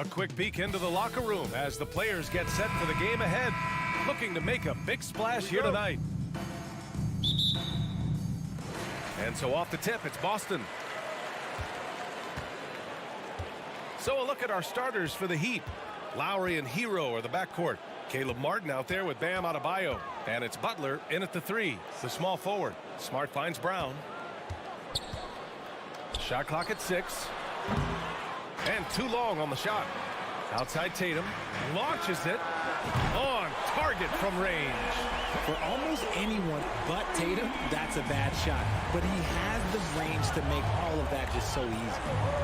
A quick peek into the locker room as the players get set for the game ahead, looking to make a big splash here tonight. And so off the tip, it's Boston. So a look at our starters for the Heat. Lowry and Hero are the backcourt. Caleb Martin out there with Bam Adebayo. And it's Butler in at the 3, the small forward. Smart finds Brown. Shot clock at 6. And too long on the shot. Outside Tatum. Launches it. On target from range. For almost anyone but Tatum, that's a bad shot. But he has the range to make all of that just so easy.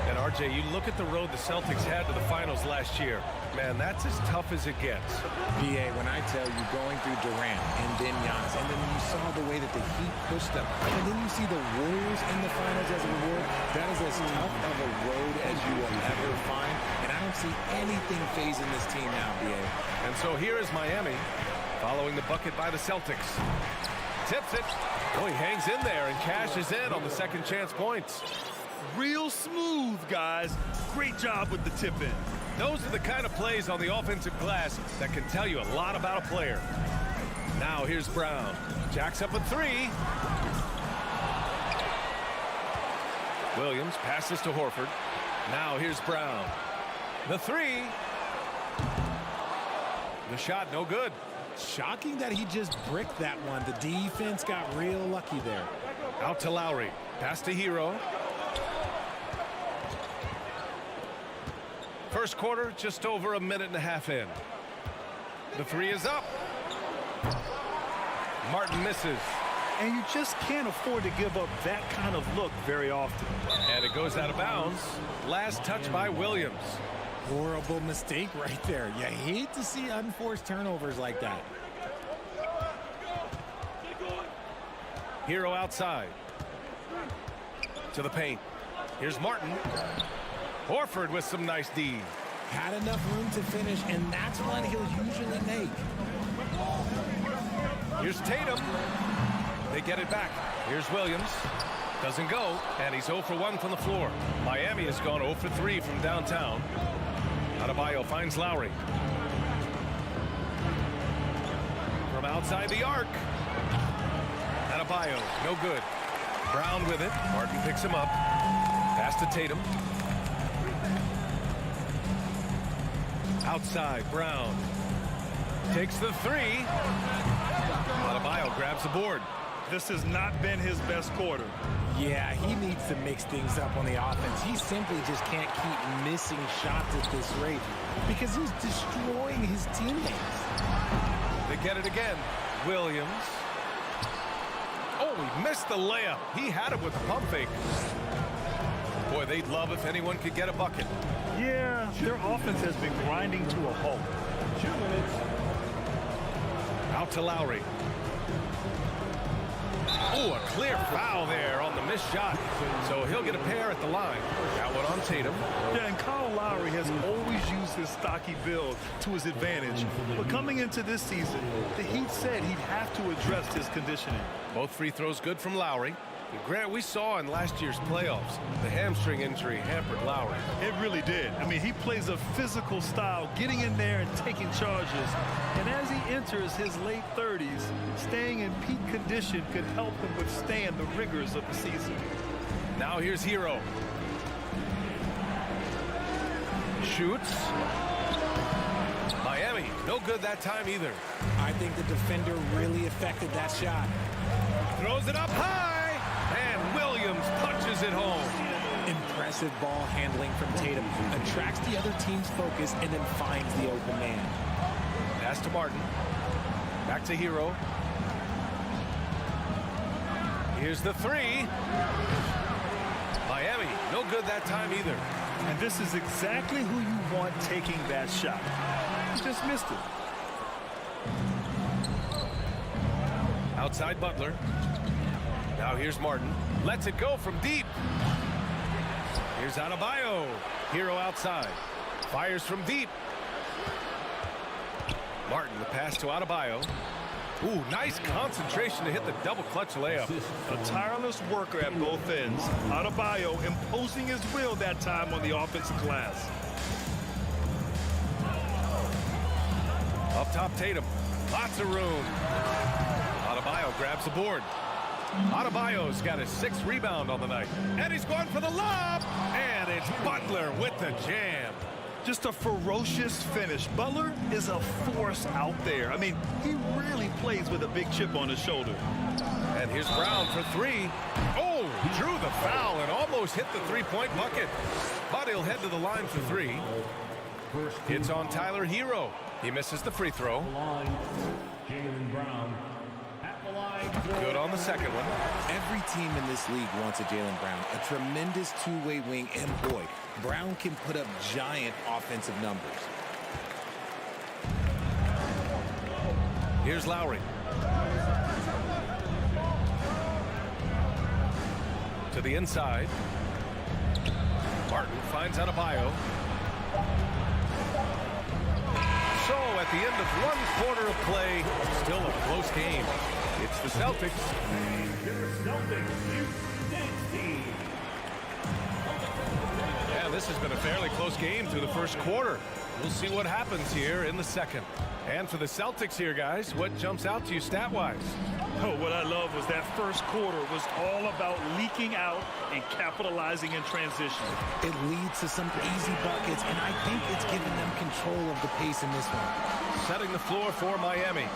And RJ, you look at the road the Celtics had to the finals last year. Man, that's as tough as it gets. BA, when I tell you going through Durant and then Giannis, and then you saw the way that the Heat pushed them, and then you see the Warriors in the finals as a reward, that is as tough of a road as you will ever find. And I don't see anything phasing this team now, BA. And so here is Miami, following the bucket by the Celtics. Tips it. Oh, he hangs in there and cashes in on the second chance points. Real smooth, guys. Great job with the tip-in. Those are the kind of plays on the offensive glass that can tell you a lot about a player. Now here's Brown. Jacks up a 3. Williams passes to Horford. Now here's Brown. The 3. The shot, no good. Shocking that he just bricked that one. The defense got real lucky there. Out to Lowry. Pass to Hero. First quarter, just over a minute and a half in. The 3 is up. Martin misses. And you just can't afford to give up that kind of look very often. And it goes out of bounds. Last touch by Williams. Horrible mistake right there. You hate to see unforced turnovers like that. Hero outside. To the paint. Here's Martin. Horford with some nice D. Had enough room to finish, and that's one he'll usually make. Here's Tatum. They get it back. Here's Williams. Doesn't go, and he's 0 for 1 from the floor. Miami has gone 0 for 3 from downtown. Adebayo finds Lowry. From outside the arc. Adebayo, no good. Brown with it. Martin picks him up. Pass to Tatum. Outside, Brown. Takes the 3. Adebayo grabs the board. This has not been his best quarter. Yeah, he needs to mix things up on the offense. He simply just can't keep missing shots at this rate because he's destroying his teammates. They get it again. Williams. Oh, he missed the layup. He had it with the pump fake. Boy, they'd love if anyone could get a bucket. Yeah, their offense has been grinding to a halt. 2 minutes. Out to Lowry. Oh, a clear foul there on the missed shot. So he'll get a pair at the line. That one on Tatum. Yeah, and Kyle Lowry has always used his stocky build to his advantage. But coming into this season, the Heat said he'd have to address his conditioning. Both free throws good from Lowry. And Grant, we saw in last year's playoffs, the hamstring injury hampered Lowry. It really did. I mean, he plays a physical style, getting in there and taking charges. And as he enters his late 30s, staying in peak condition could help him withstand the rigors of the season. Now here's Hero. Shoots. Miami, no good that time either. I think the defender really affected that shot. Throws it up high. And Williams punches it home. Impressive ball handling from Tatum. Attracts the other team's focus and then finds the open man. Pass to Martin. Back to Hero. Here's the 3. Miami, no good that time either. And this is exactly who you want taking that shot. He just missed it. Outside Butler. Now here's Martin. Lets it go from deep. Here's Adebayo. Hero outside. Fires from deep. Martin, the pass to Adebayo. Ooh, nice concentration to hit the double clutch layup. A tireless worker at both ends. Adebayo imposing his will that time on the offensive glass. Off top, Tatum. Lots of room. Adebayo grabs the board. Adebayo's got his 6th rebound on the night. And he's going for the lob. And it's Butler with the jam. Just a ferocious finish. Butler is a force out there. I mean, he really plays with a big chip on his shoulder. And here's Brown for 3. Oh, drew the foul and almost hit the three-point bucket. But he'll head to the line for 3. It's on Tyler Hero. He misses the free throw. Good on the second one. Every team in this league wants a Jaylen Brown, a tremendous two-way wing, and boy, Brown can put up giant offensive numbers. Here's Lowry. To the inside. Martin finds Adebayo. So at the end of 1 quarter of play, still a close game. It's the Celtics. Yeah, this has been a fairly close game through the first quarter. We'll see what happens here in the second. And for the Celtics here, guys, what jumps out to you stat-wise? Oh, what I love was that first quarter was all about leaking out and capitalizing in transition. It leads to some easy buckets, and I think it's given them control of the pace in this one. Setting the floor for Miami.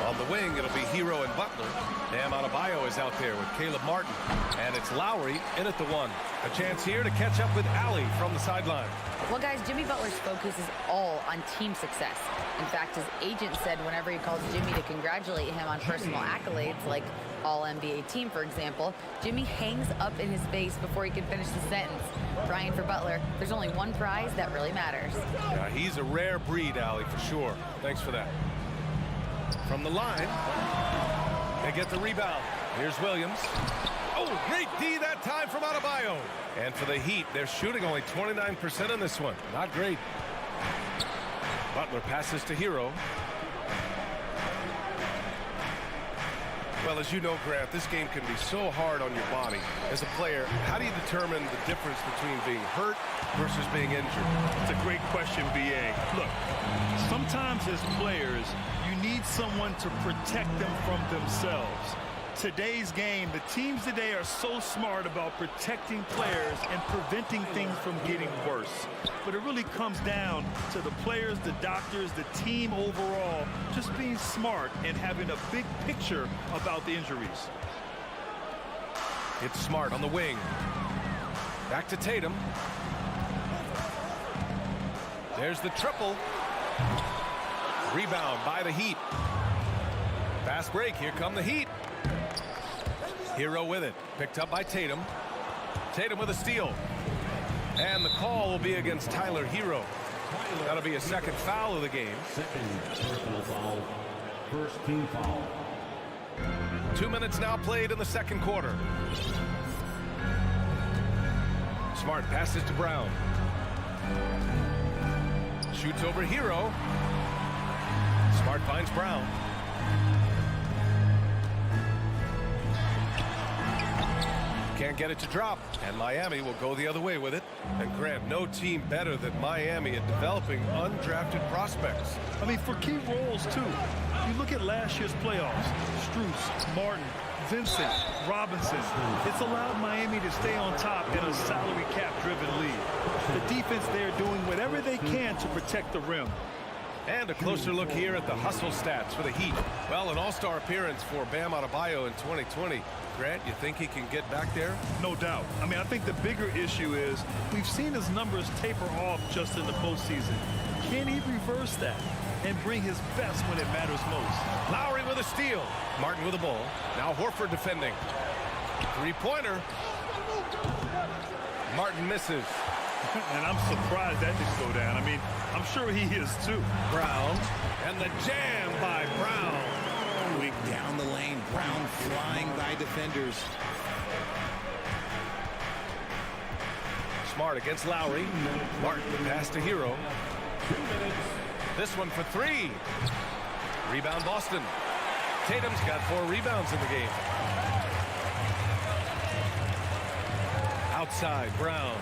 On the wing, it'll be Hero and Butler. Bam Adebayo is out there with Caleb Martin. And it's Lowry in at the 1. A chance here to catch up with Allie from the sideline. Well, guys, Jimmy Butler's focus is all on team success. In fact, his agent said whenever he calls Jimmy to congratulate him on personal accolades, like All-NBA team, for example, Jimmy hangs up in his face before he can finish the sentence. Brian, for Butler, there's only one prize that really matters. Yeah, he's a rare breed, Allie, for sure. Thanks for that. From the line, they get the rebound. Here's Williams. Oh, great D that time from Adebayo. And for the Heat, they're shooting only 29% in this one. Not great. Butler passes to Hero. Well, as you know, Grant, this game can be so hard on your body. As a player, how do you determine the difference between being hurt versus being injured? It's a great question, B.A. Look, sometimes as players, you need someone to protect them from themselves. Today's game, the teams today are so smart about protecting players and preventing things from getting worse. But it really comes down to the players, the doctors, the team overall, just being smart and having a big picture about the injuries. It's Smart on the wing. Back to Tatum. There's the triple. Rebound by the Heat. Fast break. Here come the Heat. Hero with it. Picked up by Tatum. Tatum with a steal. And the call will be against Tyler Hero. That'll be a second foul of the game. Personal foul. First team foul. 2 minutes now played in the second quarter. Smart passes to Brown. Shoots over Hero. Smart finds Brown. Can't get it to drop, and Miami will go the other way with it. And Grant, no team better than Miami at developing undrafted prospects. I mean, for key roles, too. You look at last year's playoffs. Strus, Martin, Vincent, Robinson. It's allowed Miami to stay on top in a salary cap-driven league. The defense there doing whatever they can to protect the rim. And a closer look here at the hustle stats for the Heat. Well, an all-star appearance for Bam Adebayo in 2020. Grant, you think he can get back there? No doubt. I mean, I think the bigger issue is we've seen his numbers taper off just in the postseason. Can he reverse that and bring his best when it matters most? Lowry with a steal. Martin with a ball. Now Horford defending. Three-pointer. Martin misses. And I'm surprised that didn't go down. I mean, I'm sure he is too. Brown. And the jam by Brown. Quick down the lane. Brown flying by defenders. Smart against Lowry. Martin pass to Hero. This one for 3. Rebound Boston. Tatum's got 4 rebounds in the game. Outside Brown.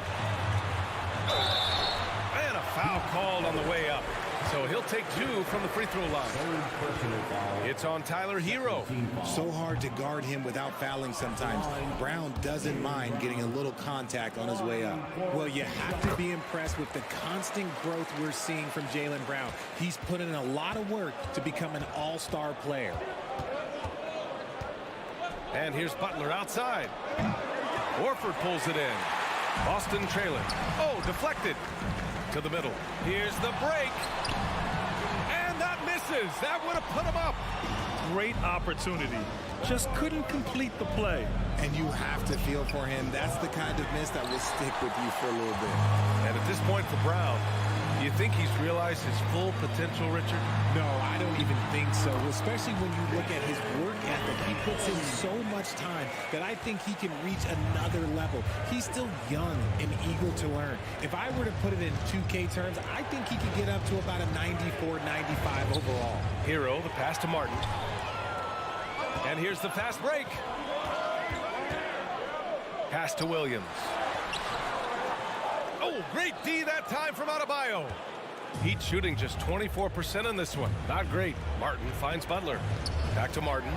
And a foul called on the way up. So he'll take 2 from the free throw line. Third personal foul. It's on Tyler Hero. Team foul. So hard to guard him without fouling sometimes. Brown doesn't mind getting a little contact on his way up. Well, you have to be impressed with the constant growth we're seeing from Jaylen Brown. He's put in a lot of work to become an all-star player. And here's Butler outside. Horford pulls it in. Boston trailing. Oh, deflected. To the middle. Here's the break. And that misses. That would have put him up. Great opportunity. Just couldn't complete the play. And you have to feel for him. That's the kind of miss that will stick with you for a little bit. And at this point for Brown, do you think he's realized his full potential, Richard? No, I don't even think so, especially when you look at his work ethic. He puts in so much time that I think he can reach another level. He's still young and eager to learn. If I were to put it in 2K terms, I think he could get up to about a 94, 95 overall. Hero, the pass to Martin. And here's the fast break. Pass to Williams. Oh, great D that time from Adebayo. Heat shooting just 24% in this one. Not great. Martin finds Butler. Back to Martin.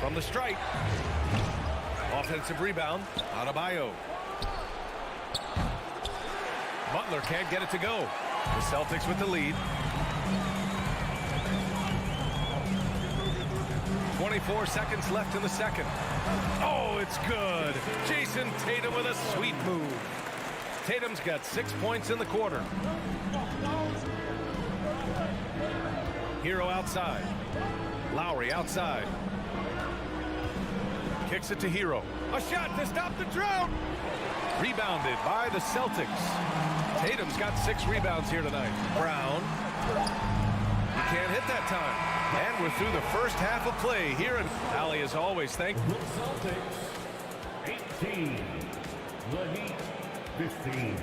From the stripe. Offensive rebound. Adebayo. Butler can't get it to go. The Celtics with the lead. 24 seconds left in the second. Oh, it's good. Jason Tatum with a sweet move. Tatum's got 6 points in the quarter. Hero outside. Lowry outside. Kicks it to Hero. A shot to stop the drought. Rebounded by the Celtics. Tatum's got 6 rebounds here tonight. Brown. He can't hit that time. And we're through the first half of play here. And Allie, as always, thank The Celtics, 18. The Heat, 15.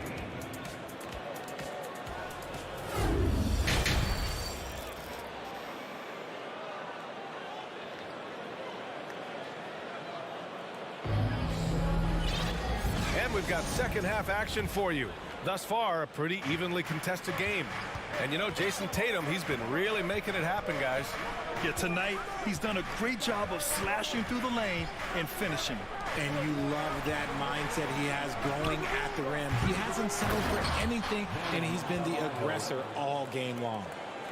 And we've got second half action for you. Thus far, a pretty evenly contested game. And you know, Jason Tatum, he's been really making it happen, guys. Yeah, tonight, he's done a great job of slashing through the lane and finishing. And you love that mindset he has going at the rim. He hasn't settled for anything, and he's been the aggressor all game long.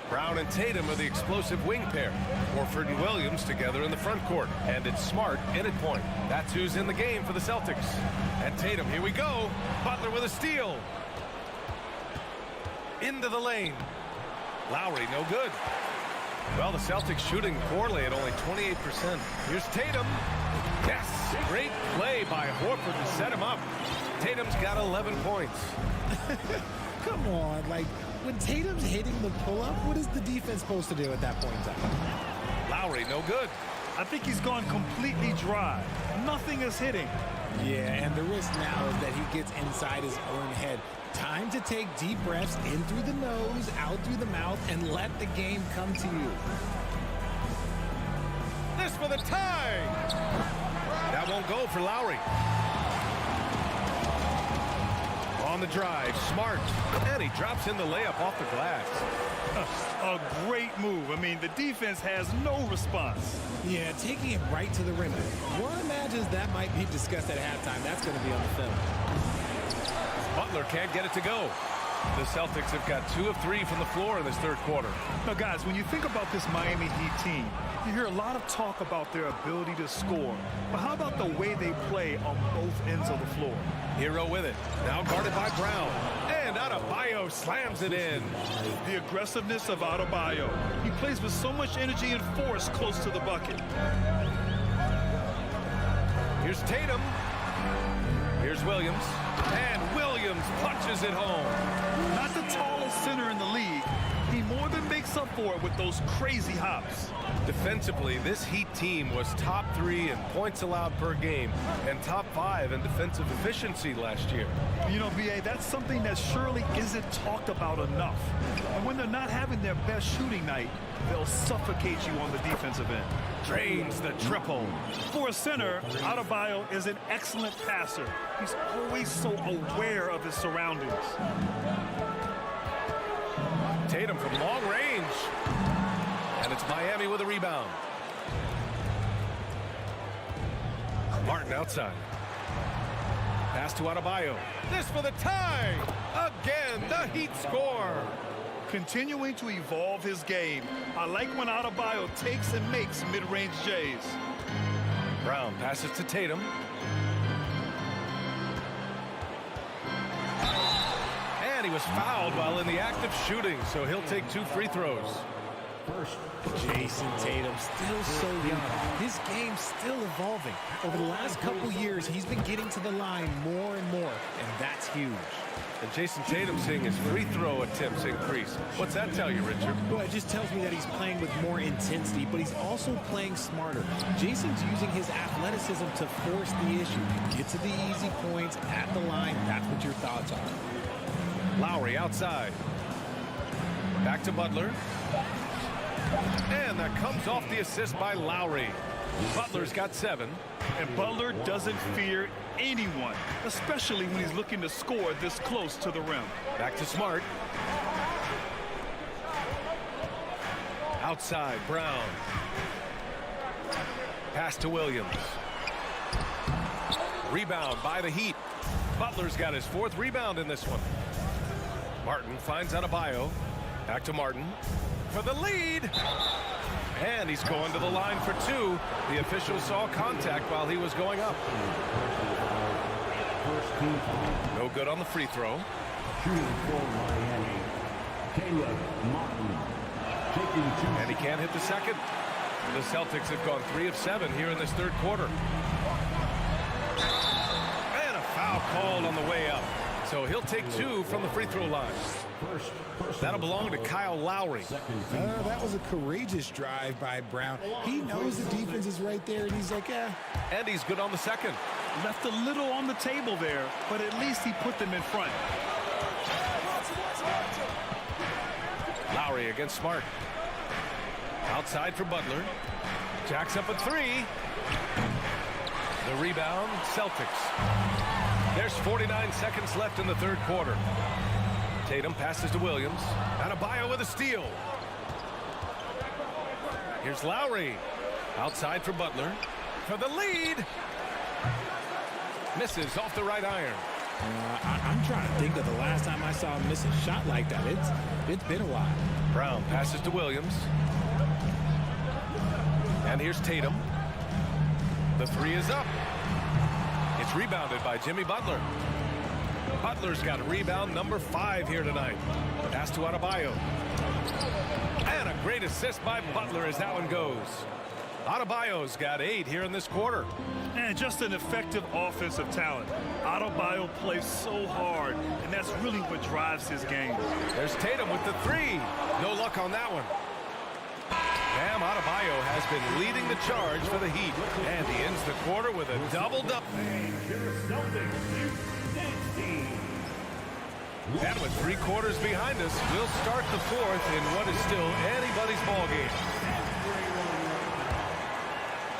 Brown and Tatum are the explosive wing pair. Horford and Williams together in the front court. And it's Smart in at point. That's who's in the game for the Celtics. And Tatum, here we go. Butler with a steal. Into the lane. Lowry, no good. Well, the Celtics shooting poorly at only 28%. Here's Tatum. Yes, great play by Horford to set him up. Tatum's got 11 points. Come on, like, when Tatum's hitting the pull-up, what is the defense supposed to do at that point in time? Lowry, no good. I think he's gone completely dry. Nothing is hitting. Yeah, and the risk now is that he gets inside his own head. Time to take deep breaths in through the nose, out through the mouth, and let the game come to you. This for the tie. That won't go for Lowry. On the drive, Smart. And he drops in the layup off the glass. A great move. I mean, the defense has no response. Yeah, taking it right to the rim. One imagines that might be discussed at halftime. That's going to be on the film. Butler can't get it to go. The Celtics have got 2 of 3 from the floor in this third quarter. Now, guys, when you think about this Miami Heat team, you hear a lot of talk about their ability to score. But how about the way they play on both ends of the floor? Hero with it. Now guarded by Brown. And Adebayo slams it in. The aggressiveness of Adebayo. He plays with so much energy and force close to the bucket. Here's Tatum. Here's Williams. And Williams punches it home. Not the tallest center in the league. He more than makes up for it with those crazy hops. Defensively, this Heat team was top 3 in points allowed per game and top 5 in defensive efficiency last year. You know, B.A., that's something that surely isn't talked about enough. And when they're not having their best shooting night, they'll suffocate you on the defensive end. Drains the triple. For a center, Adebayo is an excellent passer. He's always so aware of his surroundings. Tatum from long range. And it's Miami with a rebound. Martin outside. Pass to Adebayo. This for the tie. Again, the Heat score. Continuing to evolve his game. I like when Adebayo takes and makes mid-range J's. Brown passes to Tatum. And he was fouled while in the act of shooting, so he'll take 2 free throws. Jason Tatum, still so young. His game's still evolving. Over the last couple years, he's been getting to the line more and more, and that's huge. And Jason Tatum seeing his free throw attempts increase. What's that tell you, Richard? Well, it just tells me that he's playing with more intensity, but he's also playing smarter. Jason's using his athleticism to force the issue. Get to the easy points at the line. That's what your thoughts are. Lowry outside. Back to Butler. And that comes off the assist by Lowry. Butler's got 7. And Butler doesn't fear anyone, especially when he's looking to score this close to the rim. Back to Smart. Outside, Brown. Pass to Williams. Rebound by the Heat. Butler's got his 4th rebound in this one. Martin finds Adebayo. Back to Martin for the lead. And he's going to the line for 2. The official saw contact while he was going up. No good on the free throw. Shooting for Miami, Caleb Martin. Taking 2. And he can't hit the second. The Celtics have gone 3 of 7 here in this 3rd quarter. And a foul called on the way up. So he'll take 2 from the free throw line. That'll belong to Kyle Lowry. That was a courageous drive by Brown. He knows the defense is right there, and he's like, yeah. And he's good on the second. Left a little on the table there, but at least he put them in front. Lowry against Smart. Outside for Butler. Jacks up a 3. The rebound, Celtics. There's 49 seconds left in the 3rd quarter. Tatum passes to Williams. Adebayo with a steal. Here's Lowry. Outside for Butler. For the lead. Misses off the right iron. I'm trying to think of the last time I saw him miss a shot like that. It's been a while. Brown passes to Williams. And here's Tatum. The 3 is up. It's rebounded by Jimmy Butler. Butler's got a rebound number 5 here tonight. Pass to Adebayo. And a great assist by Butler as that one goes. Adebayo's got 8 here in this quarter. And just an effective offensive talent. Adebayo plays so hard, and that's really what drives his game. There's Tatum with the 3. No luck on that one. Bam Adebayo has been leading the charge for the Heat. And he ends the quarter with a double-double. And with 3 quarters behind us, we'll start the 4th in what is still anybody's ball game.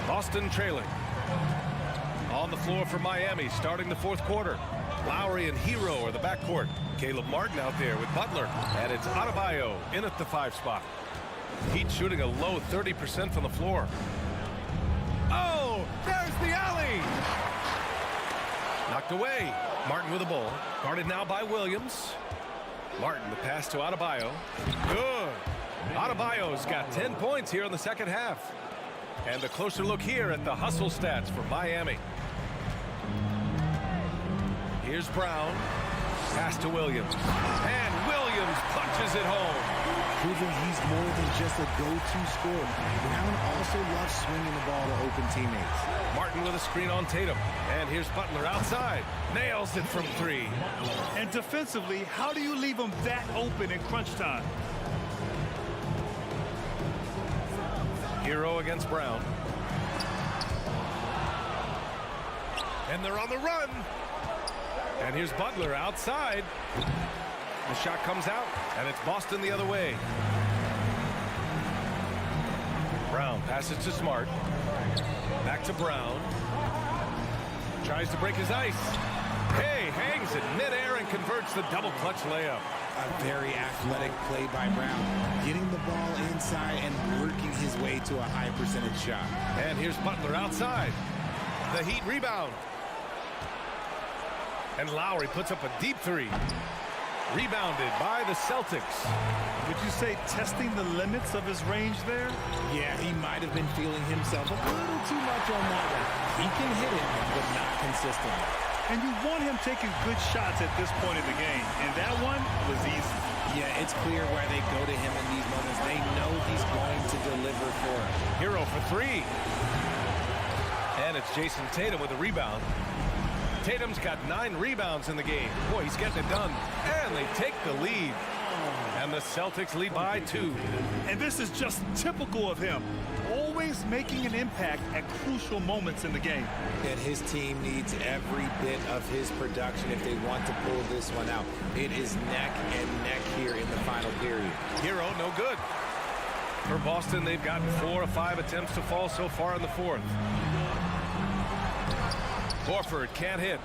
Boston trailing. On the floor for Miami, starting the 4th quarter. Lowry and Hero are the backcourt. Caleb Martin out there with Butler. And it's Adebayo in at the 5 spot. Heat shooting a low 30% from the floor. Oh, there's the alley! Knocked away. Martin with the ball. Guarded now by Williams. Martin, the pass to Adebayo. Good. Adebayo's got 10 points here in the second half. And a closer look here at the hustle stats for Miami. Here's Brown. Pass to Williams. And Williams punches it home. Proving he's more than just a go-to scorer. Brown also loves swinging the ball to open teammates. Martin with a screen on Tatum. And here's Butler outside. Nails it from 3. And defensively, how do you leave him that open in crunch time? Hero against Brown. And they're on the run. And here's Butler outside. The shot comes out, and it's Boston the other way. Brown passes to Smart. Back to Brown. Tries to break his ice. Hey, hangs it midair and converts the double clutch layup. A very athletic play by Brown, getting the ball inside and working his way to a high percentage shot. And here's Butler outside. The Heat rebound. And Lowry puts up a deep three. Rebounded by the Celtics. Would you say testing the limits of his range there? Yeah, he might have been feeling himself a little too much on that one. He can hit it, but not consistently. And you want him taking good shots at this point in the game. And that one was easy. Yeah, it's clear why they go to him in these moments. They know he's going to deliver for him. Hero for three. And it's Jason Tatum with a rebound. Tatum's got 9 rebounds in the game. Boy, he's getting it done. And they take the lead. And the Celtics lead by 2. And this is just typical of him. Always making an impact at crucial moments in the game. And his team needs every bit of his production if they want to pull this one out. It is neck and neck here in the final period. Hero, no good. For Boston, they've gotten 4 of 5 attempts to fall so far in the fourth. Horford can't hit.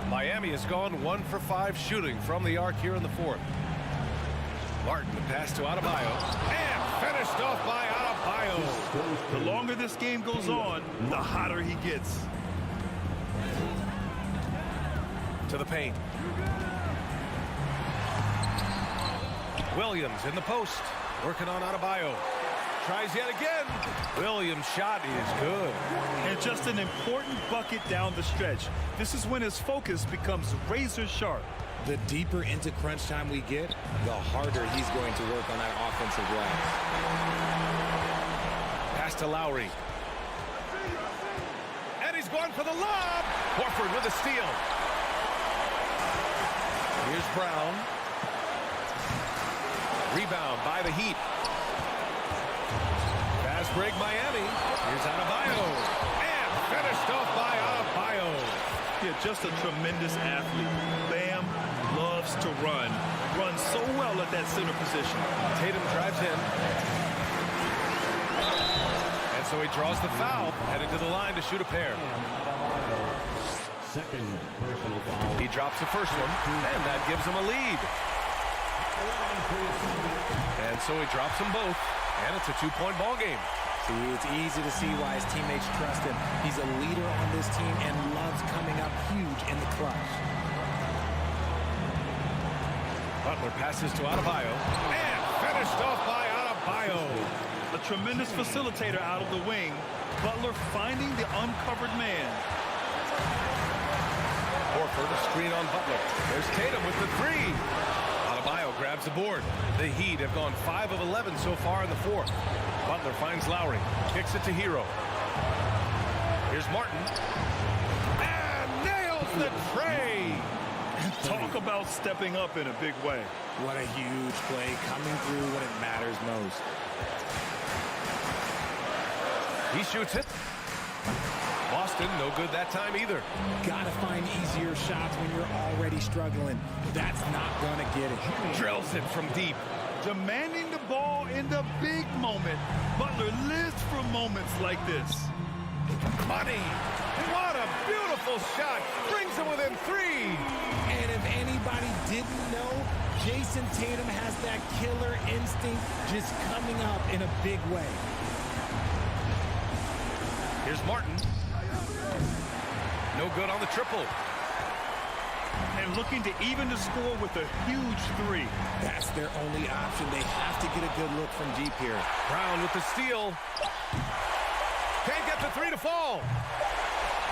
Miami has gone 1 for 5 shooting from the arc here in the fourth. Martin, the pass to Adebayo. And finished off by Adebayo. The longer this game goes on, the hotter he gets. To the paint. Williams in the post. Working on Adebayo. Tries yet again. Williams' shot is good. And just an important bucket down the stretch. This is when his focus becomes razor sharp. The deeper into crunch time we get, the harder he's going to work on that offensive glass. Pass to Lowry. And he's going for the lob. Horford with a steal. Here's Brown. Rebound by the Heat. Fast break Miami. Here's Adebayo. And finished off by Adebayo. Yeah, just a tremendous athlete. Bam loves to run. Runs so well at that center position. Tatum drives in. And so he draws the foul. Heading to the line to shoot a pair. Second personal foul. He drops the first one. And that gives him a lead. And so he drops them both. And it's a 2-point ball game. See, it's easy to see why his teammates trust him. He's a leader on this team and loves coming up huge in the clutch. Butler passes to Adebayo. And finished off by Adebayo. A tremendous facilitator out of the wing. Butler finding the uncovered man. Horford, a screen on Butler. There's Tatum with the three. Adebayo grabs the board. The Heat have gone 5 of 11 so far in the fourth. Butler finds Lowry. Kicks it to Hero. Here's Martin. And nails the tray. Talk about stepping up in a big way. What a huge play coming through when it matters most. He shoots it. Boston, no good that time either. Gotta find easier shots when you're already struggling. That's not gonna get it. Drills it from deep. Demanding the ball in the big moment. Butler lives for moments like this. Money. What a beautiful shot. Brings him within 3. And if anybody didn't know, Jason Tatum has that killer instinct just coming up in a big way. Here's Martin. No good on the triple. And looking to even the score with a huge 3. That's their only option. They have to get a good look from deep here. Brown with the steal. Can't get the 3 to fall.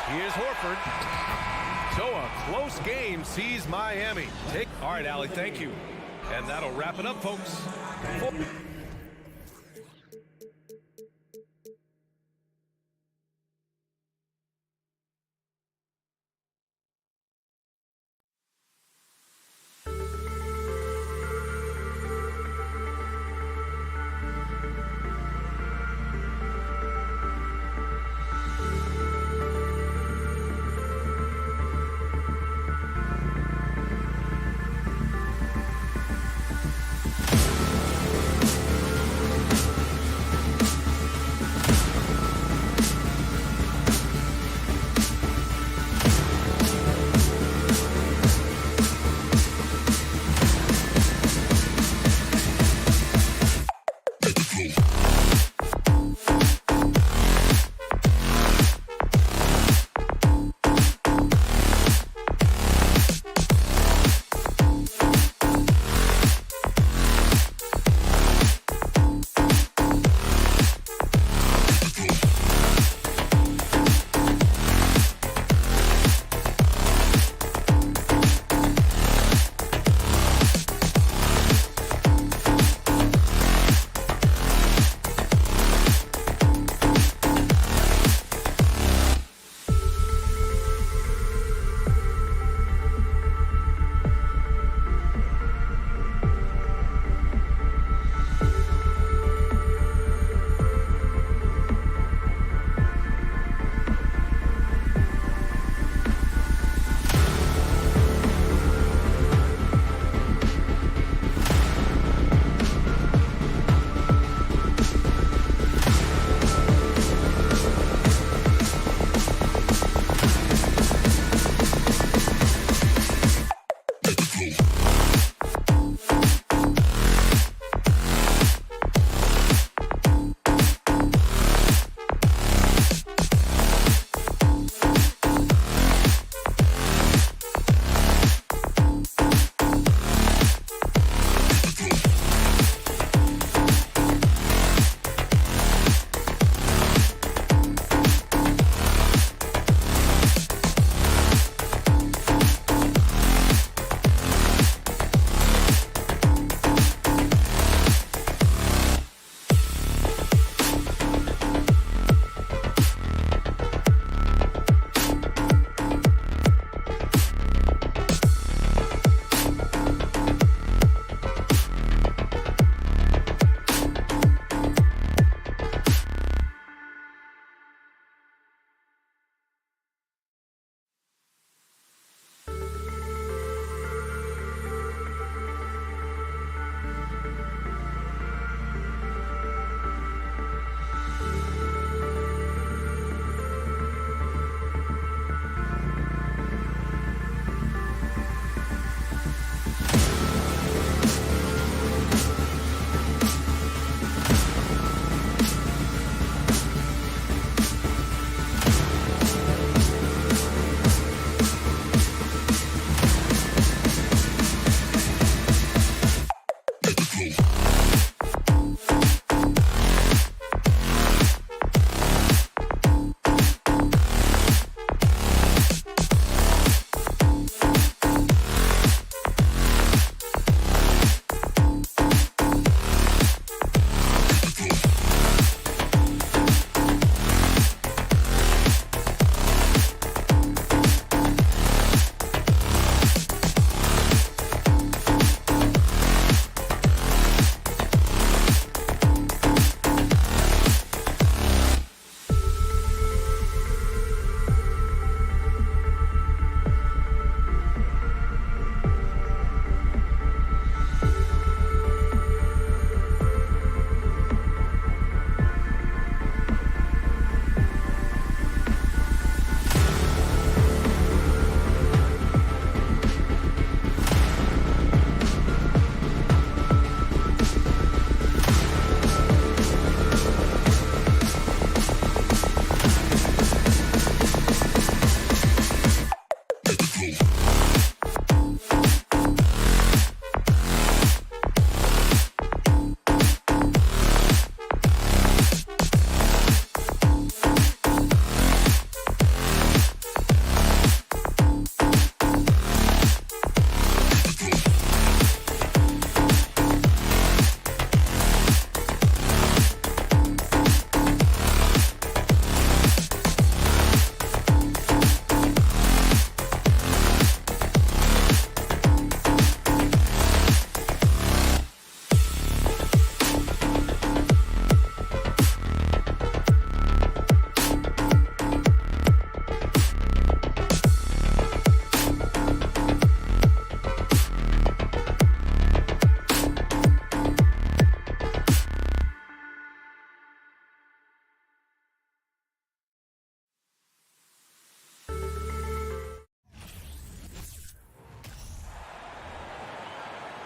Here's Horford. So a close game sees Miami. All right, Allie, thank you. And that'll wrap it up, folks.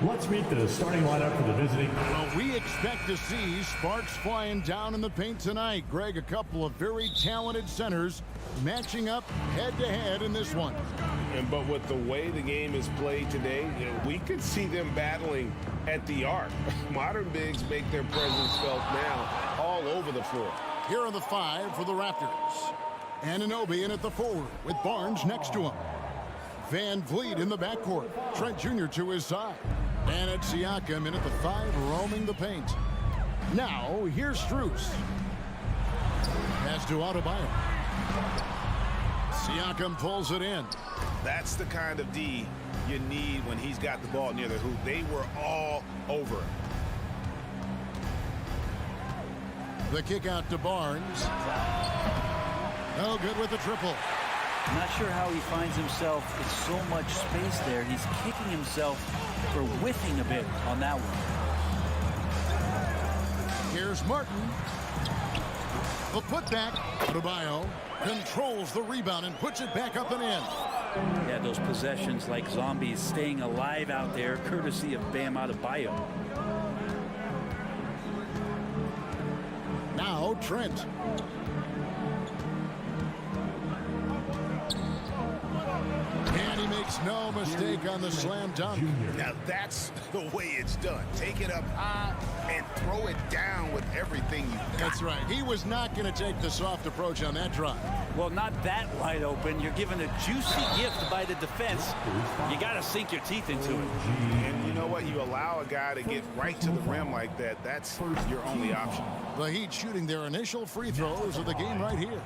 Let's meet the starting lineup for the visiting. Well, we expect to see sparks flying down in the paint tonight. Greg, a couple of very talented centers matching up head-to-head in this one. But with the way the game is played today, we could see them battling at the arc. Modern bigs make their presence felt now all over the floor. Here are the 5 for the Raptors. Anunoby in at the forward with Barnes next to him. Van Vliet in the backcourt. Trent Jr. to his side. And it's Siakam in at the 5, roaming the paint. Now, here's Strus. Pass to Adebayo. Siakam pulls it in. That's the kind of D you need when he's got the ball near the hoop. They were all over it. The kick out to Barnes. No good with the triple. I'm not sure how he finds himself with so much space there. He's kicking himself for whiffing a bit on that one. Here's Martin. The putback. Adebayo controls the rebound and puts it back up and in. Yeah, those possessions like zombies staying alive out there, courtesy of Bam Adebayo. Now Trent. And he makes no mistake on the slam dunk. Now that's the way it's done. Take it up high and throw it down with everything you got. That's right. He was not going to take the soft approach on that drive. Well, not that wide open. You're given a juicy gift by the defense. You got to sink your teeth into it. And you know what? You allow a guy to get right to the rim like that. That's your only option. The Heat shooting their initial free throws of the game right here.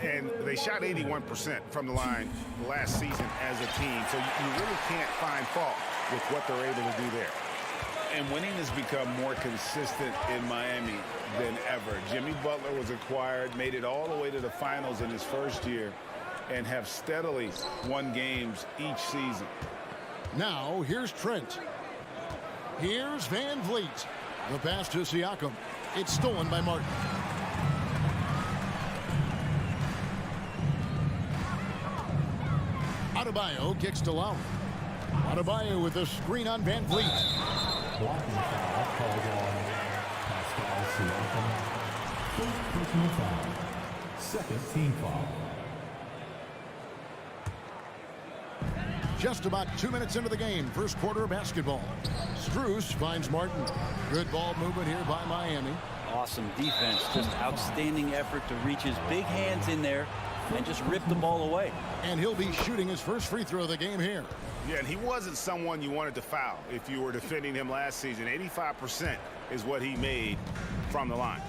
And they shot 81% from the line last season as a team. So you really can't find fault with what they're able to do there. And winning has become more consistent in Miami than ever. Jimmy Butler was acquired, made it all the way to the finals in his first year, and have steadily won games each season. Now, here's Trent. Here's Van Vliet. The pass to Siakam. It's stolen by Martin. Adebayo kicks to Lowry. Adebayo with a screen on Van Vliet. Blocking foul called on Pascal Siakam. First personal foul. Second team foul. Just about 2 minutes into the game, first quarter of basketball. Strus finds Martin. Good ball movement here by Miami. Awesome defense. Just outstanding effort to reach his big hands in there and just rip the ball away. And he'll be shooting his first free throw of the game here. Yeah, and he wasn't someone you wanted to foul if you were defending him last season. 85% is what he made from the line.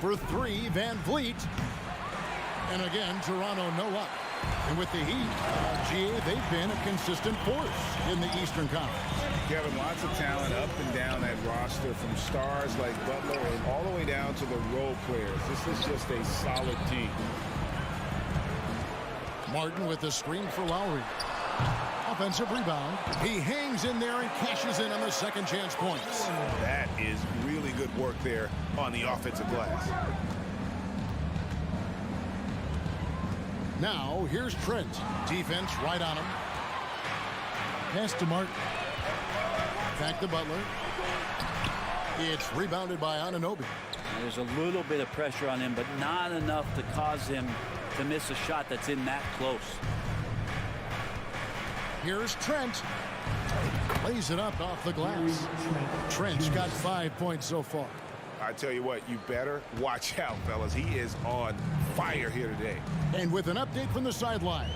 For 3, Van Vliet. And again, Toronto no up. And with the Heat, GA, they've been a consistent force in the Eastern Conference. Kevin, lots of talent up and down that roster, from stars like Butler and all the way down to the role players. This is just a solid team. Martin with the screen for Lowry. Offensive rebound. He hangs in there and cashes in on the second chance points. That is really good work there on the offensive glass. Now, here's Trent. Defense right on him. Pass to Martin. Back to Butler. It's rebounded by Anunoby. There's a little bit of pressure on him, but not enough to cause him to miss a shot that's in that close. Here's Trent. Lays it up off the glass. Trent's got 5 points so far. I tell you what, you better watch out, fellas. He is on fire here today. And with an update from the sidelines,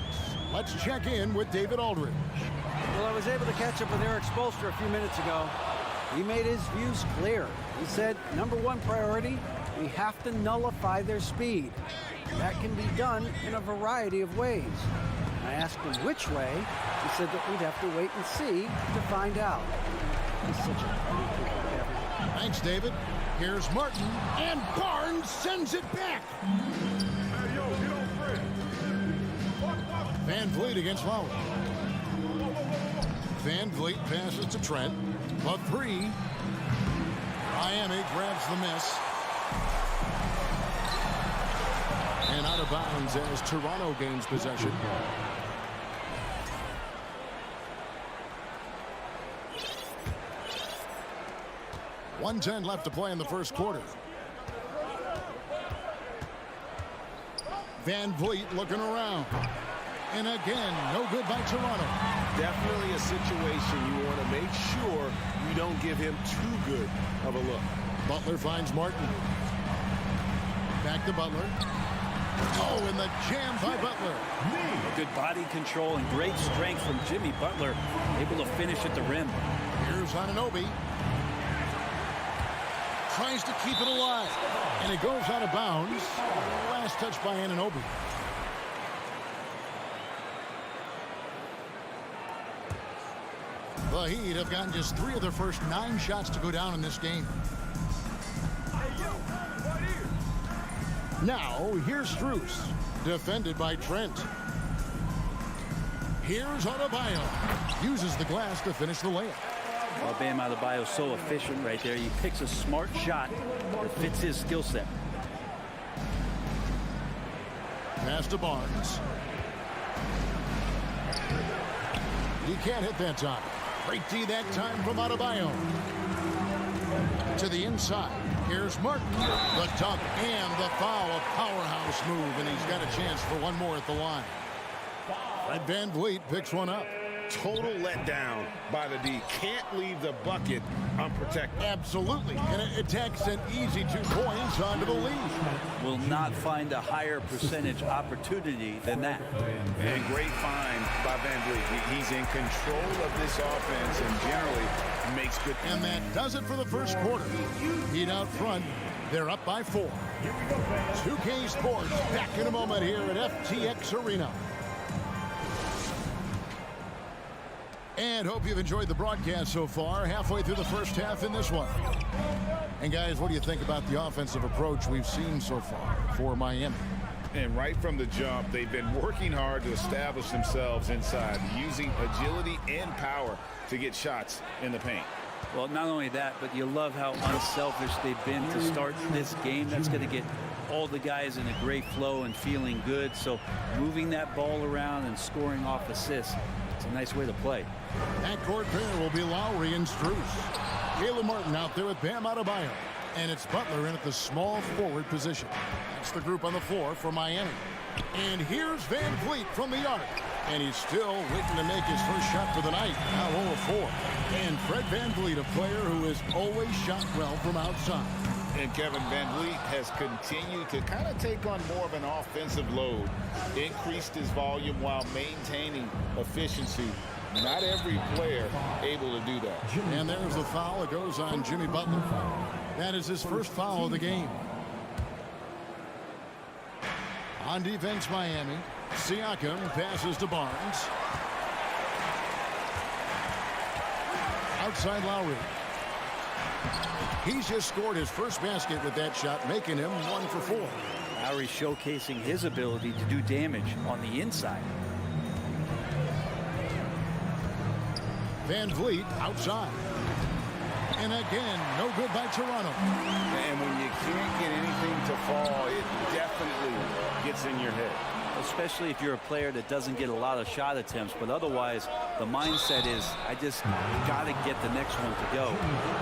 let's check in with David Aldridge. Well, I was able to catch up with Eric Spoelstra a few minutes ago. He made his views clear. He said, #1 priority, we have to nullify their speed. That can be done in a variety of ways. I asked him which way. He said that we'd have to wait and see to find out. He's such a funny kid, Kevin. Thanks, David. Here's Martin, and Barnes sends it back. Van Vliet against Lowry. Van Vliet passes to Trent. A 3. Miami grabs the miss. And out of bounds as Toronto gains possession. 1:10 left to play in the first quarter. Van Vliet looking around. And again, no good by Toronto. Definitely a situation you want to make sure you don't give him too good of a look. Butler finds Martin. Back to Butler. Oh, and the jam by Butler. Good body control and great strength from Jimmy Butler, able to finish at the rim. Here's Anunoby. Tries to keep it alive. And it goes out of bounds. Last touch by Anunoby. The Heat have gotten just 3 of their first 9 shots to go down in this game. Now, here's Strus, defended by Trent. Here's Adebayo. Uses the glass to finish the layup. Well, Bam Adebayo is so efficient right there. He picks a smart shot that fits his skill set. Pass to Barnes. He can't hit that time. Great D that time from Adebayo. To the inside. Here's Martin. The dunk and the foul. A powerhouse move, and he's got a chance for one more at the line. And Van Vliet picks one up. Total letdown by the D. Can't leave the bucket unprotected. Absolutely. And it takes an easy 2 points onto the lead. Will not find a higher percentage opportunity than that. And great find by Van Vliet. He's in control of this offense and generally makes good. And that does it for the first quarter. Heat out front. They're up by 4. 2K Sports back in a moment here at FTX Arena. And hope you've enjoyed the broadcast so far. Halfway through the first half in this one. And guys, what do you think about the offensive approach we've seen so far for Miami? And right from the jump, they've been working hard to establish themselves inside, using agility and power to get shots in the paint. Well, not only that, but you love how unselfish they've been to start this game. That's going to get all the guys in a great flow and feeling good. So moving that ball around and scoring off assists, it's a nice way to play. Backcourt pair will be Lowry and Strus. Caleb Martin out there with Bam Adebayo. And it's Butler in at the small forward position. That's the group on the floor for Miami. And here's Van Vliet from the arc. And he's still waiting to make his first shot for the night. Now 0-4. And Fred Van Vliet, a player who has always shot well from outside. And Kevin Van Vliet has continued to kind of take on more of an offensive load. Increased his volume while maintaining efficiency. Not every player able to do that. And there's the foul. It goes on Jimmy Butler. That is his first foul of the game. On defense, Miami. Siakam passes to Barnes. Outside Lowry. He's just scored his first basket with that shot, making him 1 for 4. Lowry showcasing his ability to do damage on the inside. Van Vliet outside. And again, no good by Toronto. And when you can't get anything to fall, it definitely gets in your head. Especially if you're a player that doesn't get a lot of shot attempts, but otherwise the mindset is, I just got to get the next one to go.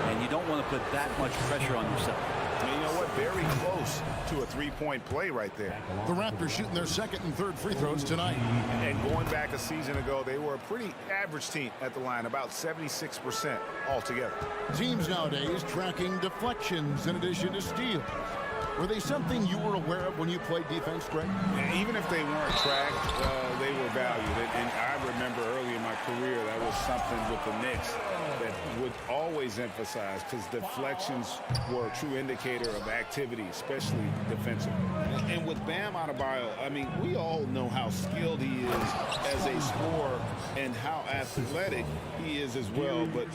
And you don't want to put that much pressure on yourself. And you know what? Very close to a three-point play right there. The Raptors shooting their second and third free throws tonight. And going back a season ago, they were a pretty average team at the line, about 76% altogether. Teams nowadays tracking deflections in addition to steals. Were they something you were aware of when you played defense, Greg? And even if they weren't tracked, they were valued. And I remember early in my career, that was something with the Knicks that would always emphasize, because deflections were a true indicator of activity, especially defensive. And with Bam Adebayo, I mean, we all know how skilled he is as a scorer and how athletic he is as well. But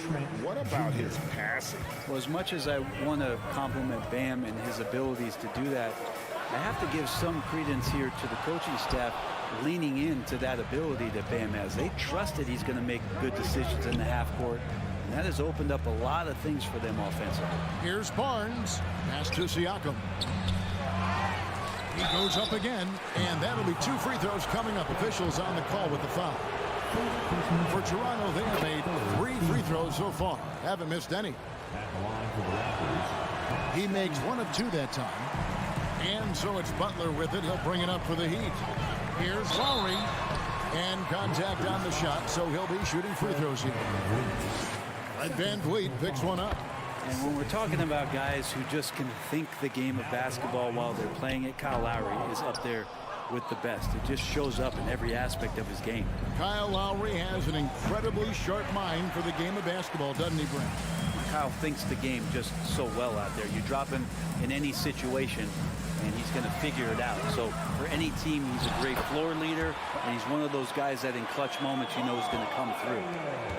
what about his passing? Well, as much as I want to compliment Bam and his abilities to do that, I have to give some credence here to the coaching staff leaning into that ability that Bam has. They trusted he's going to make good decisions in the half court, and that has opened up a lot of things for them offensively. Here's Barnes. Pass to Siakam. He goes up again, and that'll be 2 free throws coming up. Officials on the call with the foul. For Toronto, they have made 3 free throws so far. Haven't missed any. At the line for the Raptors. He makes 1 of 2 that time. And so it's Butler with it. He'll bring it up for the Heat. Here's Lowry. And contact on the shot, so he'll be shooting free throws here. And Van Vliet picks one up. And when we're talking about guys who just can think the game of basketball while they're playing it, Kyle Lowry is up there with the best. It just shows up in every aspect of his game. Kyle Lowry has an incredibly sharp mind for the game of basketball, doesn't he, Brent? Kyle thinks the game just so well out there. You drop him in any situation, and he's going to figure it out. So for any team, he's a great floor leader, and he's one of those guys that in clutch moments you know is going to come through.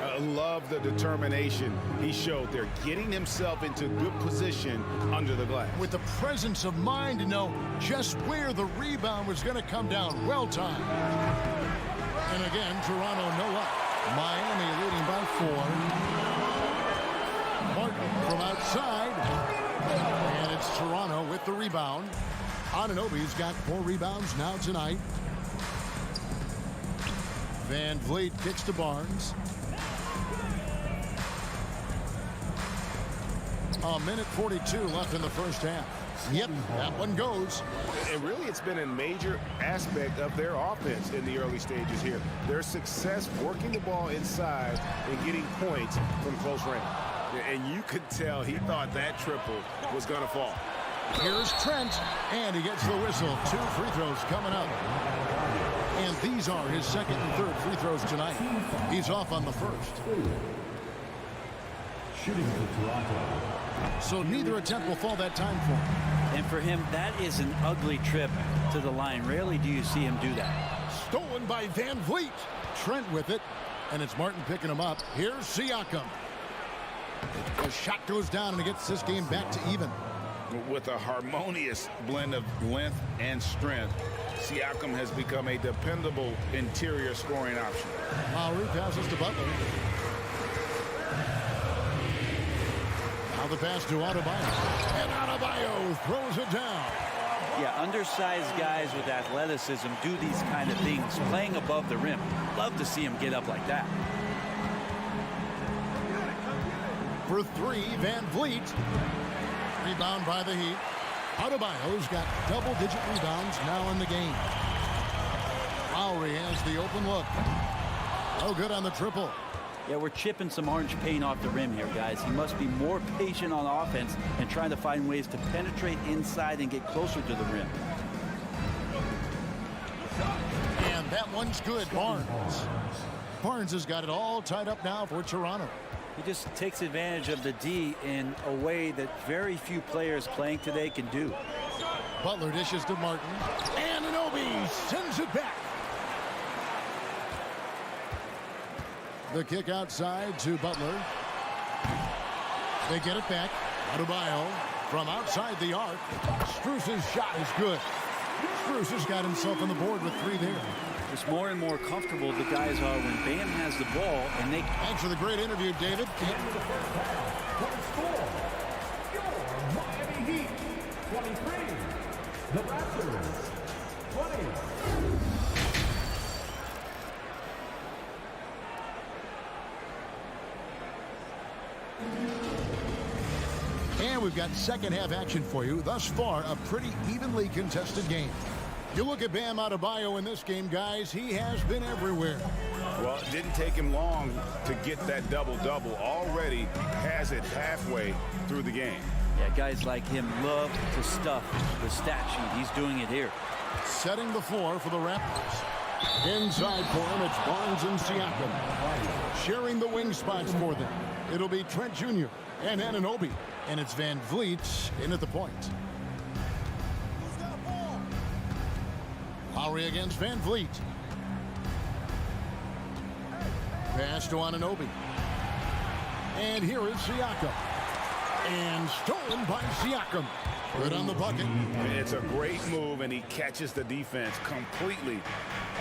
I love the determination he showed there, getting himself into good position under the glass. With the presence of mind to know just where the rebound was going to come down. Well timed. And again, Toronto no up. Miami leading by 4. Martin from outside. And it's Toronto with the rebound. Anunoby's got 4 rebounds now tonight. Van Vliet kicks to Barnes. A minute 42 left in the first half. Yep, that one goes. And really, it's been a major aspect of their offense in the early stages here. Their success working the ball inside and getting points from close range. And you could tell he thought that triple was going to fall. Here's Trent, and he gets the whistle. 2 free throws coming up. And these are his second and third free throws tonight. He's off on the first. Shooting for Toronto. So neither attempt will fall that time for him. And for him, that is an ugly trip to the line. Rarely do you see him do that. Stolen by Van Vliet. Trent with it, and it's Martin picking him up. Here's Siakam. The shot goes down, and it gets this game back to even. With a harmonious blend of length and strength, Siakam has become a dependable interior scoring option. Lowry passes to Butler. Now the pass to Adebayo. And Adebayo throws it down. Yeah, undersized guys with athleticism do these kind of things, playing above the rim. Love to see him get up like that. For 3, Van Vliet. Rebound by the Heat. Adebayo's got double-digit rebounds now in the game. Lowry has the open look. Oh, good on the triple. Yeah, we're chipping some orange paint off the rim here, guys. He must be more patient on offense and trying to find ways to penetrate inside and get closer to the rim. And that one's good, Barnes. Barnes has got it all tied up now for Toronto. He just takes advantage of the D in a way that very few players playing today can do. Butler dishes to Martin. And Anunoby sends it back. The kick outside to Butler. They get it back. Adebayo from outside the arc. Strus's shot is good. Strus has got himself on the board with 3 there. Just more and more comfortable the guys are when Bam has the ball and they... Thanks for the great interview, David. Your Miami Heat, 23. The Raptors, 20. And we've got second half action for you. Thus far, a pretty evenly contested game. You look at Bam Adebayo in this game, guys, he has been everywhere. Well, it didn't take him long to get that double-double. Already has it halfway through the game. Yeah, guys like him love to stuff the stat sheet. He's doing it here. Setting the floor for the Raptors. Inside for him, it's Barnes and Siakam. Sharing the wing spots for them. It'll be Trent Jr. and Anunoby. And it's Van Vliet in at the point. Lowry against Van Vliet. Pass to Anunoby. And here is Siakam. And stolen by Siakam. Good on the bucket. It's a great move, and he catches the defense completely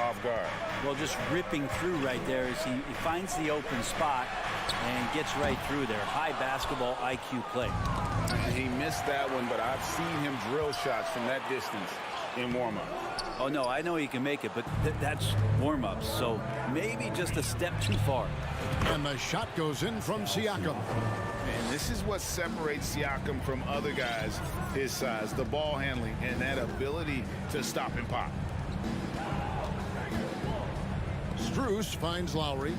off guard. Well, just ripping through right there as he finds the open spot and gets right through there. High basketball IQ play. He missed that one, but I've seen him drill shots from that distance in warm-up. Oh, no, I know he can make it, but that's warm-ups, so maybe just a step too far. And the shot goes in from Siakam. And this is what separates Siakam from other guys his size, the ball handling and that ability to stop and pop. Strus finds Lowry.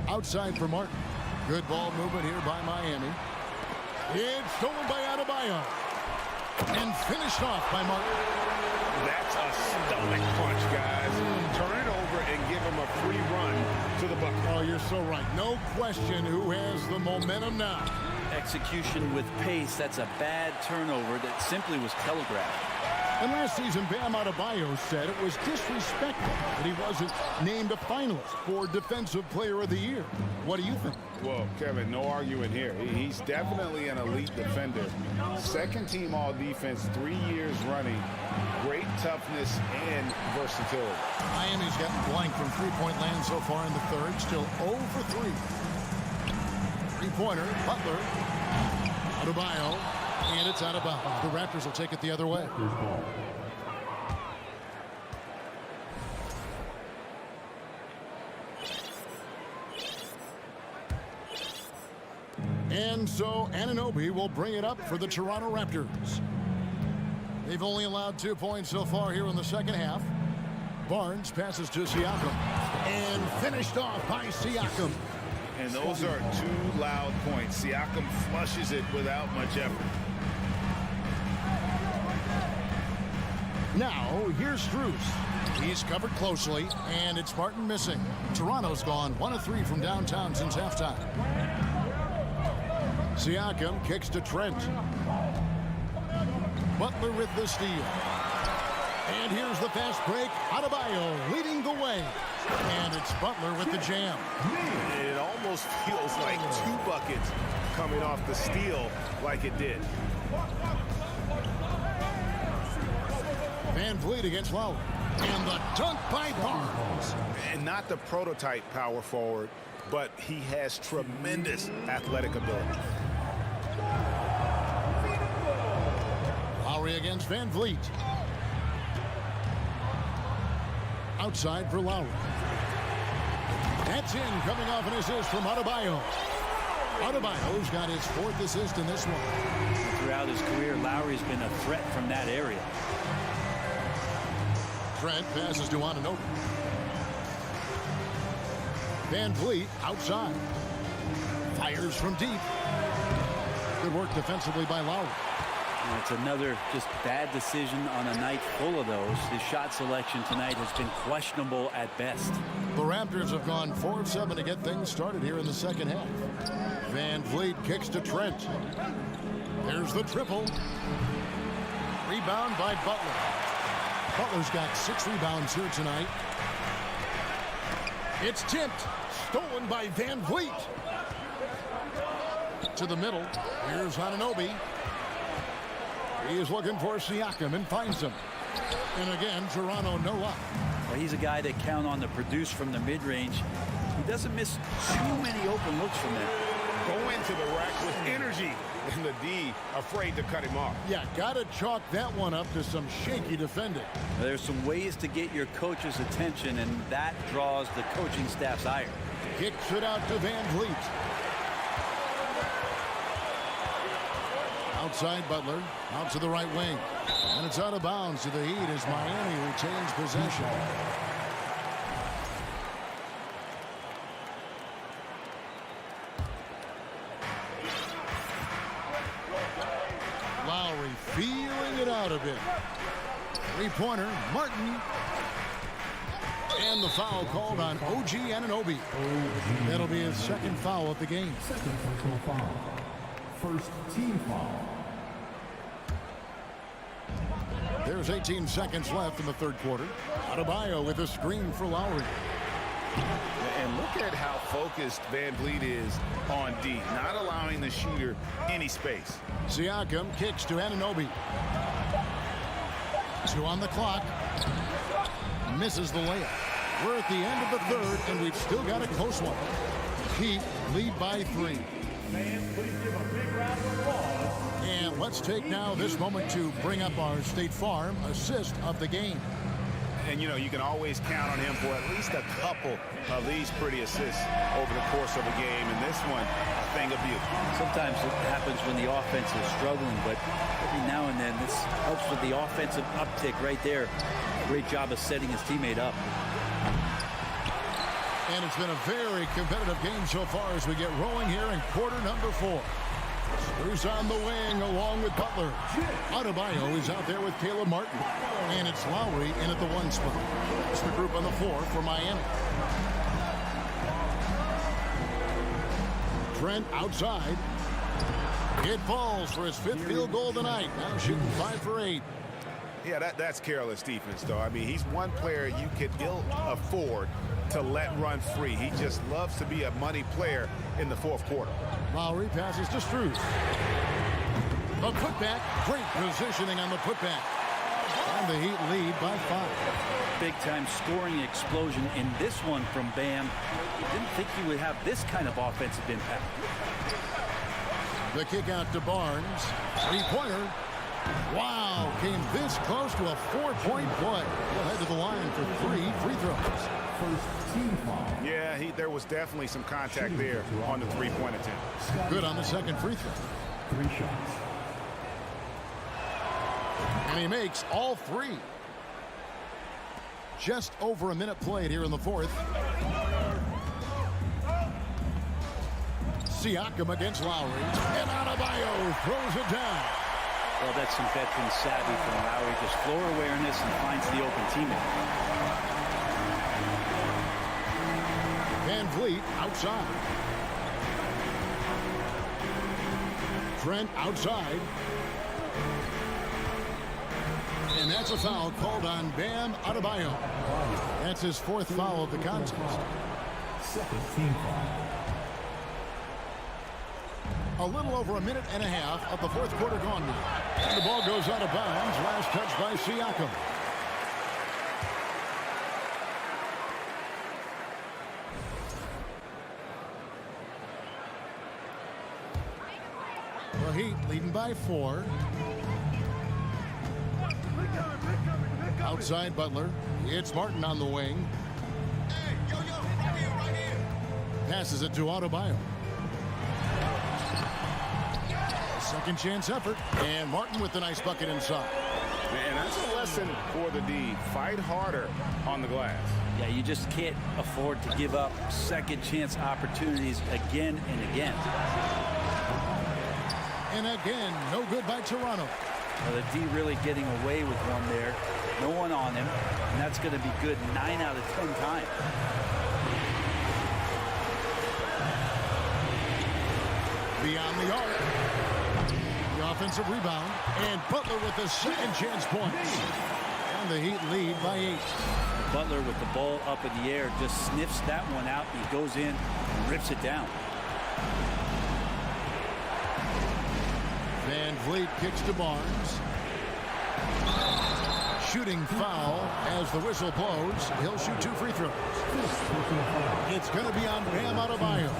Outside for Martin. Good ball movement here by Miami. It's stolen by Adebayo. And finished off by Martin. That's a stomach punch, guys. Turn it over and give him a free run to the bucket. Oh, you're so right. No question who has the momentum now. Execution with pace, that's a bad turnover that simply was telegraphed. And last season, Bam Adebayo said it was disrespectful that he wasn't named a finalist for Defensive Player of the Year. What do you think? Well, Kevin, no arguing here. He's definitely an elite defender. Second team all defense, 3 years running. Great toughness and versatility. Miami's gotten blank from three-point land so far in the third. Still 0 for 3. Three-pointer, Butler. Adebayo. And it's out of bounds. The Raptors will take it the other way. And so Anunoby will bring it up for the Toronto Raptors. They've only allowed 2 points so far here in the second half. Barnes passes to Siakam. And finished off by Siakam. And those are 2 loud points. Siakam flushes it without much effort. Now, here's Strus. He's covered closely, and it's Martin missing. Toronto's gone 1 of 3 from downtown since halftime. Siakam kicks to Trent. Butler with the steal. And here's the fast break. Adebayo leading the way. And it's Butler with the jam. It almost feels like 2 buckets coming off the steal like it did. Van Vliet against Lowry. And the dunk by Barnes. And not the prototype power forward, but he has tremendous athletic ability. Lowry against Van Vliet. Outside for Lowry. That's in, coming off an assist from Adebayo. Adebayo's got his 4th assist in this one. Throughout his career, Lowry's been a threat from that area. Trent passes to Anunoby. Van Vliet outside. Fires from deep. Good work defensively by Lowry. And it's another just bad decision on a night full of those. His shot selection tonight has been questionable at best. The Raptors have gone 4 of 7 to get things started here in the second half. Van Vliet kicks to Trent. There's the triple. Rebound by Butler. Butler's got 6 rebounds here tonight. It's tipped. Stolen by Van Vliet. To the middle. Here's Anunoby. He is looking for Siakam and finds him. And again, Toronto no up. Well, he's a guy that count on to produce from the mid-range. He doesn't miss too many open looks from there. Go into the rack with energy. And the D afraid to cut him off. Yeah, got to chalk that one up to some shaky defending. There's some ways to get your coach's attention, and that draws the coaching staff's ire. Kicks it out to Van Vliet. Outside Butler, out to the right wing. And it's out of bounds to the Heat as Miami retains possession. Lowry feeling it out a bit. Three-pointer, Martin. And the foul called on OG Anunoby. That'll be his 2nd foul of the game. Second personal foul. First team foul. There's 18 seconds left in the 3rd quarter. Adebayo with a screen for Lowry. And look at how focused Van Vliet is on D, not allowing the shooter any space. Siakam kicks to Anunoby. 2 on the clock. Misses the layup. We're at the end of the 3rd, and we've still got a close one. Heat lead by 3. And let's Let's take now this moment to bring up our State Farm assist of the game. And, you know, you can always count on him for at least a couple of these pretty assists over the course of a game. And this one, a thing of beauty. Sometimes it happens when the offense is struggling, but every now and then this helps with the offensive uptick right there. Great job of setting his teammate up. And it's been a very competitive game so far as we get rolling here in quarter number 4. Screws on the wing along with Butler. Adebayo is out there with Caleb Martin. And it's Lowry in at the 1 spot. It's the group on the 4 for Miami. Trent outside. It falls for his 5th field goal tonight. Now shooting 5 for 8. Yeah, that's careless defense, though. I mean, he's one player you could ill afford to let run free. He just loves to be a money player in the 4th quarter. Lowry passes to Strus. The putback. Great positioning on the putback. And the Heat lead by 5. Big-time scoring explosion in this one from Bam. Didn't think he would have this kind of offensive impact. The kick out to Barnes. 3-pointer. Wow, came this close to a 4-point play. He'll head to the line for 3 free throws. Yeah, there was definitely some contact there on the 3-point attempt. Good on the 2nd free throw. 3 shots. And he makes all 3. Just over a minute played here in the 4th. Siakam against Lowry. And Adebayo throws it down. Well, that's some veteran savvy from Lowry. Just floor awareness and finds the open teammate. Van Vliet outside. Trent outside. And that's a foul called on Bam Adebayo. That's his 4th foul of the contest. 2nd team foul. A little over a minute and a half of the 4th quarter gone now. And the ball goes out of bounds. Last touch by Siakam. The Heat leading by 4. Outside Butler. It's Martin on the wing. Passes it to Adebayo. Second chance effort. And Martin with the nice bucket inside. And that's a lesson for the D. Fight harder on the glass. Yeah, you just can't afford to give up second chance opportunities again and again. And again, no good by Toronto. Well, the D really getting away with one there. No one on him. And that's going to be good 9 out of 10 times. Beyond the arc. The offensive rebound. And Butler with the second chance points. And the Heat lead by 8. Butler with the ball up in the air just sniffs that one out. He goes in and rips it down. Van Vliet kicks to Barnes. Shooting foul as the whistle blows. He'll shoot 2 free throws. It's going to be on Bam Adebayo.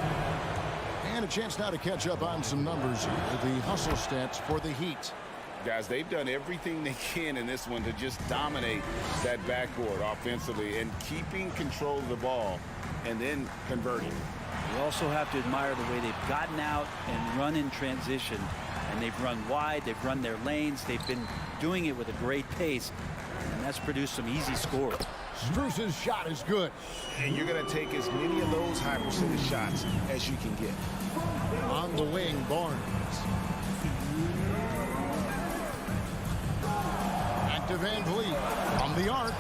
And a chance now to catch up on some numbers here. The hustle stats for the Heat. Guys, they've done everything they can in this one to just dominate that backboard offensively and keeping control of the ball and then converting. You also have to admire the way they've gotten out and run in transition. And they've run wide, they've run their lanes, they've been doing it with a great pace, and that's produced some easy scores. Strus's shot is good. And you're going to take as many of those high percentage shots as you can get. On the wing, Barnes. Back to Van Vliet. From the arc.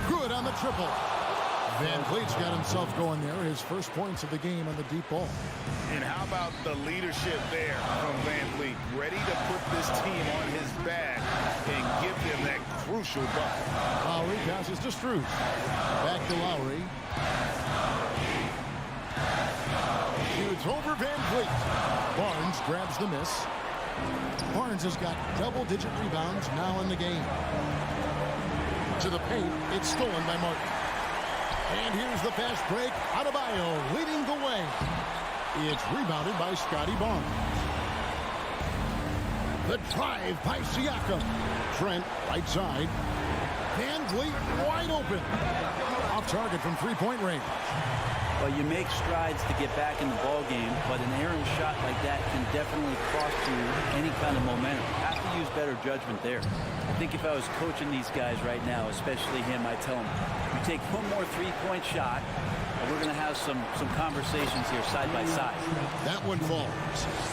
Good on the triple. Van Vliet's got himself going there. His first points of the game on the deep ball. And how about the leadership there from Van Vliet? Ready to put this team on his back and give them that crucial bucket. Lowry passes to Strus. Back to Lowry. Shoots over Van Vliet. Barnes grabs the miss. Barnes has got double-digit rebounds now in the game. To the paint, it's stolen by Martin. And here's the fast break. Adebayo leading the way. It's rebounded by Scotty Barnes. The drive by Siakam. Trent, right side. Van Vliet wide open. Off target from three-point range. Well, you make strides to get back in the ball game, but an errant shot like that can definitely cost you any kind of momentum. You have to use better judgment there. I think if I was coaching these guys right now, especially him, I'd tell him, you take one more three-point shot, and we're going to have some conversations here side by side. That one falls.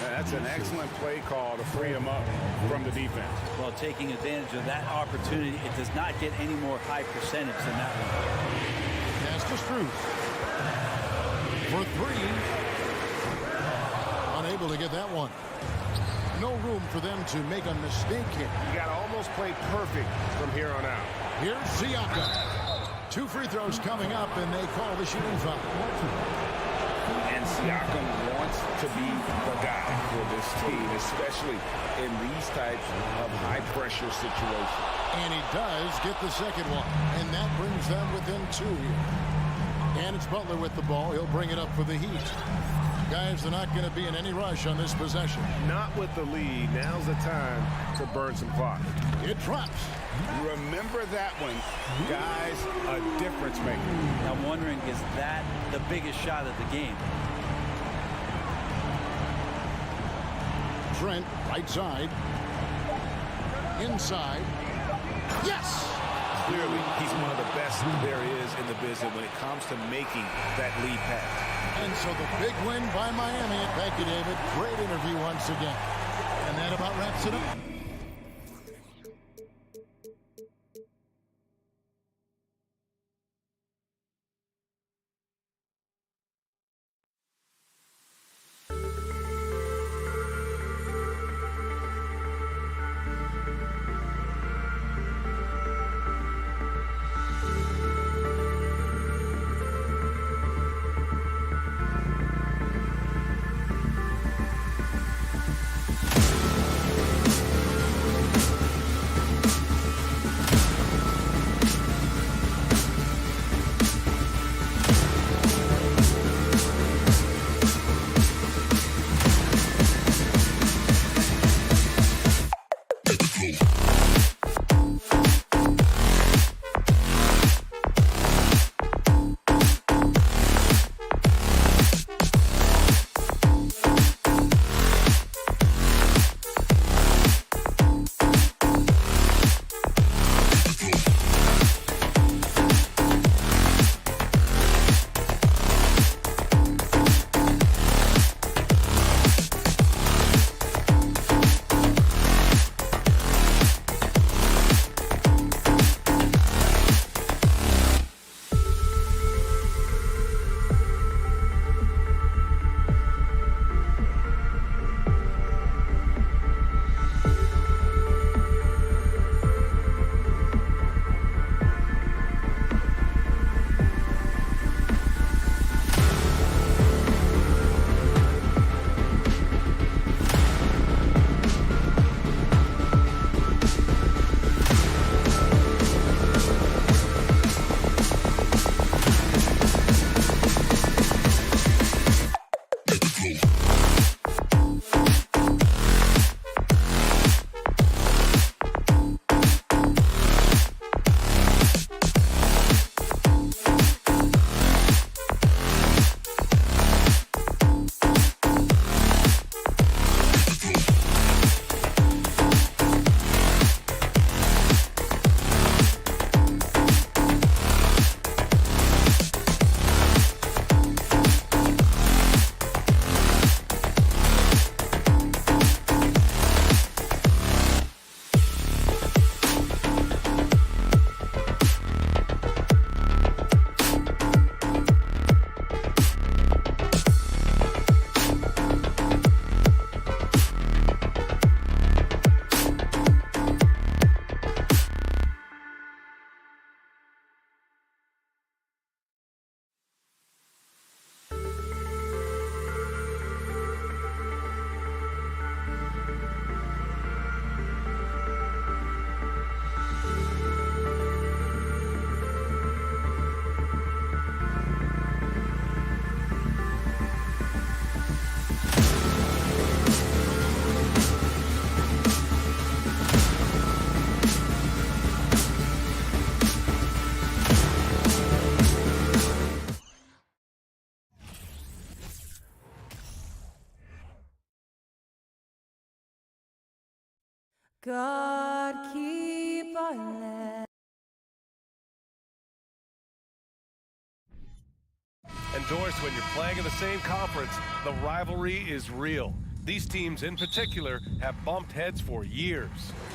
That's an excellent play call to free him up from the defense. Well, taking advantage of that opportunity, it does not get any more high percentage than that one. Pass to Strus. For three. Unable to get that one. No room for them to make a mistake here. You got to almost play perfect from here on out. Here's Siakam. 2 free throws coming up, and they call the shooting foul. And Siakam wants to be the guy for this team, especially in these types of high-pressure situations. And he does get the second one, and that brings them within 2 here. And it's Butler with the ball. He'll bring it up for the Heat. Guys, they're not going to be in any rush on this possession. Not with the lead. Now's the time to burn some clock. It drops. Remember that one. Guys, a difference maker. I'm wondering, is that the biggest shot of the game? Trent, right side. Inside. Yes! Clearly, he's one of the best there is in the business when it comes to making that lead pass. And so the big win by Miami. Thank you, David. Great interview once again. And that about wraps it up. God keep our land. And Doris, when you're playing in the same conference, the rivalry is real. These teams in particular have bumped heads for years.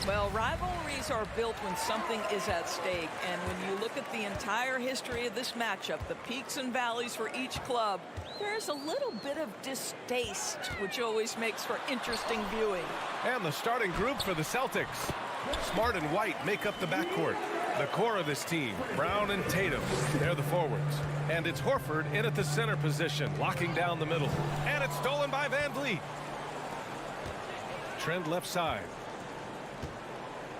Well, rivalries are built when something is at stake. And when you look at the entire history of this matchup, the peaks and valleys for each club, there's a little bit of distaste, which always makes for interesting viewing. And the starting group for the Celtics. Smart and White make up the backcourt. The core of this team, Brown and Tatum, they're the forwards. And it's Horford in at the center position, locking down the middle. And it's stolen by Van Vliet. Trend left side.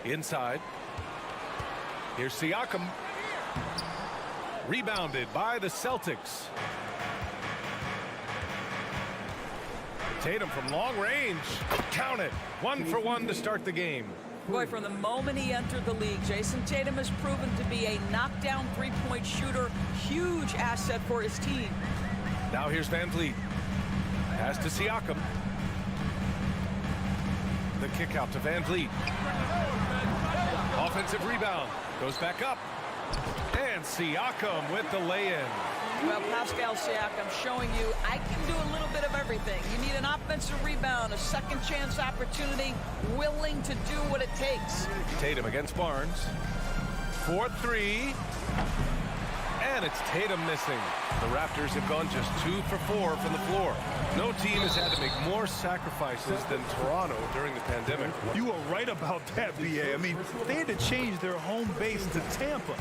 Inside. Here's Siakam. Rebounded by the Celtics. Tatum from long range. Count it. 1 for 1 to start the game. Boy, from the moment he entered the league, Jason Tatum has proven to be a knockdown three-point shooter. Huge asset for his team. Now here's Van Vliet. Pass to Siakam. The kick out to Van Vliet. Offensive rebound. Goes back up. And Siakam with the lay-in. Well, Pascal Siakam showing you I can do a little bit of everything. You need an offensive rebound, a second chance opportunity, willing to do what it takes. Tatum against Barnes. 4-3. And it's Tatum missing. The Raptors have gone just 2 for 4 from the floor. No team has had to make more sacrifices than Toronto during the pandemic. You are right about that, BA. I mean, they had to change their home base to Tampa.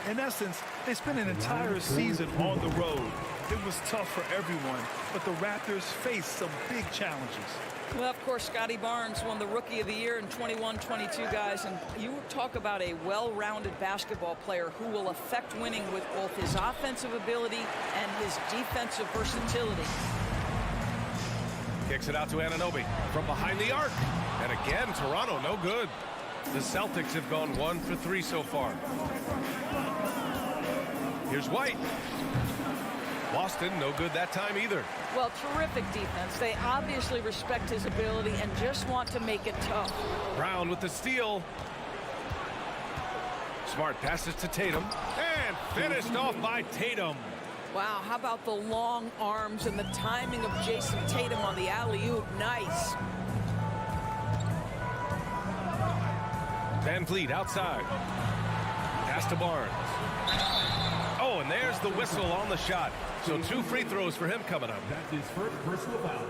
In essence, they spent an entire season on the road. It was tough for everyone, but the Raptors faced some big challenges. Well, of course, Scotty Barnes won the Rookie of the Year in 21-22, guys, and you talk about a well-rounded basketball player who will affect winning with both his offensive ability and his defensive versatility. Kicks it out to Anunoby from behind the arc. And again, Toronto, no good. The Celtics have gone 1 for 3 so far. Here's White. Boston, no good that time either. Well, terrific defense. They obviously respect his ability and just want to make it tough. Brown with the steal. Smart passes to Tatum. And finished off by Tatum. Wow, how about the long arms and the timing of Jason Tatum on the alley-oop? Nice. Van Vliet outside. Pass to Barnes. Oh, and there's the whistle on the shot. So 2 free throws for him coming up. That's his first personal foul.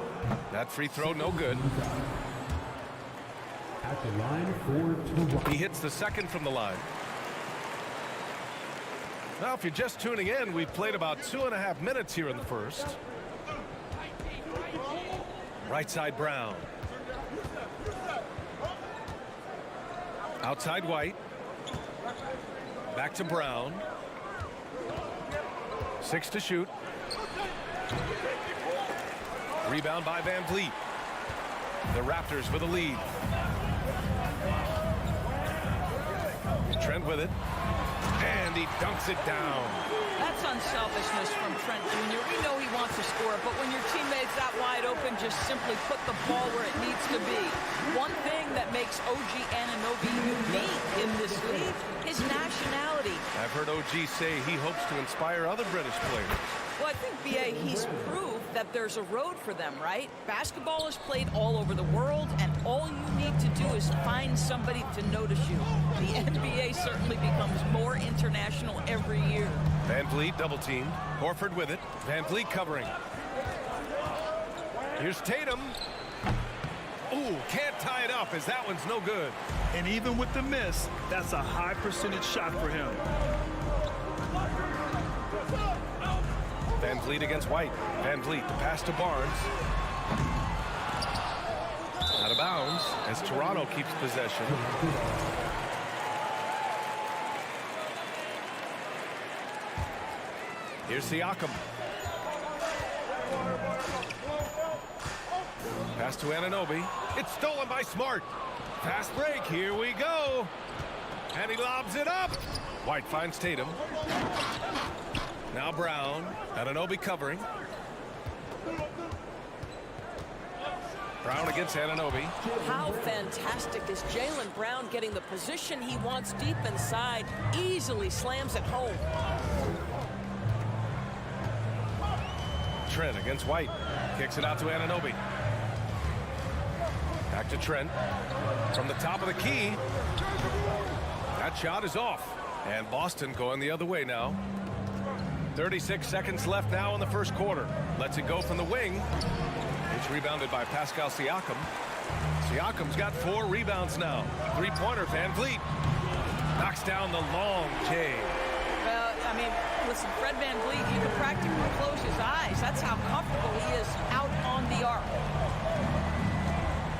That free throw, no good. At the line for 2. He hits the second from the line. Now, if you're just tuning in, we've played about 2.5 minutes here in the first. Right side, Brown. Outside, White. Back to Brown. 6 to shoot. Rebound by Van Vliet. The Raptors with a lead. Trent with it. And he dunks it down. That's unselfishness from Trent Jr. We know he wants to score, but when your teammate's that wide open, just simply put the ball where it needs to be. One thing that makes OG Anunoby unique in this league is nationality. I've heard OG say he hopes to inspire other British players. Well, I think, B.A., he's proved that there's a road for them, right? Basketball is played all over the world, and all you need to do is find somebody to notice you. The NBA certainly becomes more international every year. Van Vliet double teamed. Horford with it. Van Vliet covering. Here's Tatum. Ooh, can't tie it up as that one's no good. And even with the miss, that's a high percentage shot for him. Van Vliet against White. Van Vliet, the pass to Barnes. Out of bounds as Toronto keeps possession. Here's Siakam. Pass to Anunoby. It's stolen by Smart. Fast break, here we go. And he lobs it up. White finds Tatum. Now Brown. Anunoby covering. Brown against Anunoby. How fantastic fantastic as Jaylen Brown, getting the position he wants deep inside, easily slams it home. Trent against White. Kicks it out to Anunoby. Back to Trent. From the top of the key. That shot is off. And Boston going the other way now. 36 seconds left now in the first quarter. Lets it go from the wing. It's rebounded by Pascal Siakam. Siakam's got 4 rebounds now. Three-pointer, Van Vliet. Knocks down the long J. Well, I mean, listen, Fred Van Vliet, you can practically close his eyes. That's how comfortable he is out on the arc.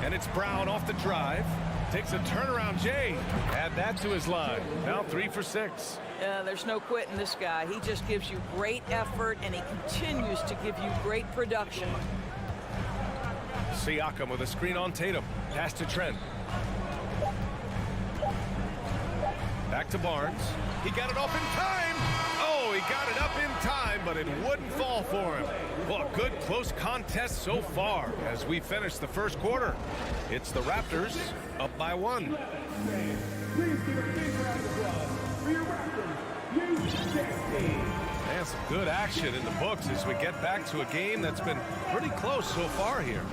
And it's Brown off the drive. Takes a turnaround J. Add that to his line. Now 3 for 6. There's no quitting this guy. He just gives you great effort, and he continues to give you great production. Siakam with a screen on Tatum. Pass to Trent. Back to Barnes. He got it off in time. Oh, he got it up in time, but it wouldn't fall for him. Well, a good close contest so far as we finish the first quarter. It's the Raptors up by 1. And some good action in the books as we get back to a game that's been pretty close so far here.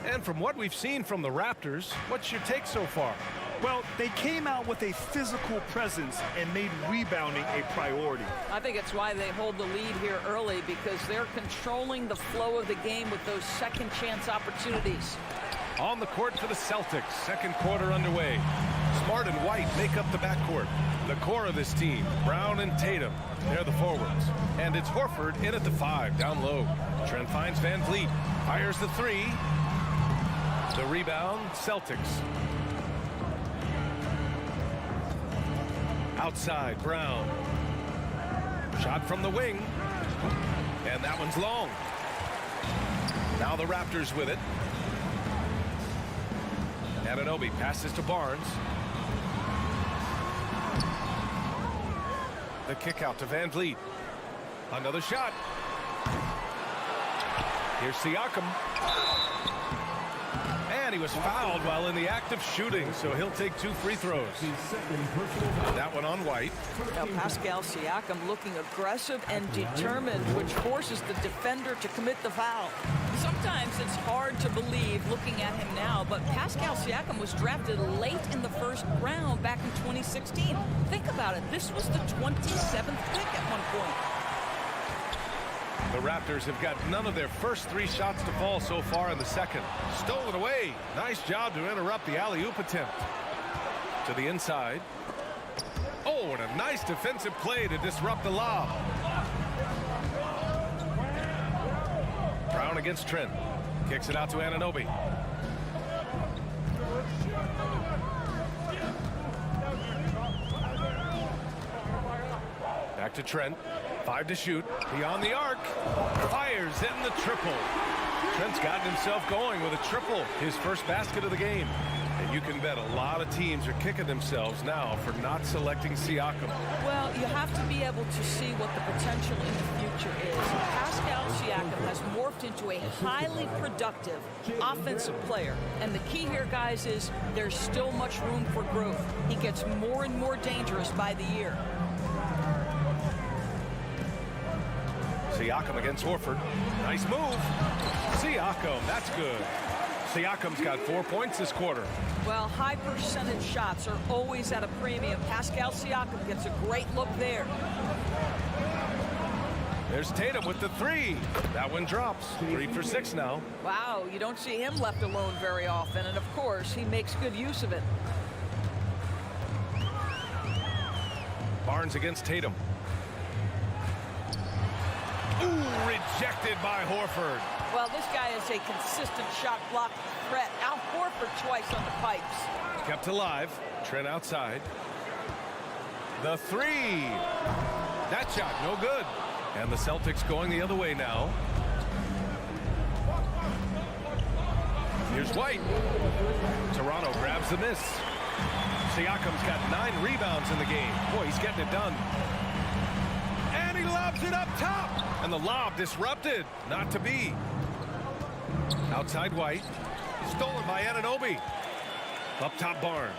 And from what we've seen from the Raptors, what's your take so far? Well, they came out with a physical presence and made rebounding a priority. I think it's why they hold the lead here early, because they're controlling the flow of the game with those second chance opportunities. On the court for the Celtics, second quarter underway. Smart and White make up the backcourt. The core of this team, Brown and Tatum, they're the forwards. And it's Horford in at the 5, down low. Trent finds Van Vliet, fires the 3. The rebound, Celtics. Outside, Brown. Shot from the wing. And that one's long. Now the Raptors with it. Anunoby passes to Barnes. The kick out to Van Vliet. Another shot. Here's Siakam. And he was fouled while in the act of shooting, so he'll take 2 free throws. That one on White. Now Pascal Siakam looking aggressive and determined, which forces the defender to commit the foul. Sometimes it's hard to believe looking at him now, but Pascal Siakam was drafted late in the first round back in 2016. Think about it. This was the 27th pick at one point. The Raptors have got none of their first 3 shots to fall so far in the second. Stolen away. Nice job to interrupt the alley-oop attempt. To the inside. Oh, and a nice defensive play to disrupt the lob. Brown against Trent. Kicks it out to Anunoby. Back to Trent. 5 to shoot. Beyond the arc. Fires in the triple. Trent's gotten himself going with a triple. His first basket of the game. And you can bet a lot of teams are kicking themselves now for not selecting Siakam. Well, you have to be able to see what the potential in the future is. Pascal Siakam has morphed into a highly productive offensive player. And the key here, guys, is there's still much room for growth. He gets more and more dangerous by the year. Siakam against Horford. Nice move. Siakam, that's good. Siakam's got 4 points this quarter. Well, high percentage shots are always at a premium. Pascal Siakam gets a great look there. There's Tatum with the 3. That one drops. 3 for 6 now. Wow, you don't see him left alone very often, and of course, he makes good use of it. Barnes against Tatum. Ooh, rejected by Horford. Well, this guy is a consistent shot block threat. Al Horford twice on the pipes. Kept alive. Trent outside. The 3. That shot, no good. And the Celtics going the other way now. Here's White. Toronto grabs the miss. Siakam's got 9 rebounds in the game. Boy, he's getting it done. And he lobs it up top. And the lob disrupted. Not to be. Outside White. Stolen by Anunoby. Up top, Barnes.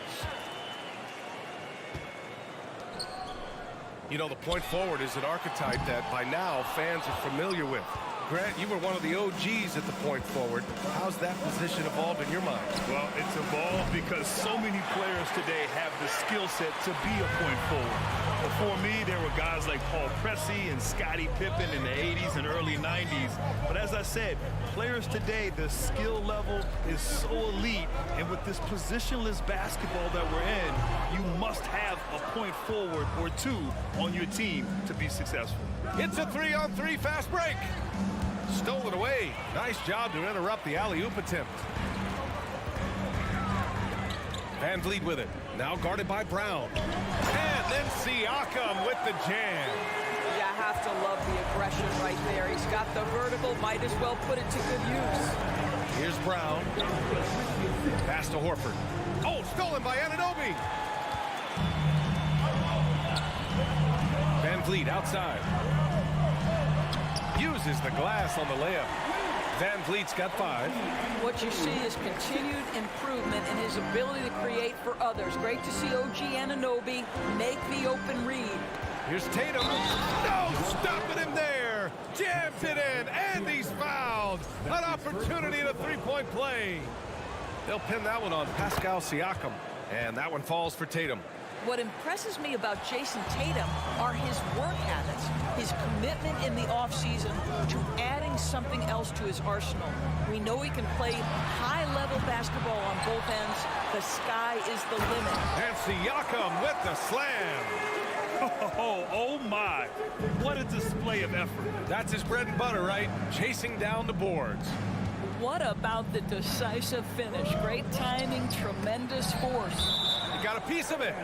You know, the point forward is an archetype that by now fans are familiar with. Grant, you were one of the OGs at the point forward. How's that position evolved in your mind? Well, it's evolved because so many players today have the skill set to be a point forward. Before me, there were guys like Paul Pressey and Scottie Pippen in the 80s and early 90s. But as I said, players today, the skill level is so elite. And with this positionless basketball that we're in, you must have a point forward or two on your team to be successful. It's a 3-on-3 fast break. Stolen away. Nice job to interrupt the alley-oop attempt. Van Vliet with it. Now guarded by Brown. And then Siakam with the jam. You have to love the aggression right there. He's got the vertical, might as well put it to good use. Here's Brown. Pass to Horford. Oh, stolen by Anunoby. Van Vliet outside. Uses the glass on the layup. Van Vliet's got 5. What you see is continued improvement in his ability to create for others. Great to see OG Anunoby make the open read. Here's Tatum. No, stopping him there. Jams it in, and he's fouled. An opportunity at a three-point play. They'll pin that one on Pascal Siakam, and that one falls for Tatum. What impresses me about Jason Tatum are his work habits, his commitment in the offseason to adding something else to his arsenal. We know he can play high-level basketball on both ends. The sky is the limit. And Siakam with the slam. Oh my. What a display of effort. That's his bread and butter, right? Chasing down the boards. What about the decisive finish? Great timing, tremendous force. He got a piece of it.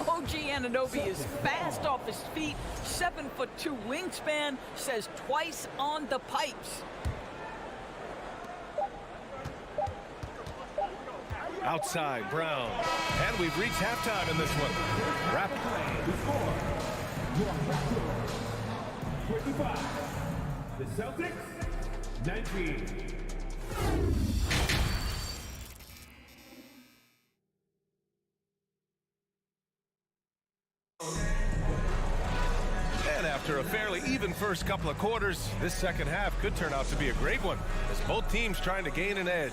OG Anunoby is fast off his feet, 7'2" wingspan, says twice on the pipes. Outside, Brown. And we've reached halftime in this one. The Celtics, 19. And after a fairly even first couple of quarters, this second half could turn out to be a great one, as both teams trying to gain an edge.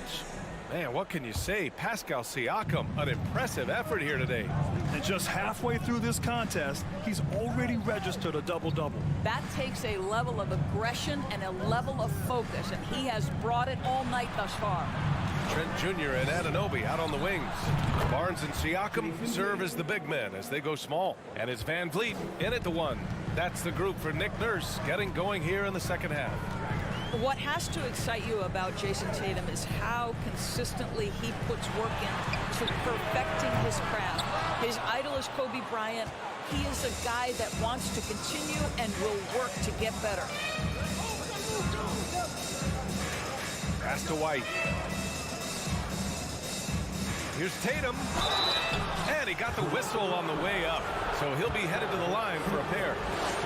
Man, what can you say? Pascal Siakam, an impressive effort here today. And just halfway through this contest, he's already registered a double-double. That takes a level of aggression and a level of focus, and he has brought it all night thus far. Trent Jr. and Anunoby out on the wings. Barnes and Siakam serve as the big men as they go small. And it's Van Vliet in at the 1. That's the group for Nick Nurse getting going here in the second half. What has to excite you about Jason Tatum is how consistently he puts work into perfecting his craft. His idol is Kobe Bryant. He is a guy that wants to continue and will work to get better. Pass to White. Here's Tatum. And he got the whistle on the way up. So he'll be headed to the line for a pair.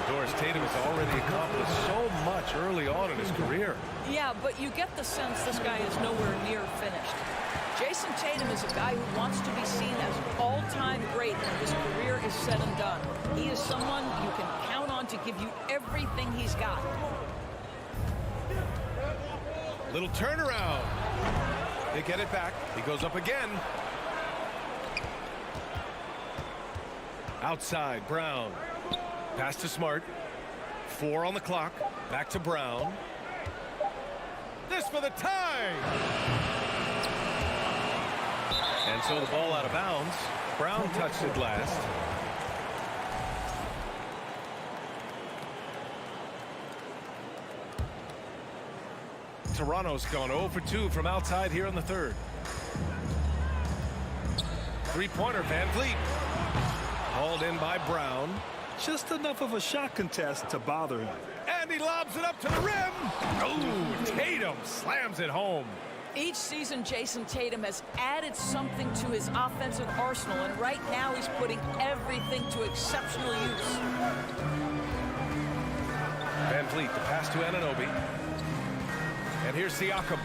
Doris Tatum has already accomplished so much early on in his career. Yeah, but you get the sense this guy is nowhere near finished. Jason Tatum is a guy who wants to be seen as all-time great when his career is said and done. He is someone you can count on to give you everything he's got. Little turnaround. They get it back. He goes up again. Outside, Brown. Pass to Smart. 4 on the clock. Back to Brown. This for the tie. And so the ball out of bounds. Brown touched it last. Toronto's gone 0 for 2 from outside here in the third. Three-pointer, Van Vliet. Hauled in by Brown. Just enough of a shot contest to bother him. And he lobs it up to the rim. Oh, Tatum slams it home. Each season, Jason Tatum has added something to his offensive arsenal, and right now he's putting everything to exceptional use. Van Vliet, the pass to Anunoby. And here's Siakam.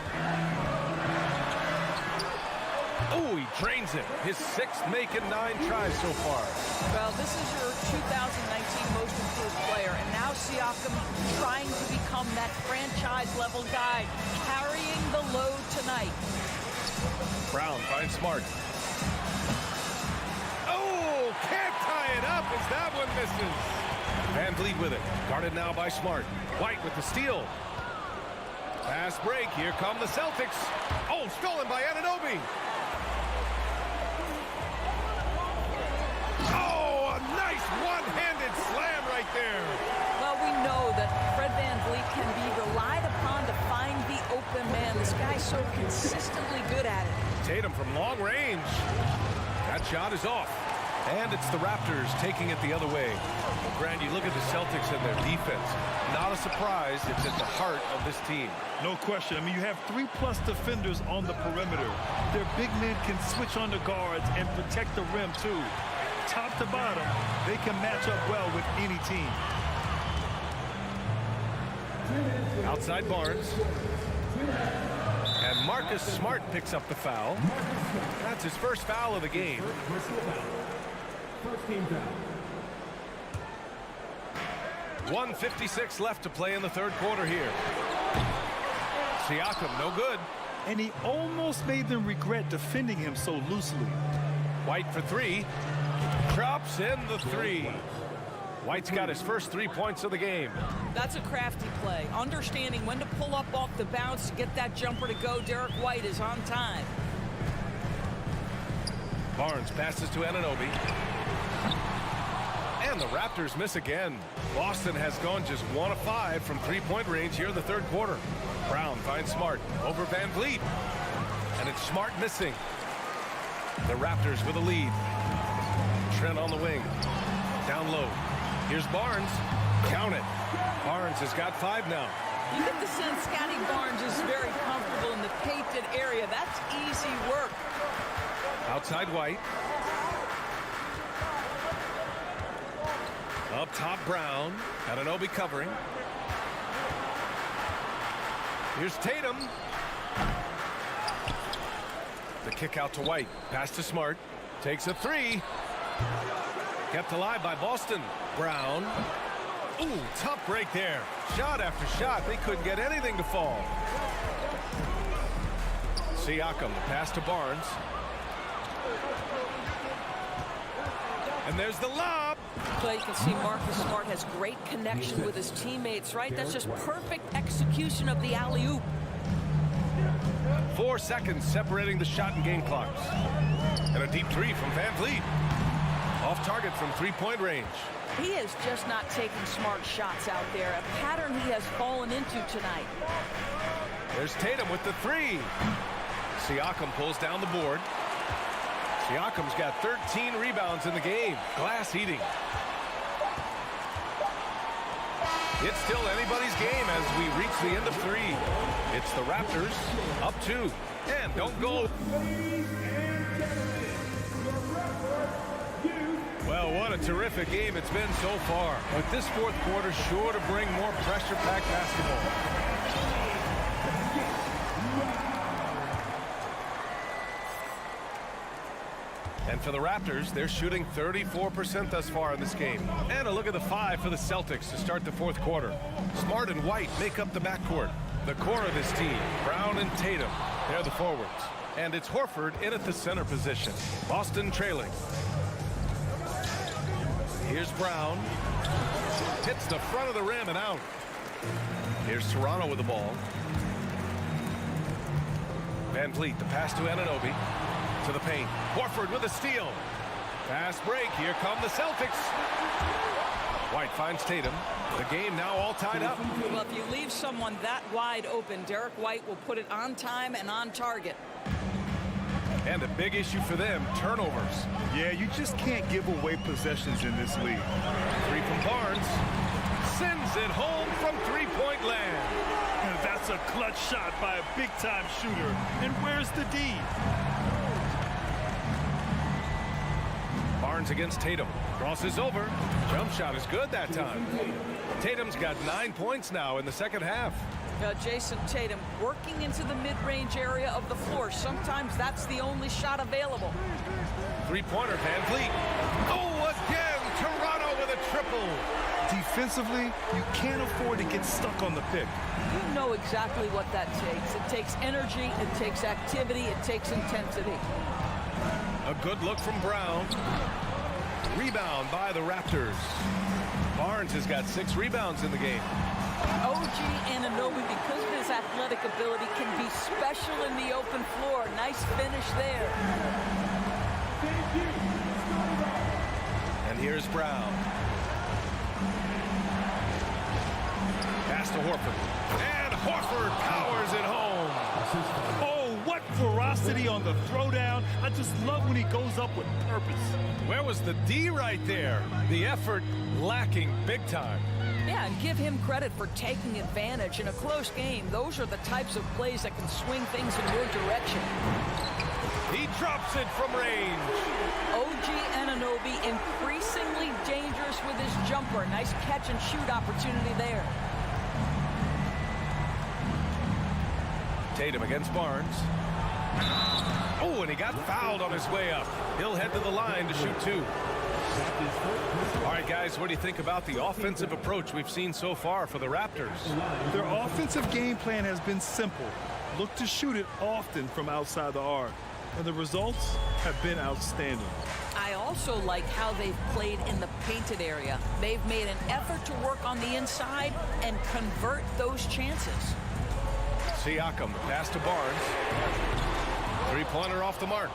Oh, he drains it. His 6th make in 9 tries so far. Well, this is your 2019 most improved player, and now Siakam trying to become that franchise-level guy, carrying the load tonight. Brown finds Smart. Oh, can't tie it up as that one misses. Van Vliet with it. Guarded now by Smart. White with the steal. Fast break. Here come the Celtics. Oh, stolen by Anunoby. Oh, a nice one-handed slam right there. Well, we know that Fred Van Vliet can be relied upon to find the open man. This guy's so consistently good at it. Tatum from long range. That shot is off. And it's the Raptors taking it the other way. Well, Grant, you look at the Celtics and their defense. Not a surprise. It's at the heart of this team. No question. I mean, you have 3+ defenders on the perimeter. Their big men can switch on the guards and protect the rim, too. Top to bottom, they can match up well with any team. Outside Barnes. And Marcus Smart picks up the foul. That's his first foul of the game. First team foul. 1:56 left to play in the third quarter here. Siakam, no good. And he almost made them regret defending him so loosely. White for 3. Drops in the 3. White's got his first 3 points of the game. That's a crafty play. Understanding when to pull up off the bounce to get that jumper to go. Derek White is on time. Barnes passes to Anunoby. And the Raptors miss again. Boston has gone just 1 of 5 from 3-point range here in the third quarter. Brown finds Smart over Van Vliet. And it's Smart missing. The Raptors with a lead. Trent on the wing. Down low. Here's Barnes. Count it. Barnes has got 5 now. You get the sense Scotty Barnes is very comfortable in the painted area. That's easy work. Outside White. Up top Brown. Anunoby covering. Here's Tatum. The kick out to White. Pass to Smart. Takes a 3. Kept alive by Boston. Brown. Ooh, tough break there. Shot after shot. They couldn't get anything to fall. Siakam. Pass to Barnes. And there's the lob. So you can see Marcus Smart has great connection with his teammates, right? That's just perfect execution of the alley-oop. 4 seconds separating the shot and game clocks. And a deep 3 from Van Vliet. Off target from 3-point range. He is just not taking smart shots out there. A pattern he has fallen into tonight. There's Tatum with the 3. Siakam pulls down the board. Siakam's got 13 rebounds in the game. Glass heating. It's still anybody's game as we reach the end of 3. It's the Raptors up 2. And don't go. Well, what a terrific game it's been so far. But this fourth quarter sure to bring more pressure-packed basketball. And for the Raptors, they're shooting 34% thus far in this game. And a look at the 5 for the Celtics to start the fourth quarter. Smart and White make up the backcourt. The core of this team, Brown and Tatum, they're the forwards. And it's Horford in at the center position. Boston trailing. Here's Brown. Hits the front of the rim and out. Here's Toronto with the ball. Van Vliet, the pass to Anunoby. To the paint. Horford with a steal. Fast break. Here come the Celtics. White finds Tatum. The game now all tied up. Well, if you leave someone that wide open, Derek White will put it on time and on target. And a big issue for them, turnovers. Yeah, you just can't give away possessions in this league. 3 from Barnes. Sends it home from 3-point land. And that's a clutch shot by a big-time shooter. And where's the D? Barnes against Tatum. Crosses over. Jump shot is good that time. Tatum's got 9 points now in the second half. Jason Tatum working into the mid-range area of the floor. Sometimes that's the only shot available. Three-pointer, Van Vliet. Oh, again, Toronto with a triple. Defensively, you can't afford to get stuck on the pick. You know exactly what that takes. It takes energy, it takes activity, it takes intensity. A good look from Brown. Rebound by the Raptors. Barnes has got 6 rebounds in the game. OG Anunoby, because of his athletic ability, can be special in the open floor. Nice finish there. And here's Brown. Pass to Horford. And Horford powers it home. Oh, what ferocity on the throwdown. I just love when he goes up with purpose. Where was the D right there? The effort lacking big time. Yeah, and give him credit for taking advantage. In a close game, those are the types of plays that can swing things in your direction. He drops it from range. OG Anunoby increasingly dangerous with his jumper. Nice catch and shoot opportunity there. Tatum against Barnes. Oh, and he got fouled on his way up. He'll head to the line to shoot 2. All right, guys, what do you think about the offensive approach we've seen so far for the Raptors? Their offensive game plan has been simple. Look to shoot it often from outside the arc. And the results have been outstanding. I also like how they've played in the painted area. They've made an effort to work on the inside and convert those chances. Siakam, pass to Barnes. Three-pointer off the mark.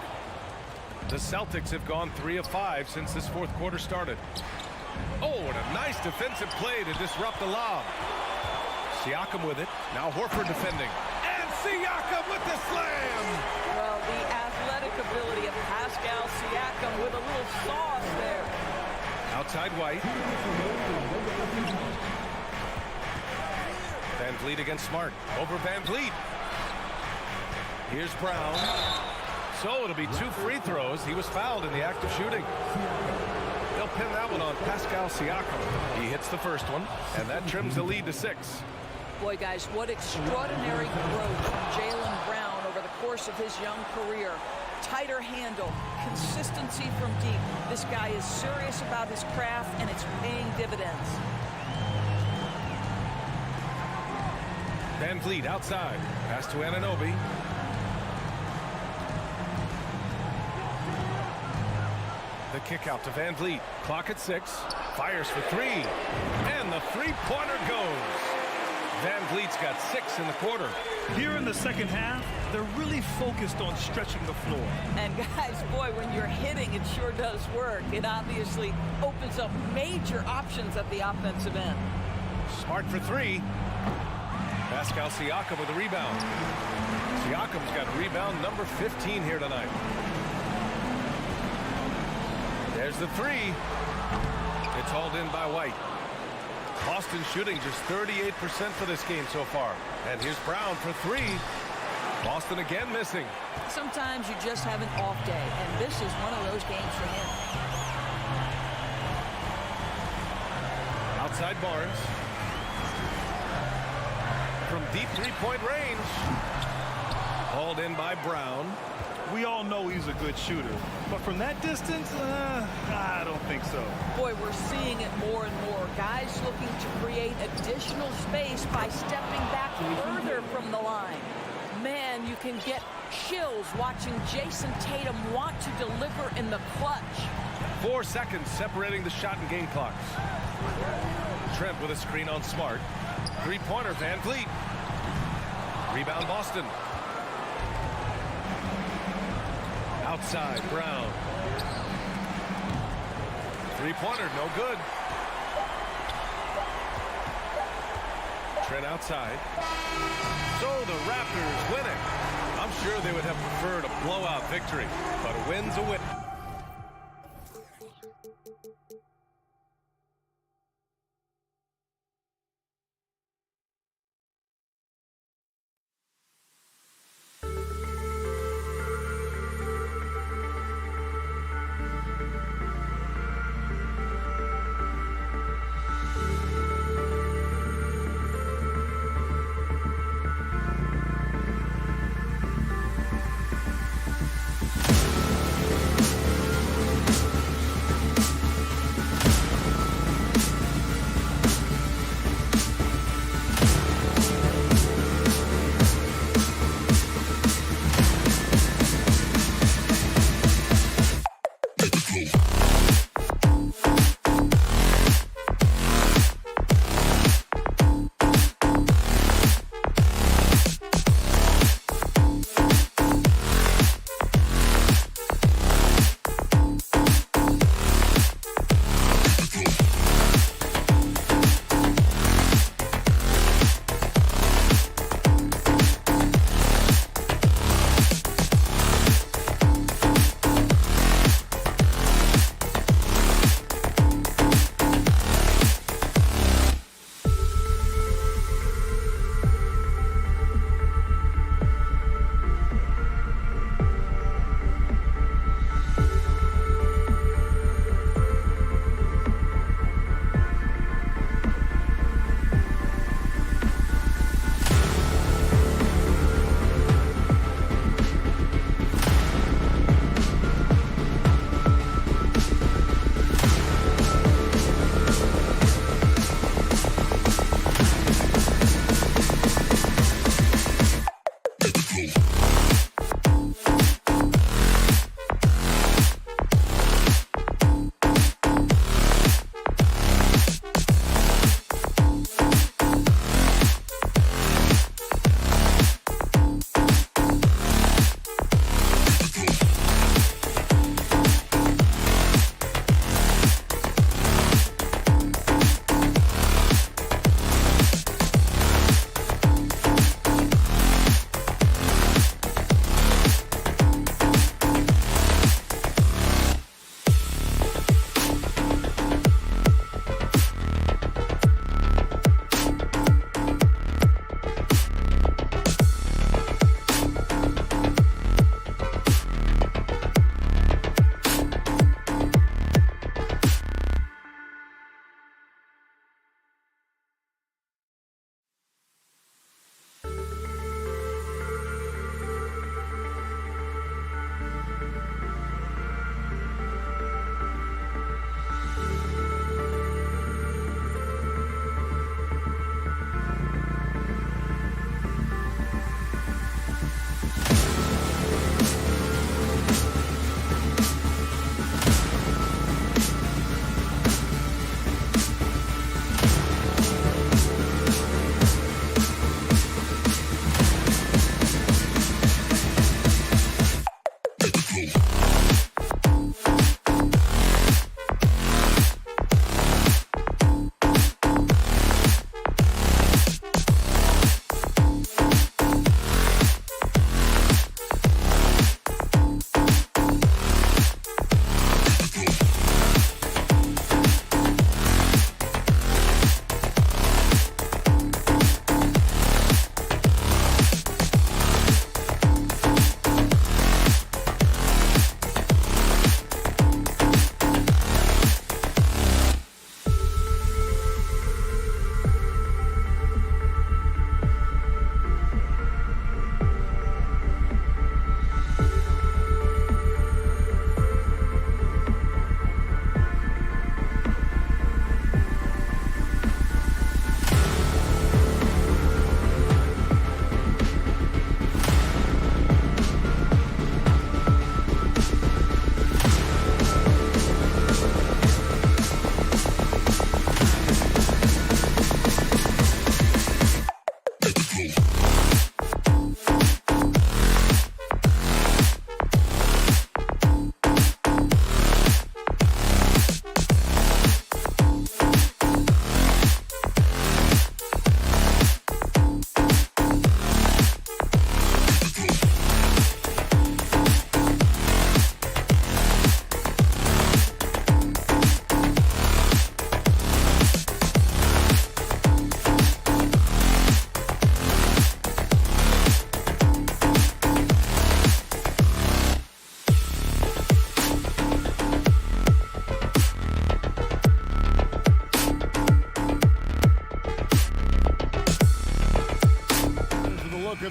The Celtics have gone 3 of 5 since this fourth quarter started. Oh, and a nice defensive play to disrupt the lob. Siakam with it. Now Horford defending. And Siakam with the slam! Well, the athletic ability of Pascal Siakam with a little sauce there. Outside White. Van Vliet against Smart. Over Van Vliet. Here's Brown. So it'll be 2 free throws. He was fouled in the act of shooting. They'll pin that one on Pascal Siakam. He hits the first one, and that trims the lead to 6. Boy, guys, what extraordinary growth from Jaylen Brown over the course of his young career. Tighter handle, consistency from deep. This guy is serious about his craft, and it's paying dividends. Van Vliet outside. Pass to Anunoby. The kick out to Van Vliet. Clock at 6. Fires for 3. And the three-pointer goes. Van Vliet's got 6 in the quarter. Here in the second half, they're really focused on stretching the floor. And guys, boy, when you're hitting, it sure does work. It obviously opens up major options at the offensive end. Smart for 3. Pascal Siakam with a rebound. Siakam's got rebound number 15 here tonight. There's the 3. It's hauled in by White. Boston shooting just 38% for this game so far. And here's Brown for 3. Boston again missing. Sometimes you just have an off day, and this is one of those games for him. Outside Barnes. From deep three-point range. Hauled in by Brown. We all know he's a good shooter, but from that distance, I don't think so. Boy, we're seeing it more and more. Guys looking to create additional space by stepping back further from the line. Man, you can get chills watching Jason Tatum want to deliver in the clutch. 4 seconds separating the shot and game clocks. Trent with a screen on Smart. Three-pointer, Van Vliet. Rebound, Boston. Outside, Brown. Three-pointer, no good. Trent outside. So the Raptors winning. I'm sure they would have preferred a blowout victory, but a win's a win.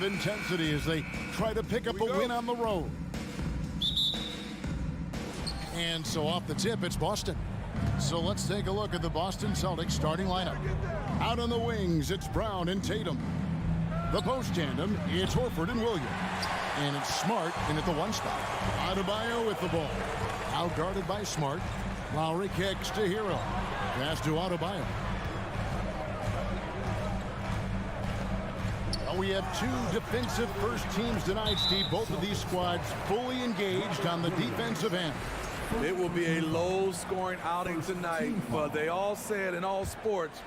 of intensity as they try to pick up a win on the road. And so off the tip, it's Boston. So let's take a look at the Boston Celtics starting lineup. Out on the wings, it's Brown and Tatum. The post tandem, it's Horford and Williams. And it's Smart in at the one spot. Adebayo with the ball. Now guarded by Smart. Lowry kicks to Hero. Pass to Adebayo. We have two defensive first teams tonight, Steve. Both of these squads fully engaged on the defensive end. It will be a low-scoring outing tonight, but they all said in all sports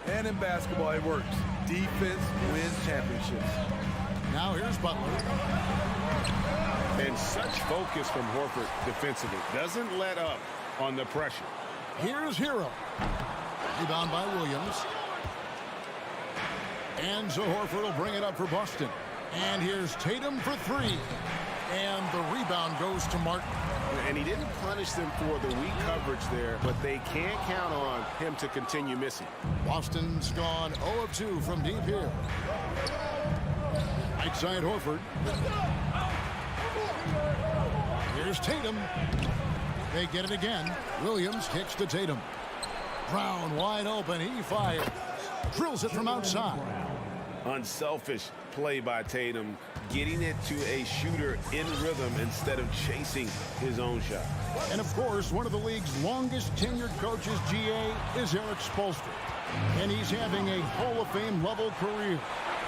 and in basketball it works. Defense wins championships. Now here's Butler. And such focus from Horford defensively. Doesn't let up on the pressure. Here's Hero. Rebound by Williams. And so Horford will bring it up for Boston. And here's Tatum for three. And the rebound goes to Martin. And he didn't punish them for the weak coverage there, but they can't count on him to continue missing. Boston's gone 0 of 2 from deep here. Right side Horford. Here's Tatum. They get it again. Williams kicks to Tatum. Brown wide open. He fires. Drills it from outside. Unselfish play by Tatum, getting it to a shooter in rhythm instead of chasing his own shot. And of course, one of the league's longest tenured coaches, GA, is Eric Spoelstra. And he's having a Hall of Fame level career.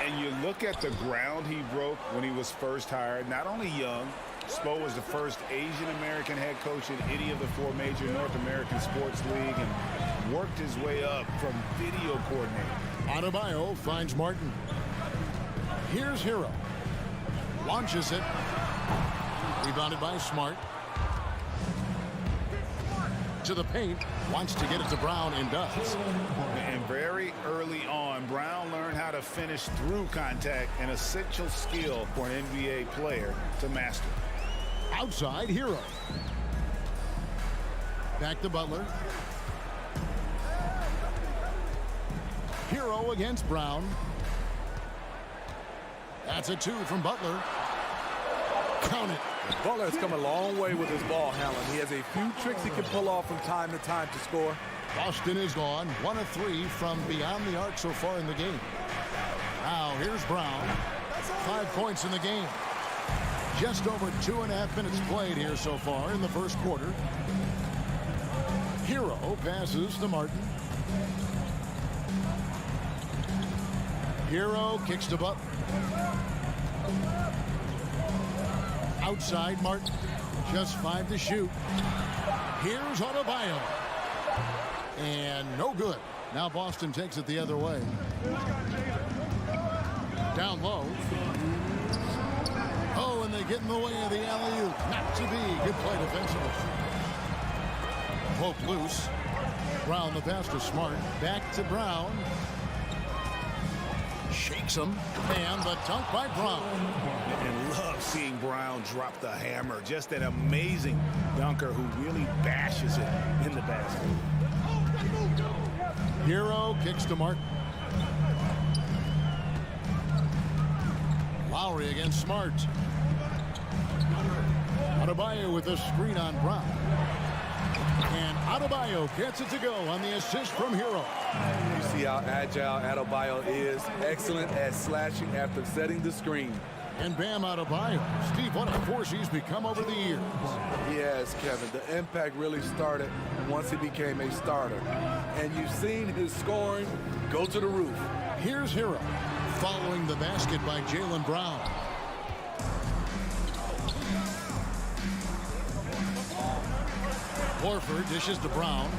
And you look at the ground he broke when he was first hired. Not only young, Spo was the first Asian American head coach in any of the 4 major North American sports league and worked his way up from video coordinator. Adebayo finds Martin. Here's Hero. Launches it. Rebounded by Smart. To the paint. Wants to get it to Brown and does. And very early on, Brown learned how to finish through contact, an essential skill for an NBA player to master. Outside Hero. Back to Butler. Hero against Brown. That's a 2 from Butler. Count it. Butler has come a long way with his ball handling. He has a few tricks he can pull off from time to time to score. Boston is gone 1 of 3 from beyond the arc so far in the game. Now here's Brown. 5 points in the game. Just over 2.5 minutes played here so far in the first quarter. Hero passes to Martin. Hero kicks to Butler. Outside Martin. Just 5 to shoot. Here's Adebayo. And no good. Now Boston takes it the other way. Down low. Oh, and they get in the way of the alley-oop. Not to be. Good play defensively. Poke loose. Brown the pass to Smart. Back to Brown. Shakes him. And the dunk by Brown. And love seeing Brown drop the hammer. Just an amazing dunker who really bashes it in the basket. Hero kicks to Martin. Lowry against Smart. Adebayo with a screen on Brown. And Adebayo gets it to go on the assist from Hero. You see how agile Adebayo is. Excellent at slashing after setting the screen. And Bam Adebayo. Steve, what a force he's become over the years. Yes, Kevin. The impact really started once he became a starter. And you've seen his scoring go to the roof. Here's Hero. Following the basket by Jaylen Brown. Horford dishes to Brown.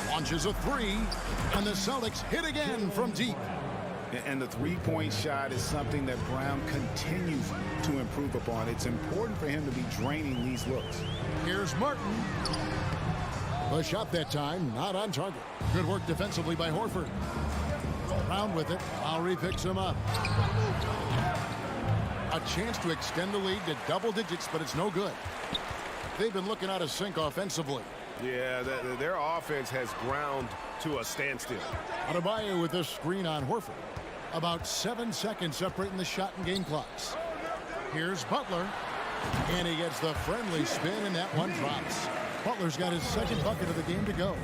Launches a 3. And the Celtics hit again from deep. And the three-point shot is something that Brown continues to improve upon. It's important for him to be draining these looks. Here's Martin. The shot that time, not on target. Good work defensively by Horford. Brown with it. Lowry picks him up. A chance to extend the lead to double digits, but it's no good. They've been looking out of sync offensively. Yeah, their offense has ground to a standstill. Adebayo with a screen on Horford. About 7 seconds separating the shot and game clocks. Here's Butler. And he gets the friendly spin, and that one drops. Butler's got his second bucket of the game to go.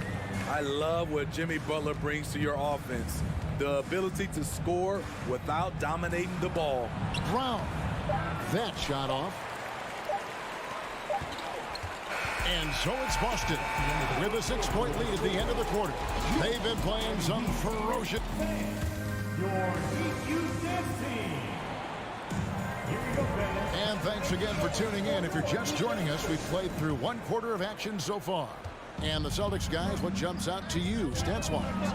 I love what Jimmy Butler brings to your offense. The ability to score without dominating the ball. Brown. That shot off. And so it's Boston with a 6-point lead at the end of the quarter. They've been playing some ferocious. And thanks again for tuning in. If you're just joining us, we've played through 1 quarter of action so far. And the Celtics guys, what jumps out to you, stance-wise?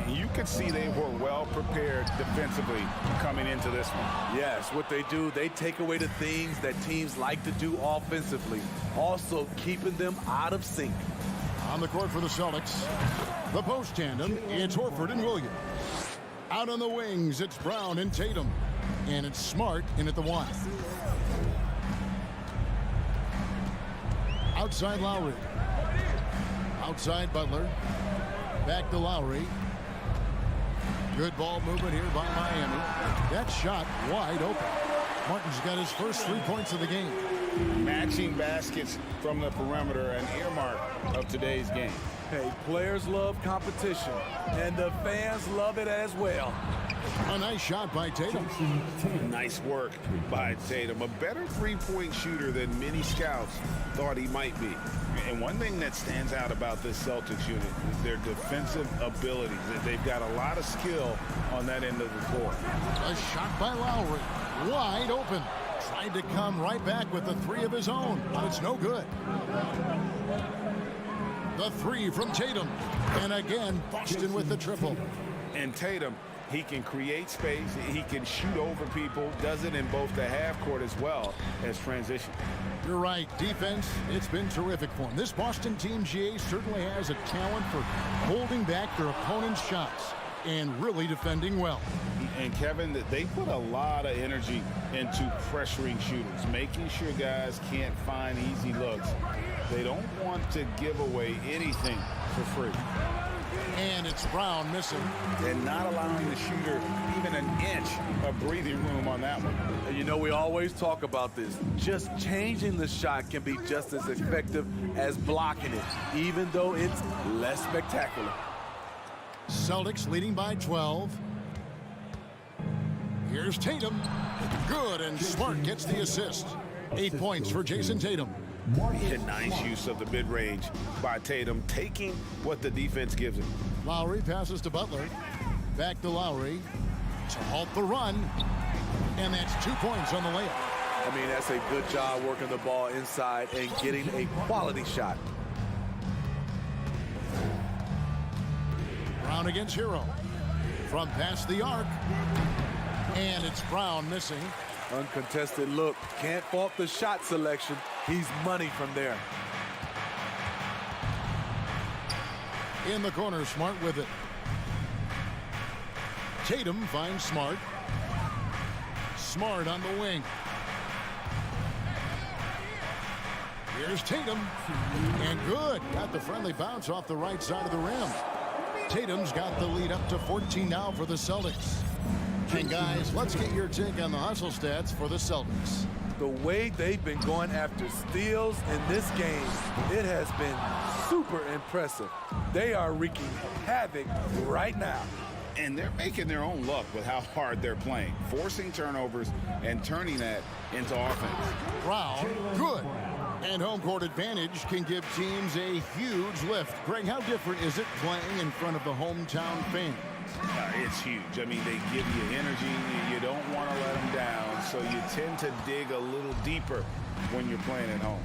You could see they were well prepared defensively coming into this one. Yes, what they do, they take away the things that teams like to do offensively, also keeping them out of sync. On the court for the Celtics, the post tandem, it's Horford and Williams. Out on the wings, it's Brown and Tatum. And it's Smart in at the 1. Outside Lowry. Outside Butler. Back to Lowry. Good ball movement here by Miami. That shot wide open. Martin's got his first 3 points of the game. Matching baskets from the perimeter, an earmark of today's game. Hey, players love competition, and the fans love it as well. A nice shot by Tatum. Nice work by Tatum. A better three-point shooter than many scouts thought he might be. And one thing that stands out about this Celtics unit is their defensive abilities. They've got a lot of skill on that end of the court. A shot by Lowry. Wide open. Tried to come right back with the 3 of his own, but it's no good. The 3 from Tatum. And again, Boston with the triple. And Tatum, he can create space. He can shoot over people. Does it in both the half court as well as transition. You're right. Defense, it's been terrific for him. This Boston team, GA, certainly has a talent for holding back their opponent's shots and really defending well. And Kevin, they put a lot of energy into pressuring shooters, making sure guys can't find easy looks. They don't want to give away anything for free. And it's Brown missing. And not allowing the shooter even an inch of breathing room on that one. And you know, we always talk about this. Just changing the shot can be just as effective as blocking it, even though it's less spectacular. Celtics leading by 12. Here's Tatum. Good, and Smart gets the assist. 8 points for Jason Tatum. A nice use of the mid-range by Tatum, taking what the defense gives him. Lowry passes to Butler. Back to Lowry to halt the run. And that's 2 points on the layup. I mean, that's a good job working the ball inside and getting a quality shot. Brown against Hero. From past the arc. And it's Brown missing. Uncontested look. Can't fault the shot selection. He's money from there. In the corner, Smart with it. Tatum finds Smart. Smart on the wing. Here's Tatum. And good. Got the friendly bounce off the right side of the rim. Tatum's got the lead up to 14 now for the Celtics. And guys, let's get your take on the hustle stats for the Celtics. The way they've been going after steals in this game, it has been super impressive. They are wreaking havoc right now. And they're making their own luck with how hard they're playing, forcing turnovers and turning that into offense. Brown, good. And home court advantage can give teams a huge lift. Greg, how different is it playing in front of the hometown fans? It's huge. I mean, they give you energy. You don't want to let them down, so you tend to dig a little deeper when you're playing at home.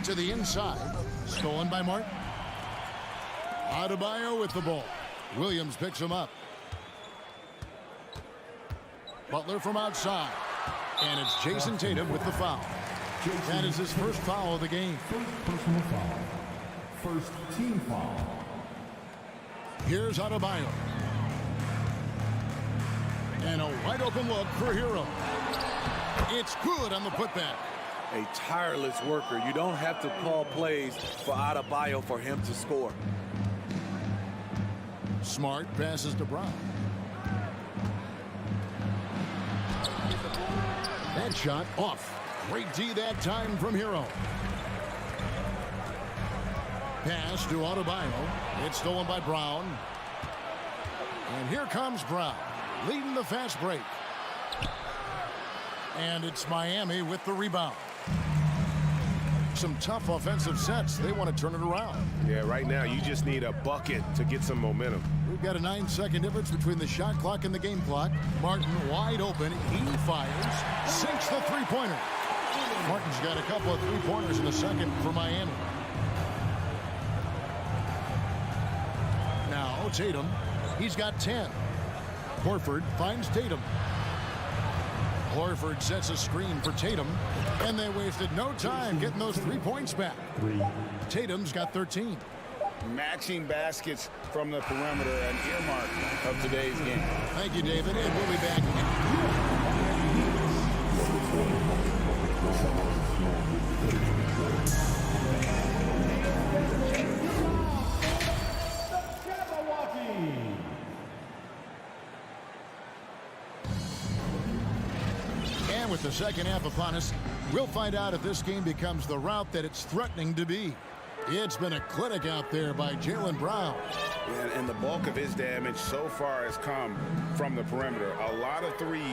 To the inside, stolen by Martin. Adebayo with the ball. Williams picks him up. Butler from outside. And it's Jason Tatum with the foul. That is his first foul of the game. First personal foul. First team foul. Here's Adebayo. And a wide open look for Hero. It's good on the putback. A tireless worker. You don't have to call plays for Adebayo for him to score. Smart passes to Brown. That shot off. Great D that time from Hero. Pass to Adebayo. It's stolen by Brown. And here comes Brown, leading the fast break. And it's Miami with the rebound. some tough offensive sets. They want to turn it around. Yeah, right now you just need a bucket to get some momentum. We've got a 9-second difference between the shot clock and the game clock. Martin wide open. He fires. Sinks the three-pointer. Martin's got a couple of three-pointers in the second for Miami. Now Tatum. He's got 10. Horford finds Tatum. Horford sets a screen for Tatum, and they wasted no time getting those 3 points back. Tatum's got 13. Matching baskets from the perimeter, an earmark of today's game. Thank you, David, and we'll be back. And with the second half upon us, we'll find out if this game becomes the route that it's threatening to be. It's been a clinic out there by Jaylen Brown. And the bulk of his damage so far has come from the perimeter. A lot of threes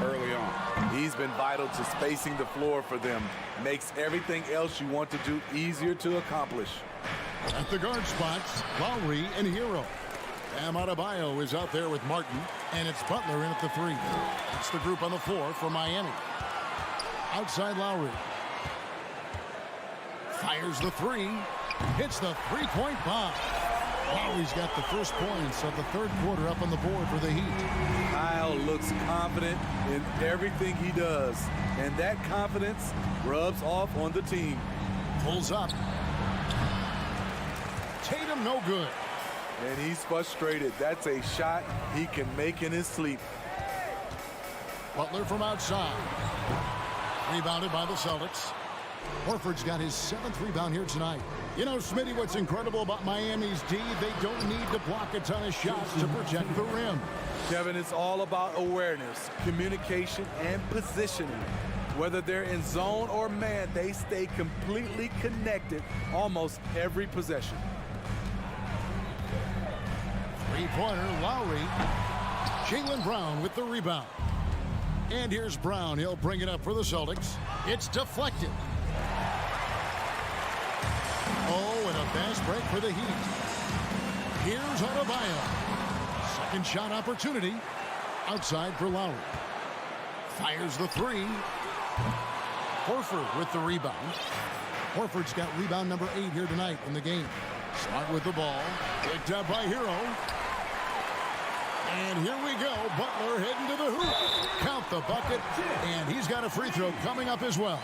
early on. He's been vital to spacing the floor for them. Makes everything else you want to do easier to accomplish. At the guard spots, Lowry and Hero. Bam Adebayo is out there with Martin, and it's Butler in at the 3. That's the group on the floor for Miami. Outside Lowry. Fires the 3. Hits the three-point bomb. Lowry's got the first points of the third quarter up on the board for the Heat. Kyle looks confident in everything he does, and that confidence rubs off on the team. Pulls up. Tatum no good. And he's frustrated. That's a shot he can make in his sleep. Butler from outside. Rebounded by the Celtics. Horford's got his 7th rebound here tonight. You know, Smitty, what's incredible about Miami's D, they don't need to block a ton of shots to protect the rim. Kevin, it's all about awareness, communication, and positioning. Whether they're in zone or man, they stay completely connected almost every possession. Three-pointer, Lowry. Jaylen Brown with the rebound. And here's Brown. He'll bring it up for the Celtics. It's deflected. Oh, and a fast break for the Heat. Here's Adebayo. Second shot opportunity. Outside for Lowry. Fires the 3. Horford with the rebound. Horford's got rebound number 8 here tonight in the game. Smart with the ball. Picked up by Hero. And here we go. Butler heading to the hoop. Count the bucket. And he's got a free throw coming up as well.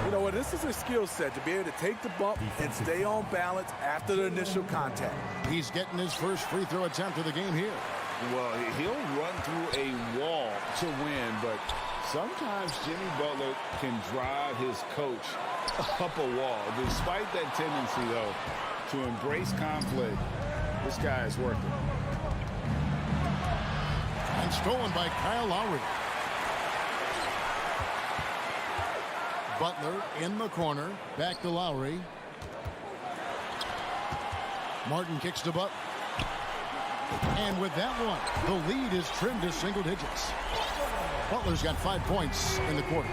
You know what? This is a skill set to be able to take the bump and stay on balance after the initial contact. He's getting his first free throw attempt of the game here. Well, he'll run through a wall to win, but sometimes Jimmy Butler can drive his coach up a wall. Despite that tendency, though, to embrace conflict, this guy is working. And stolen by Kyle Lowry. Butler in the corner. Back to Lowry. Martin kicks to Butler. And with that one, the lead is trimmed to single digits. Butler's got 5 points in the quarter.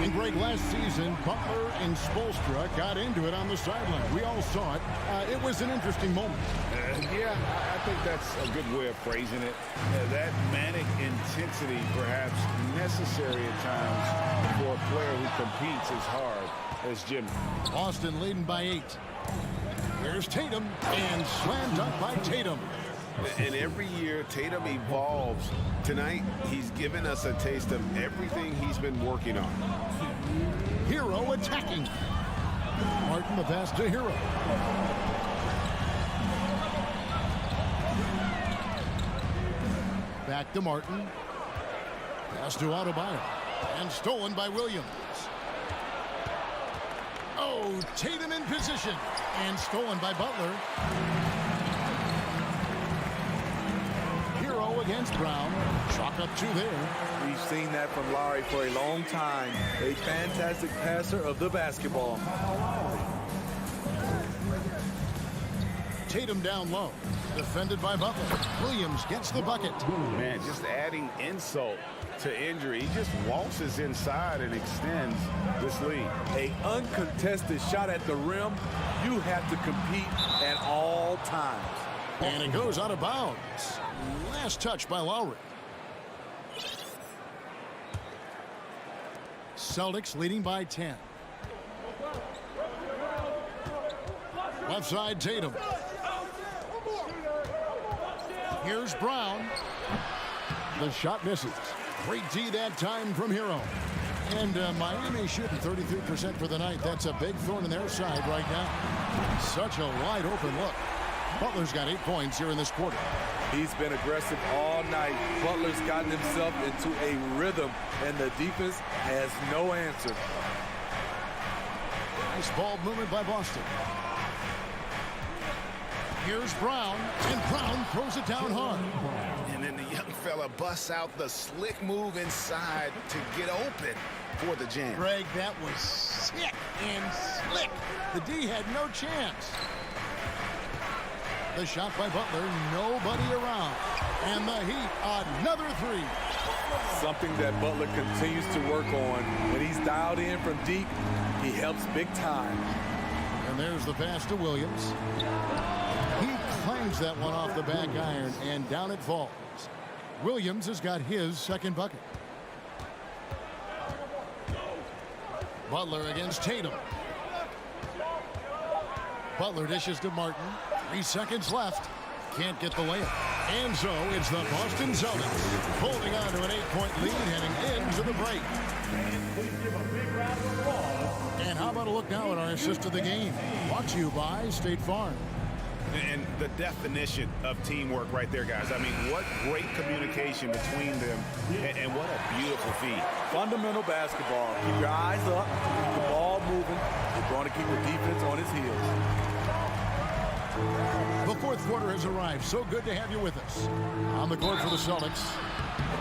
And Greg, last season, Butler and Spoelstra got into it on the sideline. We all saw it. It was an interesting moment. Yeah, I think that's a good way of phrasing it. That manic intensity, perhaps necessary at times for a player who competes as hard as Jimmy. Boston leading by 8. Here's Tatum, and slam dunk by Tatum. And every year, Tatum evolves. Tonight, he's given us a taste of everything he's been working on. Hero attacking. Martin the pass to Hero. Back to Martin. Pass to Adebayo. And stolen by Williams. Oh, Tatum in position. And stolen by Butler. Hero against Brown. Chalk up 2 there. We've seen that from Lowry for a long time. A fantastic passer of the basketball. Tatum down low. Defended by Butler. Williams gets the bucket. Man, just adding insult to injury. He just waltzes inside and extends this lead. A uncontested shot at the rim, you have to compete at all times. And it goes out of bounds. Last touch by Lowry. Celtics leading by 10. Left side, Tatum. Here's Brown. The shot misses. Great D that time from Hero. And Miami shooting 33% for the night. That's a big thorn in their side right now. Such a wide open look. Butler's got 8 points here in this quarter. He's been aggressive all night. Butler's gotten himself into a rhythm, and the defense has no answer. Nice ball movement by Boston. Here's Brown, and Brown throws it down hard. And then the young fella busts out the slick move inside to get open for the jam. Greg, that was sick and slick. The D had no chance. The shot by Butler, nobody around. And the Heat, another three. Something that Butler continues to work on. When he's dialed in from deep, he helps big time. And there's the pass to Williams. He claims that one off the back iron, and down it falls. Williams has got his second bucket. Butler against Tatum. Butler dishes to Martin. 3 seconds left. Can't get the layup. And so it's the Boston Celtics holding on to an 8-point lead heading into the break. And how about a look now at our assist of the game? Brought to you by State Farm. And the definition of teamwork right there, guys. I mean, what great communication between them, and what a beautiful feed. Fundamental basketball. Keep your eyes up, keep the ball moving. You're going to keep the defense on its heels. The fourth quarter has arrived. So good to have you with us. On the court for the Celtics.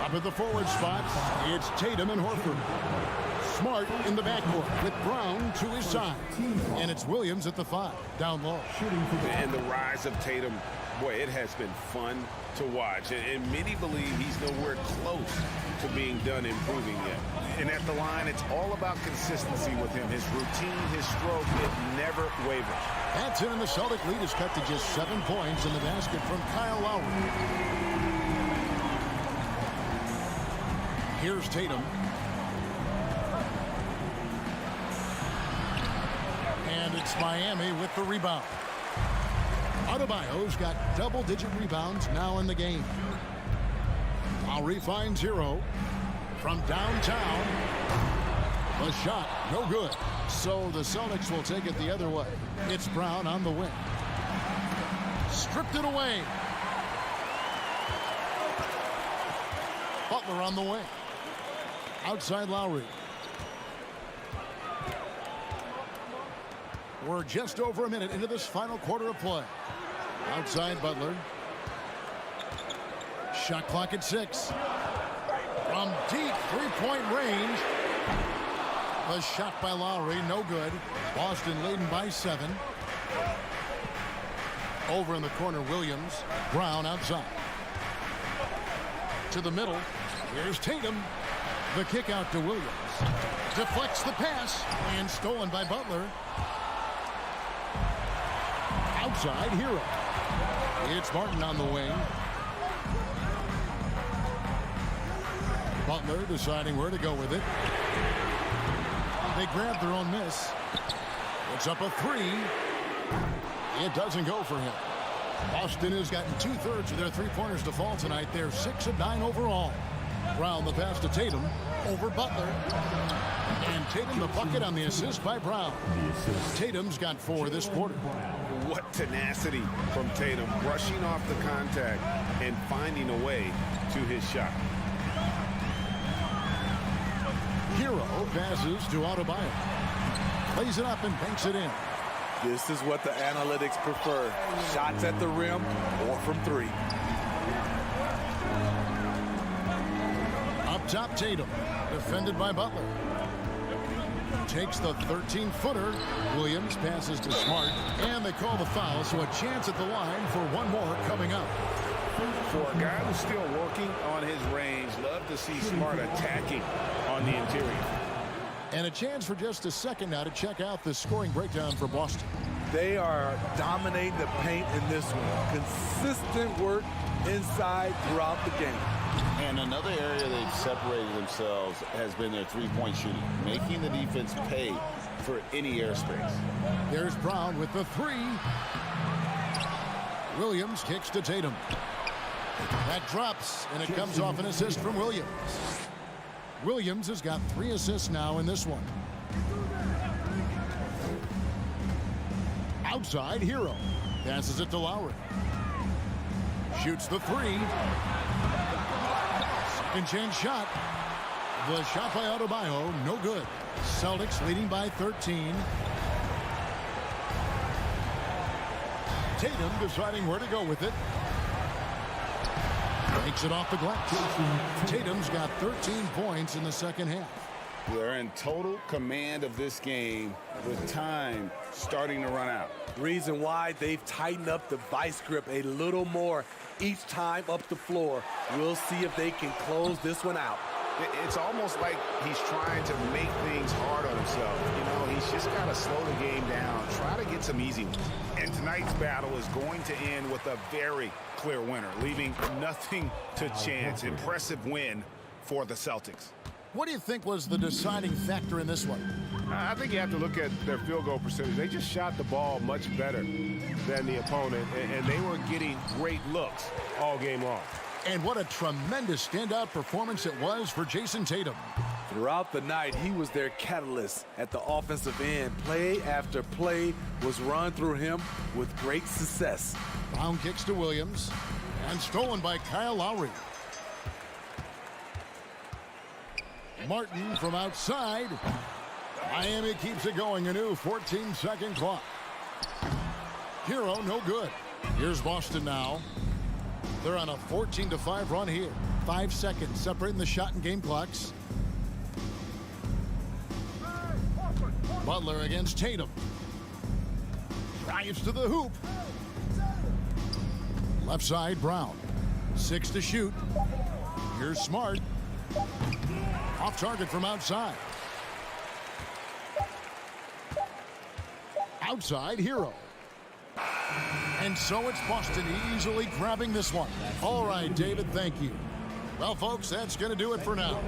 Up at the forward spot, it's Tatum and Horford. Smart in the backcourt with Brown to his side. And it's Williams at the 5, down low. And the rise of Tatum, boy, it has been fun to watch. And many believe he's nowhere close to being done improving yet. And at the line, it's all about consistency with him. His routine, his stroke, it never wavers. That's it, and the Celtic lead is cut to just 7 points in the basket from Kyle Lowry. Here's Tatum. And it's Miami with the rebound. Adebayo's got double-digit rebounds now in the game. Lowry finds Hero from downtown. The shot, no good. So the Celtics will take it the other way. It's Brown on the wing. Stripped it away. Butler on the wing. Outside Lowry. We're just over a minute into this final quarter of play. Outside Butler. Shot clock at 6. From deep three-point range. The shot by Lowry, no good. Boston leading by 7. Over in the corner, Williams. Brown outside. To the middle. Here's Tatum. The kick out to Williams. Deflects the pass. And stolen by Butler. Outside, Hero. It's Martin on the wing. Butler deciding where to go with it. They grab their own miss. It's up a 3. It doesn't go for him. Boston has gotten 2/3 of their three-pointers to fall tonight. They're 6 of 9 overall. Brown the pass to Tatum over Butler. And Tatum the bucket on the assist by Brown. Tatum's got 4 this quarter. What tenacity from Tatum, brushing off the contact and finding a way to his shot. Hero passes to Adebayo. Plays it up and banks it in. This is what the analytics prefer. Shots at the rim or from 3. Up top, Tatum. Defended by Butler. takes the 13-footer. Williams passes to Smart, and they call the foul, so a chance at the line for one more coming up. For a guy who's still working on his range, love to see Smart attacking on the interior. And a chance for just a second now to check out the scoring breakdown for Boston. They are dominating the paint in this one. Consistent work inside throughout the game. And another area they've separated themselves has been their three-point shooting, making the defense pay for any airspace. There's Brown with the three. Williams kicks to Tatum. That drops, and it comes off an assist from Williams. Williams has got 3 assists now in this one. Outside, Hero. Passes it to Lowry. Shoots the three. Second chance shot. The shot by Adebayo, no good. Celtics leading by 13. Tatum deciding where to go with it. Takes it off the glass. Tatum's got 13 points in the second half. They're in total command of this game with time starting to run out. Reason why they've tightened up the vice grip a little more each time up the floor. We'll see if they can close this one out. It's almost like he's trying to make things hard on himself. You know, he's just got to slow the game down, try to get some easy ones. And tonight's battle is going to end with a very clear winner, leaving nothing to chance. Impressive win for the Celtics. What do you think was the deciding factor in this one? I think you have to look at their field goal percentage. They just shot the ball much better than the opponent, and they were getting great looks all game long. And what a tremendous standout performance it was for Jason Tatum. Throughout the night, he was their catalyst at the offensive end. Play after play was run through him with great success. Brown kicks to Williams, and stolen by Kyle Lowry. Martin from outside. Miami keeps it going, a new 14-second clock. Hero, no good. Here's Boston now. They're on a 14-5 run here. 5 seconds separating the shot and game clocks. Butler against Tatum. Drives to the hoop. Left side, Brown. 6 to shoot. Here's Smart. Off target from outside. Outside, Hero. And so it's Boston easily grabbing this one. All right, David, thank you. Well, folks, that's going to do it for now.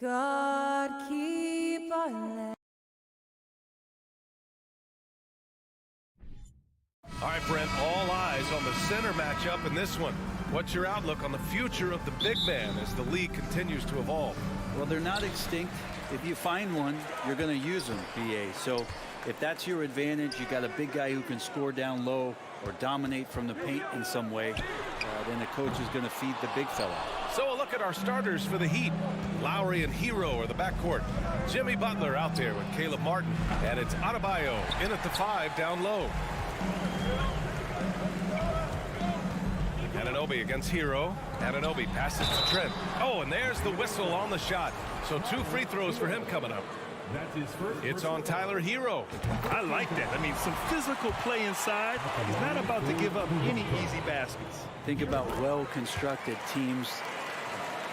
God keep our land. All right, Brent, all eyes on the center matchup in this one. What's your outlook on the future of the big man as the league continues to evolve? Well, they're not extinct. If you find one, you're going to use them, BA. So if that's your advantage, you got a big guy who can score down low or dominate from the paint in some way, then the coach is going to feed the big fella. So a look at our starters for the Heat. Lowry and Hero are the backcourt. Jimmy Butler out there with Caleb Martin. And it's Adebayo in at the 5 down low. Anunoby against Hero. Anunoby passes to Trent. Oh, and there's the whistle on the shot. So 2 free throws for him coming up. It's on Tyler Hero. I like that. I mean, some physical play inside. He's not about to give up any easy baskets. Think about well-constructed teams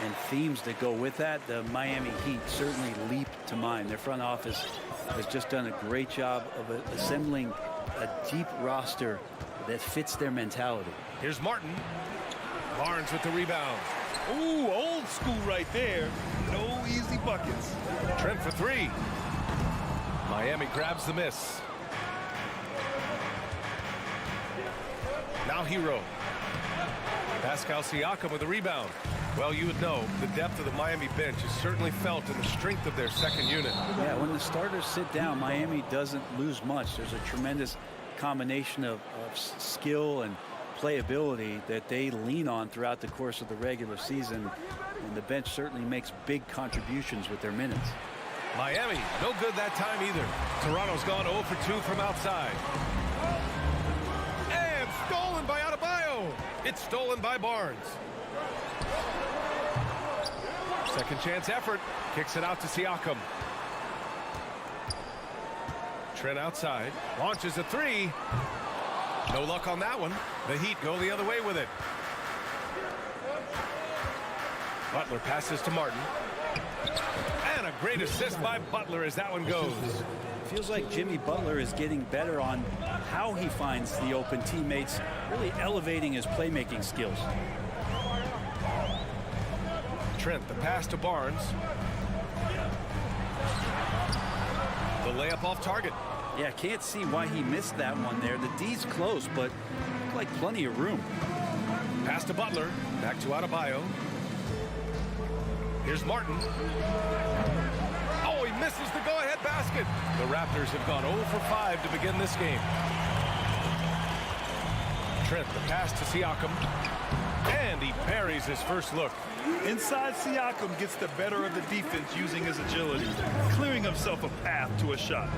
and themes that go with that. The Miami Heat certainly leap to mind. Their front office has just done a great job of assembling a deep roster that fits their mentality. Here's Martin. Barnes with the rebound. Ooh, old school right there. No easy buckets. Trent for 3. Miami grabs the miss. Now Hero. Pascal Siakam with the rebound. Well, you would know the depth of the Miami bench is certainly felt in the strength of their second unit. Yeah, when the starters sit down, Miami doesn't lose much. There's a tremendous combination of skill and playability that they lean on throughout the course of the regular season, and the bench certainly makes big contributions with their minutes. Miami, no good that time either. Toronto's gone 0 for 2 from outside. And stolen by Adebayo. It's stolen by Barnes. Second chance effort. Kicks it out to Siakam. Trent outside. Launches a 3. No luck on that one. The Heat go the other way with it. Butler passes to Martin. And a great assist by Butler as that one goes. Feels like Jimmy Butler is getting better on how he finds the open teammates, really elevating his playmaking skills. Trent, the pass to Barnes. The layup off target. Yeah, can't see why he missed that one there. The D's close, but looked like plenty of room. Pass to Butler. Back to Adebayo. Here's Martin. Oh, he misses the go-ahead basket. The Raptors have gone 0 for 5 to begin this game. Trent, the pass to Siakam. And he parries his first look. Inside, Siakam gets the better of the defense using his agility, clearing himself a path to a shot.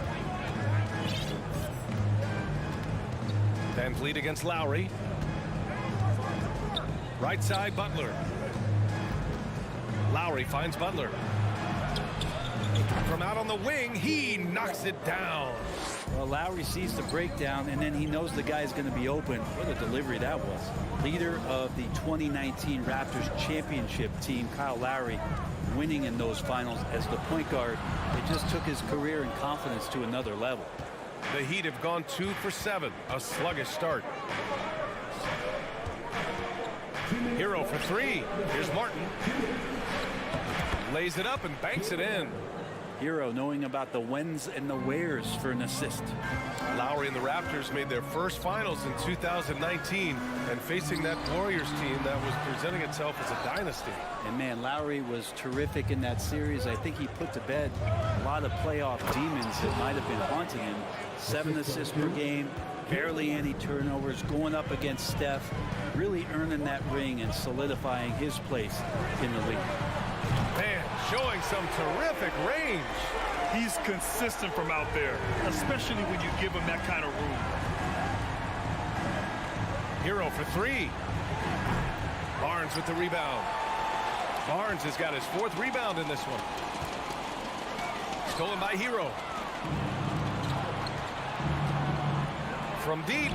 Van Vliet against Lowry. Right side, Butler. Lowry finds Butler. From out on the wing, he knocks it down. Well, Lowry sees the breakdown, and then he knows the guy's going to be open. What a delivery that was. Leader of the 2019 Raptors championship team, Kyle Lowry, winning in those finals as the point guard. It just took his career and confidence to another level. The Heat have gone 2 for 7, a sluggish start. Hero for 3. Here's Martin. Lays it up and banks it in. Hero knowing about the whens and the wheres for an assist. Lowry and the Raptors made their first finals in 2019 and facing that Warriors team that was presenting itself as a dynasty. And man, Lowry was terrific in that series. I think he put to bed a lot of playoff demons that might have been haunting him. 7 assists per game, barely any turnovers, going up against Steph, really earning that ring and solidifying his place in the league. Man, showing some terrific range. He's consistent from out there, especially when you give him that kind of room. Hero for 3. Barnes with the rebound. Barnes has got his 4th rebound in this one. Stolen by Hero. From deep.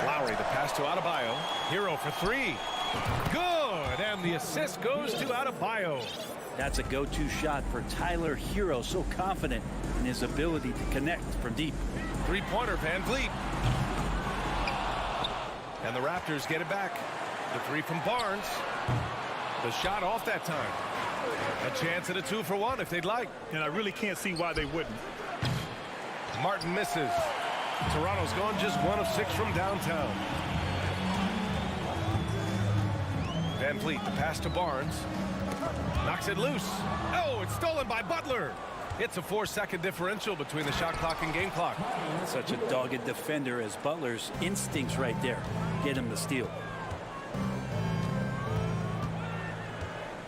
Lowry, the pass to Adebayo. Hero for 3. Good, and the assist goes to Adebayo. That's a go-to shot for Tyler Hero, so confident in his ability to connect from deep. 3-pointer, Van Vliet. And the Raptors get it back. The 3 from Barnes. The shot off that time. A chance at a 2-for-1 if they'd like. And I really can't see why they wouldn't. Martin misses. Toronto's gone just 1 of 6 from downtown. Van Vliet, the pass to Barnes. Knocks it loose. Oh, it's stolen by Butler. It's a 4-second differential between the shot clock and game clock. Such a dogged defender as Butler's instincts right there get him the steal.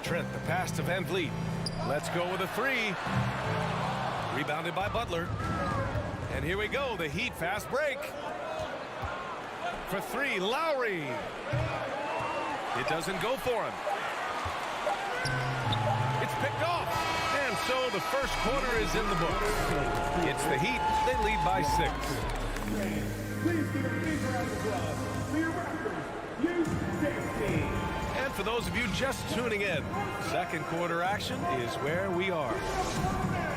Trent, the pass to Van Vliet. Let's go with a 3. Rebounded by Butler. And here we go, the Heat fast break. For 3, Lowry. It doesn't go for him. It's picked off. And so the first quarter is in the books. It's the Heat. They lead by 6. Please give a big round of applause for your Raptors, U16. And for those of you just tuning in, second quarter action is where we are.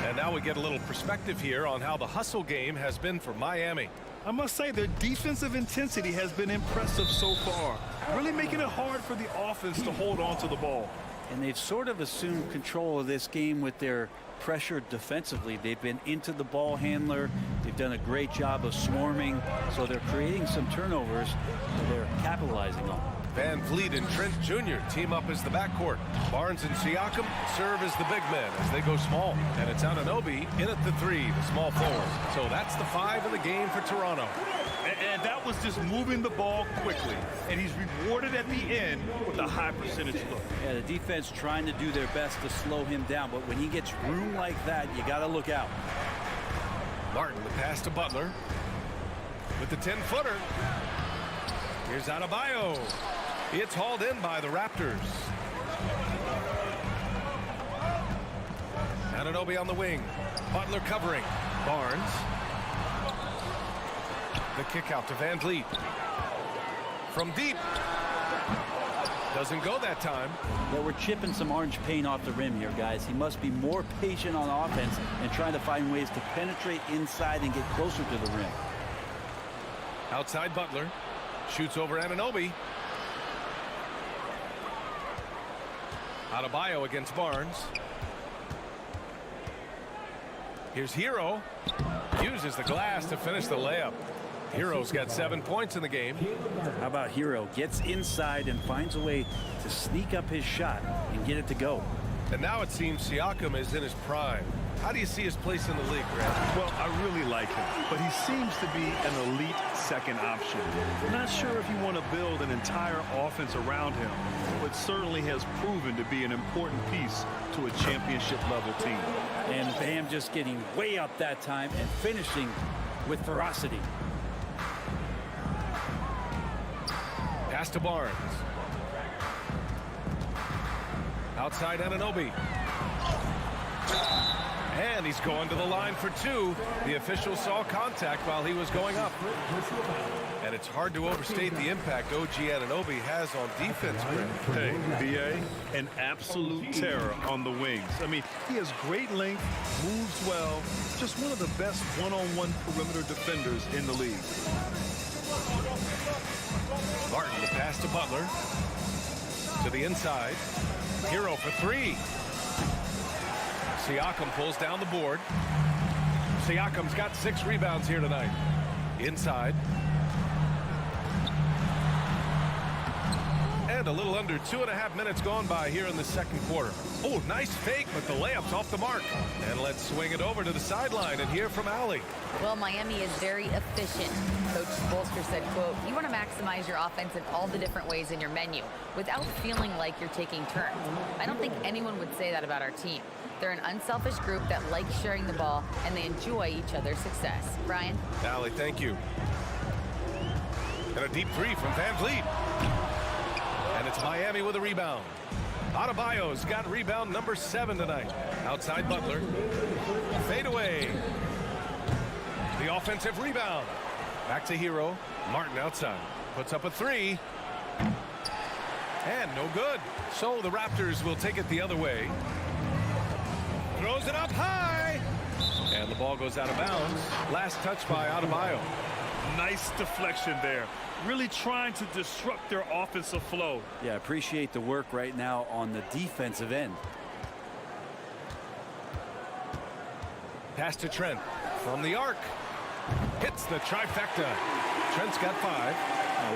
And now we get a little perspective here on how the hustle game has been for Miami. I must say their defensive intensity has been impressive so far, really making it hard for the offense to hold on to the ball. And they've sort of assumed control of this game with their pressure defensively. They've been into the ball handler. They've done a great job of swarming, so they're creating some turnovers that they're capitalizing on. Van Vliet and Trent Jr. team up as the backcourt. Barnes and Siakam serve as the big men as they go small. And it's Anunoby in at the 3, the small forward. So that's the 5 of the game for Toronto. And that was just moving the ball quickly. And he's rewarded at the end with a high percentage look. Yeah, the defense trying to do their best to slow him down. But when he gets room like that, you got to look out. Martin, the pass to Butler. With the 10-footer. Here's Adebayo. It's hauled in by the Raptors. Anunoby on the wing. Butler covering. Barnes. The kick out to Van Vliet. From deep. Doesn't go that time. Yeah, we're chipping some orange paint off the rim here, guys. He must be more patient on offense and trying to find ways to penetrate inside and get closer to the rim. Outside Butler. Shoots over Anunoby. Adebayo against Barnes. Here's Hero. Uses the glass to finish the layup. Hero's got 7 points in the game. How about Hero? Gets inside and finds a way to sneak up his shot and get it to go. And now it seems Siakam is in his prime. How do you see his place in the league, Grant? Well, I really like him, but he seems to be an elite second option. I'm not sure if you want to build an entire offense around him, but certainly has proven to be an important piece to a championship-level team. And Bam just getting way up that time and finishing with ferocity. Pass to Barnes. Outside Anunoby. And he's going to the line for 2. The official saw contact while he was going up. And it's hard to overstate the impact OG Anunoby has on defense. Hey, B.A., an absolute terror on the wings. I mean, he has great length, moves well, just one of the best one-on-one perimeter defenders in the league. Martin, the pass to Butler. To the inside. Hero for 3. Siakam pulls down the board. Siakam's got 6 rebounds here tonight. Inside. And a little under 2.5 minutes gone by here in the second quarter. Oh, nice fake, but the layup's off the mark. And let's swing it over to the sideline and hear from Allie. Well, Miami is very efficient. Coach Spoelstra said, quote, "You want to maximize your offense in all the different ways in your menu without feeling like you're taking turns." I don't think anyone would say that about our team. They're an unselfish group that likes sharing the ball, and they enjoy each other's success. Brian? Allie, thank you. And a deep 3 from Van Vliet. And it's Miami with a rebound. Adebayo's got rebound number 7 tonight. Outside Butler. Fade away. The offensive rebound. Back to Hero. Martin outside. Puts up a 3. And no good. So the Raptors will take it the other way. Throws it up high. And the ball goes out of bounds. Last touch by Adebayo. Nice deflection there. Really trying to disrupt their offensive flow. Yeah, appreciate the work right now on the defensive end. Pass to Trent from the arc. Hits the trifecta. Trent's got 5.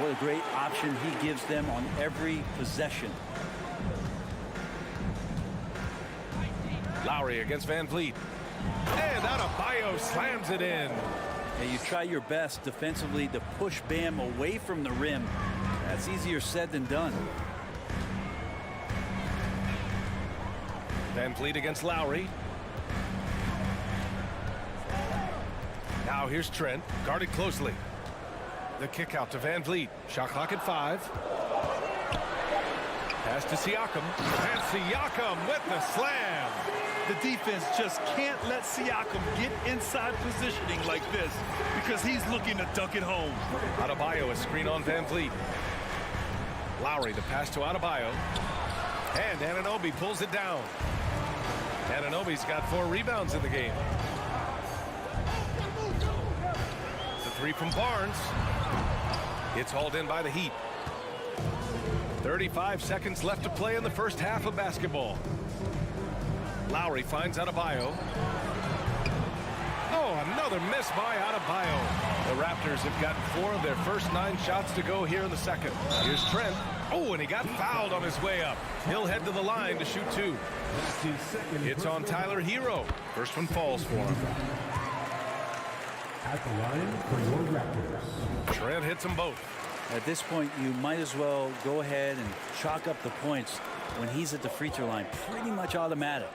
What a great option he gives them on every possession. Lowry against Van Vliet. And Adebayo slams it in. And you try your best defensively to push Bam away from the rim. That's easier said than done. Van Vliet against Lowry. Now here's Trent, guarded closely. The kick out to Van Vliet. Shot clock at 5. Pass to Siakam. And Siakam with the slam. The defense just can't let Siakam get inside positioning like this because he's looking to dunk it home. Adebayo, a screen on Van Vliet. Lowry, the pass to Adebayo. And Anunoby pulls it down. Anunoby's got 4 rebounds in the game. The 3 from Barnes. It's hauled in by the Heat. 35 seconds left to play in the first half of basketball. Lowry finds Adebayo. Oh, another miss by Adebayo. The Raptors have gotten 4 of their first 9 shots to go here in the second. Here's Trent. Oh, and he got fouled on his way up. He'll head to the line to shoot 2. It's on Tyler Hero. First one falls for him. At the line for your Raptors. Trent hits them both. At this point, you might as well go ahead and chalk up the points when he's at the free throw line. Pretty much automatic.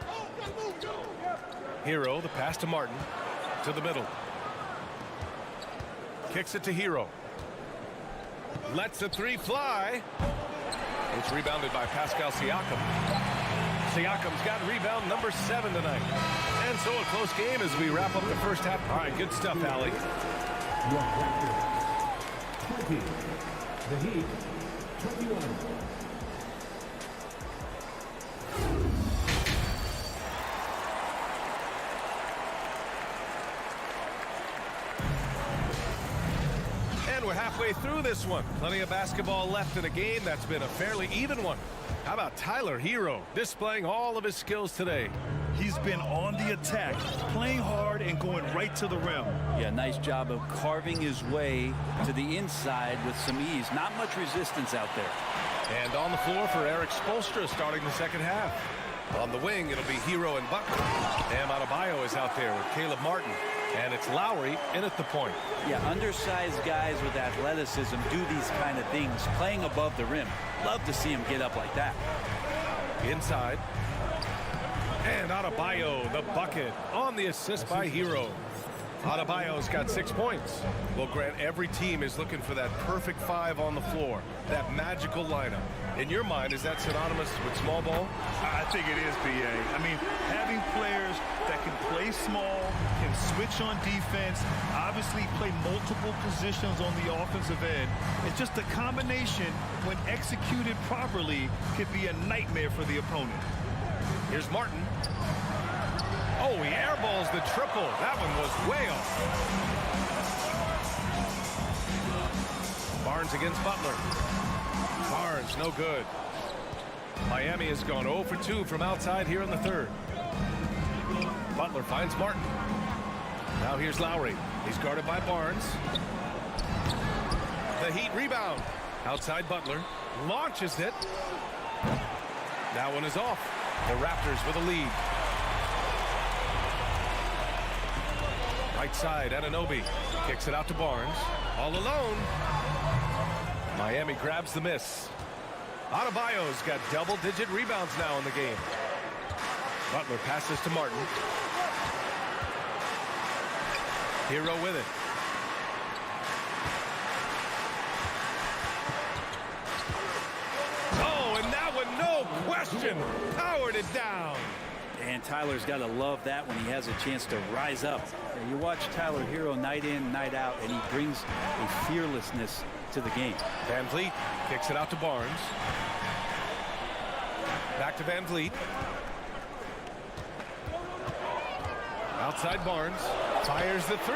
Hero, the pass to Martin. To the middle. Kicks it to Hero. Lets the 3 fly. It's rebounded by Pascal Siakam. Siakam's got rebound number 7 tonight. And so a close game as we wrap up the first half. All right, good stuff, Allie. Your Raptors 20. The Heat 21. And we're halfway through this one. Plenty of basketball left in a game that's been a fairly even one. How about Tyler Hero displaying all of his skills today? He's been on the attack, playing hard and going right to the rim. Yeah, nice job of carving his way to the inside with some ease. Not much resistance out there. And on the floor for Eric Spoelstra starting the second half. On the wing, it'll be Hero and Butler. Bam Adebayo is out there with Caleb Martin. And it's Lowry in at the point. Yeah, undersized guys with athleticism do these kind of things, playing above the rim. Love to see him get up like that. Inside. And Adebayo, the bucket, on the assist by Hero. Adebayo's got 6 points. Well, Grant, every team is looking for that perfect 5 on the floor, that magical lineup. In your mind, is that synonymous with small ball? I think it is, PA. I mean, having players that can play small, can switch on defense, obviously play multiple positions on the offensive end. It's just a combination, when executed properly, could be a nightmare for the opponent. Here's Martin. Oh, he airballs the triple. That one was way off. Barnes against Butler. Barnes, no good. Miami has gone 0 for 2 from outside here in the third. Butler finds Martin. Now here's Lowry. He's guarded by Barnes. The Heat rebound. Outside Butler. Launches it. That one is off. The Raptors with a lead. Right side, Anunoby kicks it out to Barnes. All alone. Miami grabs the miss. Adebayo's got double-digit rebounds now in the game. Butler passes to Martin. Hero with it. Oh, and that one, no question, powered it down. And Tyler's got to love that when he has a chance to rise up. You watch Tyler Hero night in, night out, and he brings a fearlessness to the game. Van Vliet kicks it out to Barnes. Back to Van Vliet. Outside Barnes. Fires the 3.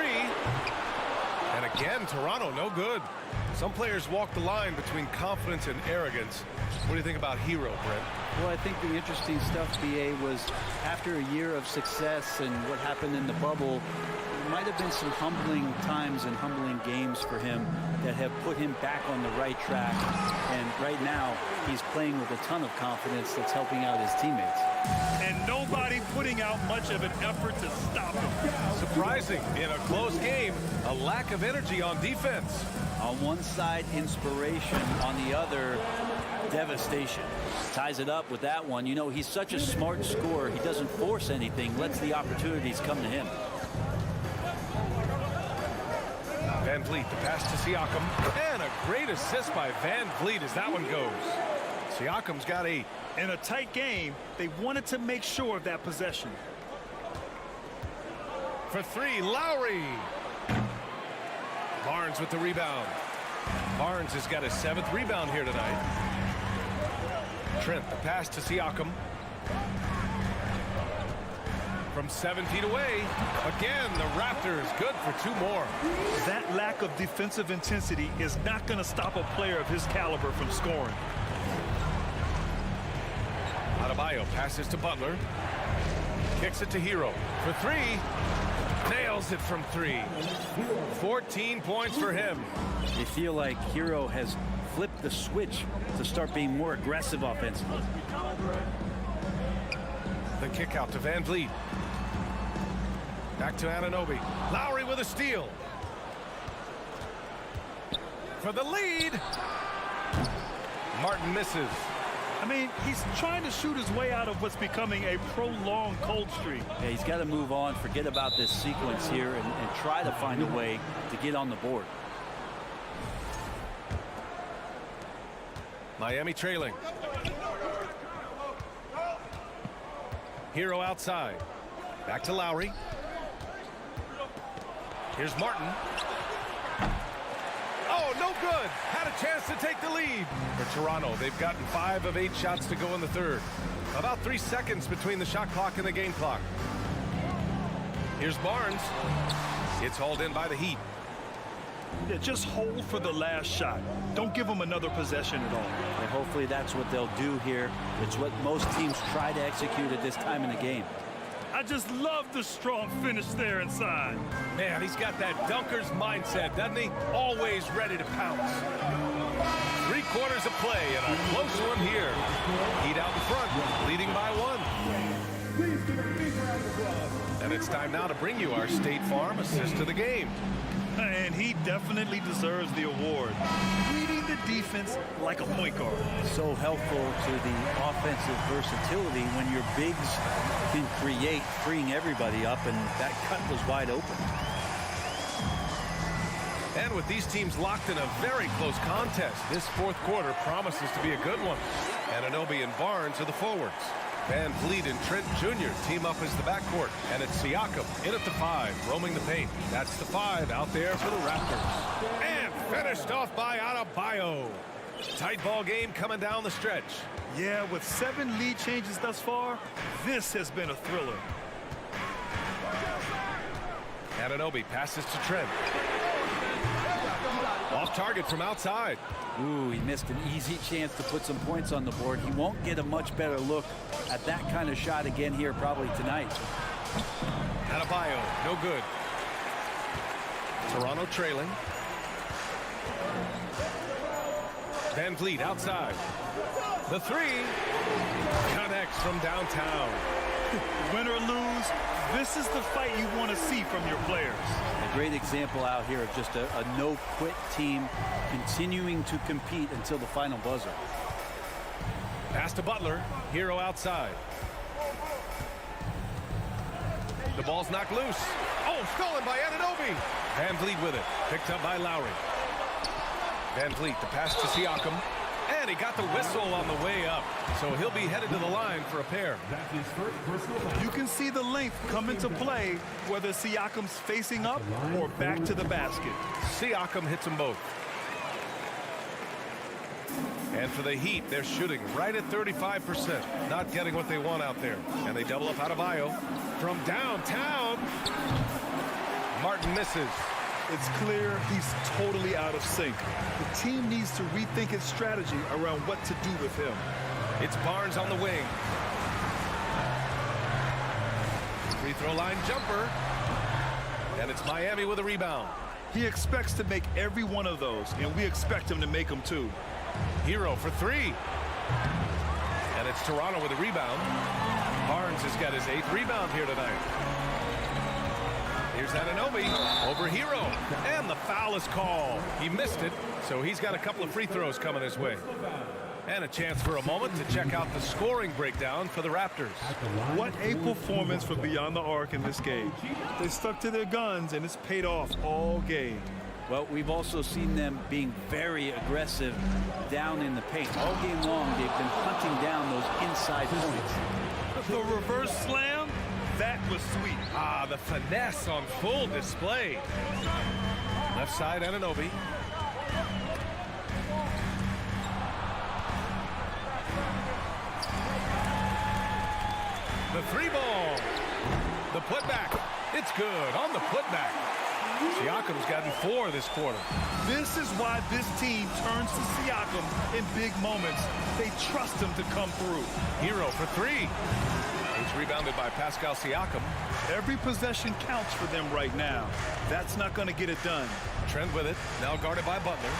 And again, Toronto, no good. Some players walk the line between confidence and arrogance. What do you think about Hero, Brent? Well, I think the interesting stuff, BA, was after a year of success and what happened in the bubble, there might have been some humbling times and humbling games for him that have put him back on the right track. And right now, he's playing with a ton of confidence that's helping out his teammates. And nobody putting out much of an effort to stop him. Surprising, in a close game, a lack of energy on defense. On one side, inspiration. On the other, devastation. Ties it up with that one. You know, he's such a smart scorer. He doesn't force anything, lets the opportunities come to him. Van Vliet, the pass to Siakam. And a great assist by Van Vliet as that one goes. Siakam's got 8. In a tight game, they wanted to make sure of that possession. For 3, Lowry. Barnes with the rebound. Barnes has got his 7th rebound here tonight. Trent, the pass to Siakam. From 7 feet away. Again, the Raptors good for 2 more. That lack of defensive intensity is not going to stop a player of his caliber from scoring. Adebayo passes to Butler. Kicks it to Hero. For 3. Nails it from 3. 14 points for him. You feel like Hero has flipped the switch to start being more aggressive offensively. The kick out to Van Vliet. Back to Anunoby. Lowry with a steal. For the lead. Martin misses. I mean, he's trying to shoot his way out of what's becoming a prolonged cold streak. Yeah, he's got to move on, forget about this sequence here, and try to find a way to get on the board. Miami trailing. Hero outside. Back to Lowry. Here's Martin. Oh, no good. Had a chance to take the lead. For Toronto, they've gotten 5 of 8 shots to go in the third. About 3 seconds between the shot clock and the game clock. Here's Barnes. It's hauled in by the Heat. Yeah, just hold for the last shot. Don't give them another possession at all. And hopefully that's what they'll do here. It's what most teams try to execute at this time in the game. I just love the strong finish there inside. Man, he's got that dunker's mindset, doesn't he? Always ready to pounce. 3 quarters of play and a close one here. Heat out in front, leading by 1. Please give a big round of applause. And it's time now to bring you our State Farm assist of the game. And he definitely deserves the award. Reading the defense like a point guard. So helpful to the offensive versatility when your bigs can create, freeing everybody up, and that cut was wide open. And with these teams locked in a very close contest, this 4th quarter promises to be a good one. Anunoby and Barnes are the forwards. Van Vliet and Trent Jr. team up as the backcourt. And it's Siakam in at the 5, roaming the paint. That's the 5 out there for the Raptors. And finished off by Adebayo. Tight ball game coming down the stretch. Yeah, with 7 lead changes thus far, this has been a thriller. Anunoby passes to Trent. Off target from outside. Ooh, he missed an easy chance to put some points on the board. He won't get a much better look at that kind of shot again here probably tonight. Adebayo, no good. Toronto trailing. Van Vliet outside. The 3 connects from downtown. Win or lose, this is the fight you want to see from your players. A great example out here of just a no-quit team continuing to compete until the final buzzer. Pass to Butler. Hero outside. The ball's knocked loose. Oh, stolen by Anunoby. Van Vliet with it. Picked up by Lowry. Van Vliet, the pass to Siakam. And he got the whistle on the way up. So he'll be headed to the line for a pair. You can see the length come into play, whether Siakam's facing up or back to the basket. Siakam hits them both. And for the Heat, they're shooting right at 35%. Not getting what they want out there. And they double up Adebayo from downtown. Martin misses. It's clear he's totally out of sync. The team needs to rethink its strategy around what to do with him. It's Barnes on the wing. Free throw line jumper. And it's Miami with a rebound. He expects to make every one of those, and we expect him to make them too. Hero for three. And it's Toronto with a rebound. Barnes has got his 8th rebound here tonight. Here's Anunoby over Hero. And the foul is called. He missed it, so he's got a couple of free throws coming his way. And a chance for a moment to check out the scoring breakdown for the Raptors. What a performance for Beyond the Arc in this game. They stuck to their guns, and it's paid off all game. Well, we've also seen them being very aggressive down in the paint. All game long, they've been hunting down those inside points. The reverse slam, that was sweet. Ah, the finesse on full display. Left side, Anunoby. The three ball. The putback. It's good on the putback. Siakam's gotten 4 this quarter. This is why this team turns to Siakam in big moments. They trust him to come through. Hero for 3. It's rebounded by Pascal Siakam. Every possession counts for them right now. That's not going to get it done. Trent with it. Now guarded by Butler.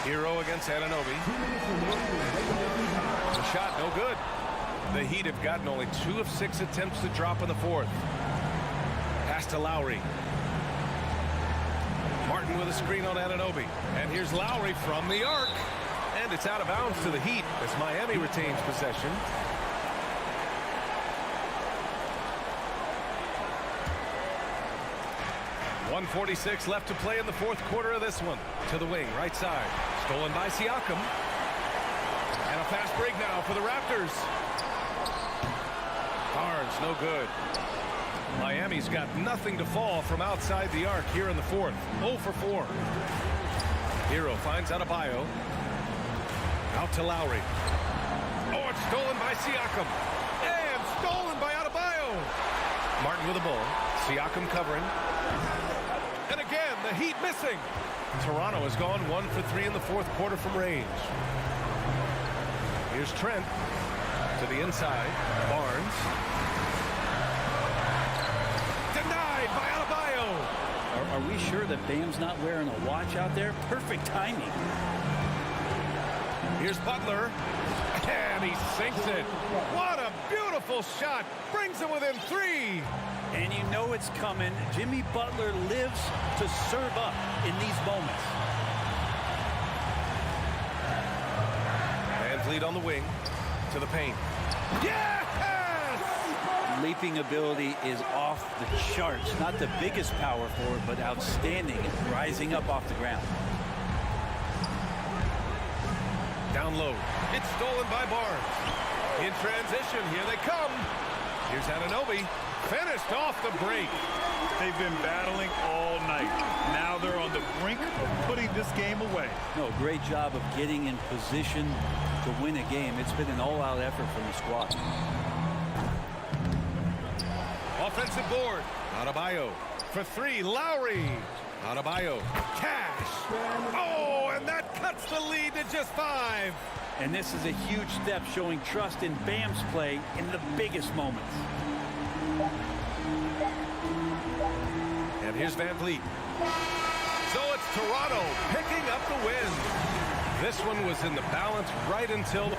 Hero against Anunoby. The shot no good. The Heat have gotten only 2 of 6 attempts to drop in the 4th. Pass to Lowry. Martin with a screen on Anunoby. And here's Lowry from the arc. And it's out of bounds to the Heat as Miami retains possession. .146 left to play in the 4th quarter of this one. To the wing, right side. Stolen by Siakam. And a fast break now for the Raptors. Barnes, no good. Miami's got nothing to fall from outside the arc here in the 4th. 0 for 4. Hero finds Adebayo. Out to Lowry. Oh, it's stolen by Siakam. And stolen by Adebayo. Martin with the ball. Siakam covering. And again, the Heat missing. Toronto has gone 1 for 3 in the 4th quarter from range. Here's Trent to the inside. Barnes. Denied by Adebayo. Are we sure that Bam's not wearing a watch out there? Perfect timing. Here's Butler. And he sinks it. What a beautiful shot. Brings him within 3. And you know it's coming. Jimmy Butler lives to serve up in these moments. VanVleet on the wing to the paint. Yes! Leaping ability is off the charts. Not the biggest power forward, but outstanding, rising up off the ground. Down low. It's stolen by Barnes. In transition, here they come. Here's Anunoby. Finished off the break. They've been battling all night. Now they're on the brink of putting this game away. No, great job of getting in position to win a game. It's been an all-out effort from the squad. Offensive board. Adebayo for 3. Lowry. Adebayo. Cash. Oh, and that cuts the lead to just 5. And this is a huge step showing trust in Bam's play in the biggest moments. And here's VanVleet. So it's Toronto picking up the win. This one was in the balance right until...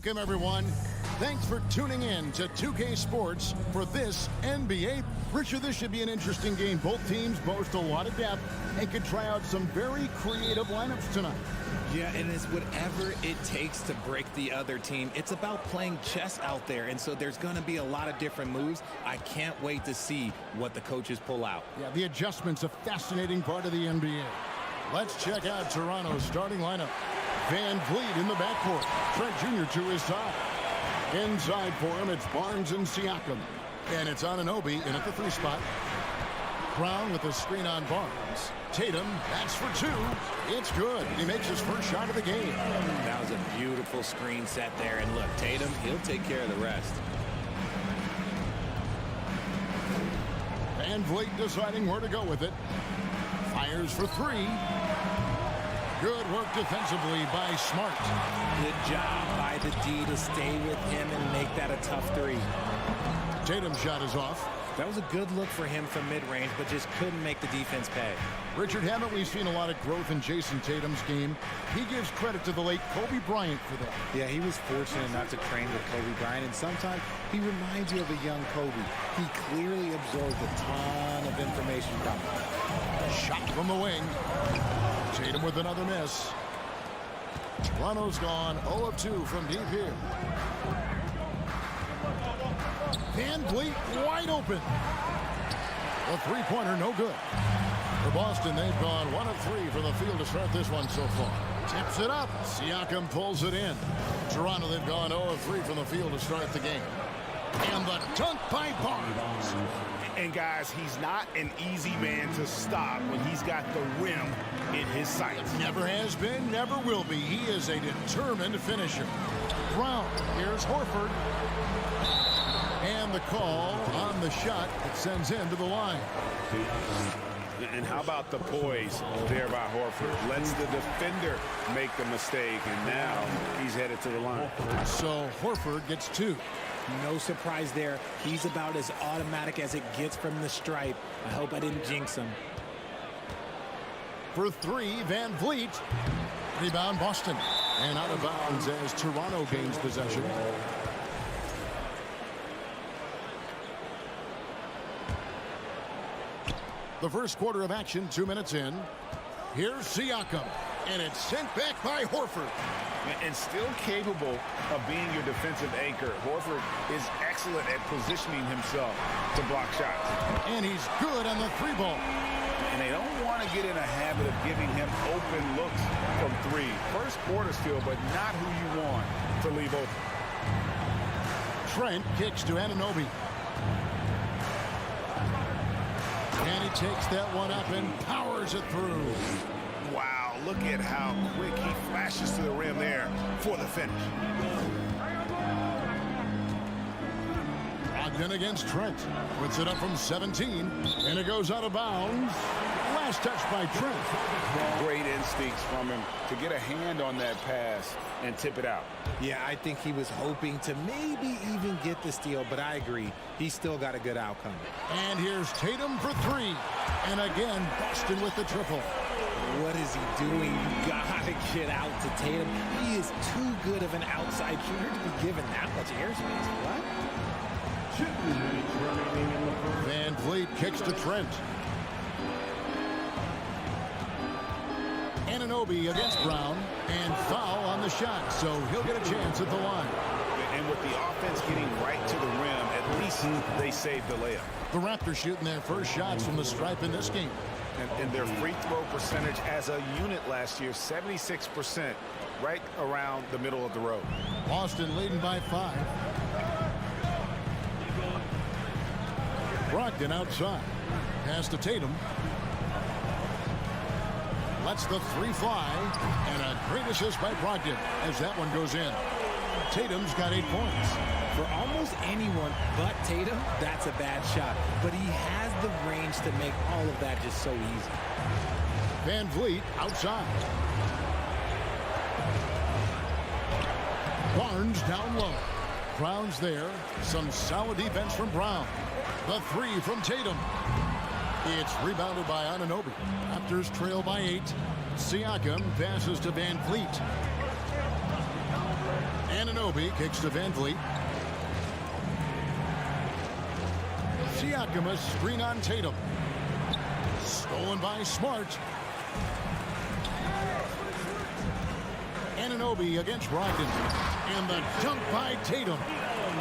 Welcome, everyone. Thanks for tuning in to 2K Sports for this NBA. Richard, this should be an interesting game. Both teams boast a lot of depth and can try out some very creative lineups tonight. Yeah, and it's whatever it takes to break the other team. It's about playing chess out there, and so there's going to be a lot of different moves. I can't wait to see what the coaches pull out. Yeah, the adjustment's a fascinating part of the NBA. Let's check out Toronto's starting lineup. Van Vliet in the backcourt. Trent Jr. to his side. Inside for him, it's Barnes and Siakam. And it's Anunoby in at the 3 spot. Brown with a screen on Barnes. Tatum, that's for 2. It's good. He makes his first shot of the game. That was a beautiful screen set there. And look, Tatum, he'll take care of the rest. Van Vliet deciding where to go with it. Fires for 3. Good work defensively by Smart. Good job by the D to stay with him and make that a tough 3. Tatum's shot is off. That was a good look for him from mid-range, but just couldn't make the defense pay. Richard, haven't we seen a lot of growth in Jason Tatum's game? He gives credit to the late Kobe Bryant for that. Yeah, he was fortunate enough to train with Kobe Bryant, and sometimes he reminds you of a young Kobe. He clearly absorbed a ton of information from him. Shot from the wing. Tatum with another miss. Toronto's gone 0 of 2 from deep here. Van Vliet wide open. A 3-pointer, no good. For Boston, they've gone 1 of 3 from the field to start this one so far. Tips it up. Siakam pulls it in. Toronto, they've gone 0 of 3 from the field to start the game. And the dunk by Barnes. And guys, he's not an easy man to stop when he's got the rim in his sights. Never has been, never will be. He is a determined finisher. Brown, here's Horford. And the call on the shot that sends him to the line. And how about the poise there by Horford? Lets the defender make the mistake, and now he's headed to the line. So Horford gets 2. No surprise there. He's about as automatic as it gets from the stripe. I hope I didn't jinx him. For 3, Van Vliet. Rebound Boston. And out of bounds as Toronto gains possession. The first quarter of action, 2 minutes in. Here's Siakam. And it's sent back by Horford. And still capable of being your defensive anchor. Horford is excellent at positioning himself to block shots. And he's good on the 3-ball. And they don't want to get in a habit of giving him open looks from 3. First quarter still, but not who you want to leave open. Trent kicks to Anunoby. And he takes that one up and powers it through. Wow, look at how quick he flashes to the rim there for the finish. Ogden against Trent. Puts it up from 17. And it goes out of bounds. Last touch by Trent. Great instincts from him to get a hand on that pass and tip it out. Yeah, I think he was hoping to maybe even get the steal, but I agree. He still got a good outcome. And here's Tatum for 3. And again, Boston with the triple. What is he doing? You gotta get out to Tatum. He is too good of an outside shooter to be given that much airspace. What? Van Vliet kicks to Trent. Anunoby against Brown. And foul on the shot, so he'll get a chance at the line. And with the offense getting right to the rim, at least they saved the layup. The Raptors shooting their first shots from the stripe in this game. And their free throw percentage as a unit last year, 76%, right around the middle of the road. Boston leading by 5. Brogdon outside. Pass to Tatum. Lets the 3 fly. And a great assist by Brogdon as that one goes in. Tatum's got 8 points. For almost anyone but Tatum, that's a bad shot. But he has the range to make all of that just so easy. Van Vliet outside. Barnes down low. Brown's there. Some solid defense from Brown. The 3 from Tatum. It's rebounded by Anunoby. Raptors trail by 8. Siakam passes to Van Vliet. Anunoby Anunoby kicks to Van Vliet. Siakam, a screen on Tatum. Stolen by Smart. Anunoby against Brogdon. And the dunk by Tatum.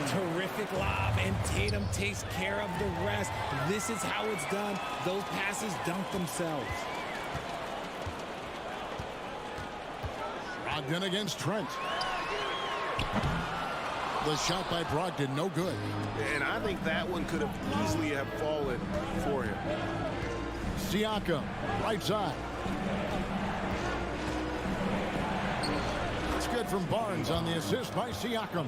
Terrific lob, and Tatum takes care of the rest. This is how it's done. Those passes dunk themselves. Brogdon against Trent. The shot by Brogdon, no good. And I think that one could have easily have fallen for him. Siakam, right side. It's good from Barnes on the assist by Siakam.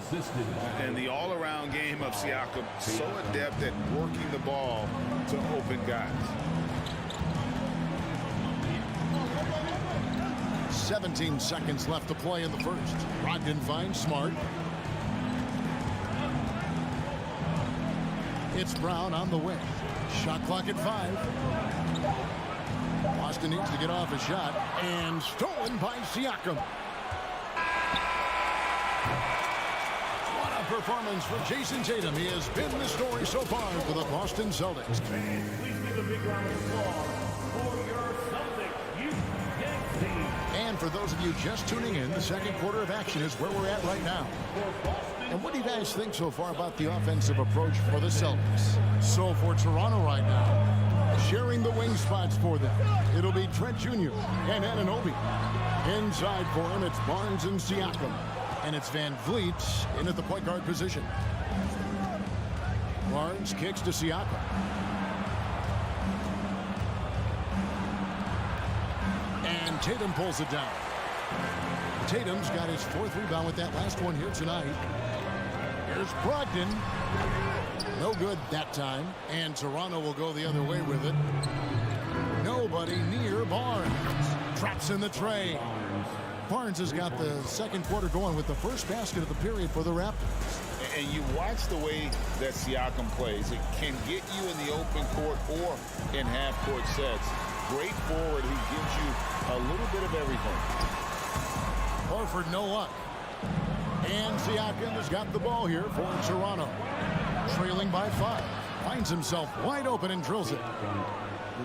And the all-around game of Siakam, so adept at working the ball to open guys. 17 seconds left to play in the first. Brogdon finds Smart. It's Brown on the wing. Shot clock at 5. Boston needs to get off a shot. And stolen by Siakam. What a performance from Jason Tatum. He has been the story so far for the Boston Celtics. Please give a big round of applause for your Celtics youth team. And for those of you just tuning in, the second quarter of action is where we're at right now. And what do you guys think so far about the offensive approach for the Celtics? So for Toronto right now, sharing the wing spots for them, it'll be Trent Jr. and Anunoby. Inside for him, it's Barnes and Siakam. And it's Van Vliet in at the point guard position. Barnes kicks to Siakam. And Tatum pulls it down. Tatum's got his 4th rebound with that last one here tonight. Here's Brogdon. No good that time. And Toronto will go the other way with it. Nobody near Barnes. Drops in the tray. Barnes has got the second quarter going with the first basket of the period for the Raptors. And you watch the way that Siakam plays. It can get you in the open court or in half-court sets. Great forward who gives you a little bit of everything. Horford, no luck. And Siakam has got the ball here for Toronto. Trailing by 5. Finds himself wide open and drills it.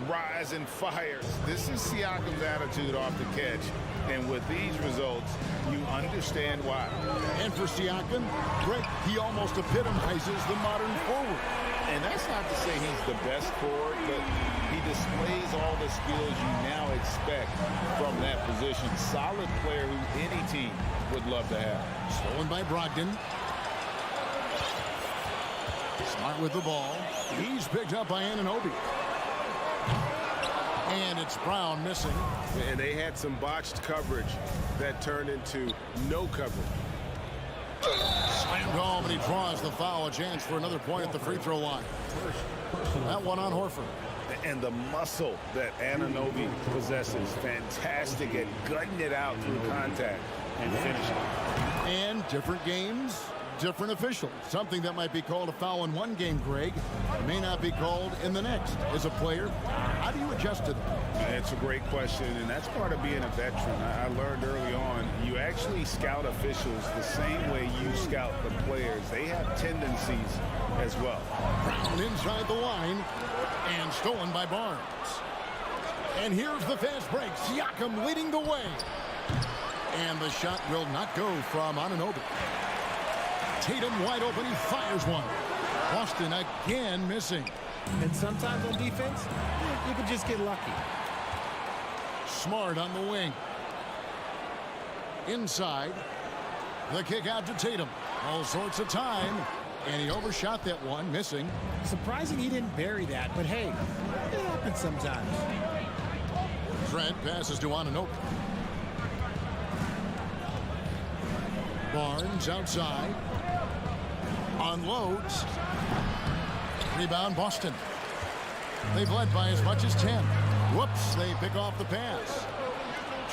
Rise and fires. This is Siakam's attitude off the catch. And with these results, you understand why. And for Siakam, Greg, he almost epitomizes the modern forward. And that's not to say he's the best forward, but he displays all the skills you now expect from that position. Solid player who any team would love to have. Stolen by Brogdon. Smart with the ball. He's picked up by Anunoby. And it's Brown missing. And they had some botched coverage that turned into no coverage. Slammed home, and he draws the foul. A chance for another point at the free throw line. That one on Horford. And the muscle that Anunoby possesses, fantastic at gutting it out through contact and finishing. And different games, different officials. Something that might be called a foul in one game, Greg, may not be called in the next. As a player, how do you adjust to that? It's a great question, and that's part of being a veteran. I learned early on, you actually scout officials the same way you scout the players. They have tendencies as well. Brown inside the line, and stolen by Barnes. And here's the fast break. Siakam leading the way. And the shot will not go from Anunoby. Tatum wide open, he fires one. Boston again missing. And sometimes on defense, you can just get lucky. Smart on the wing. Inside. The kick out to Tatum. All sorts of time. And he overshot that one, missing. Surprising he didn't bury that, but hey, it happens sometimes. Trent passes to Anunoby. Barnes outside. Unloads. Rebound Boston. They've led by as much as 10. Whoops, they pick off the pass.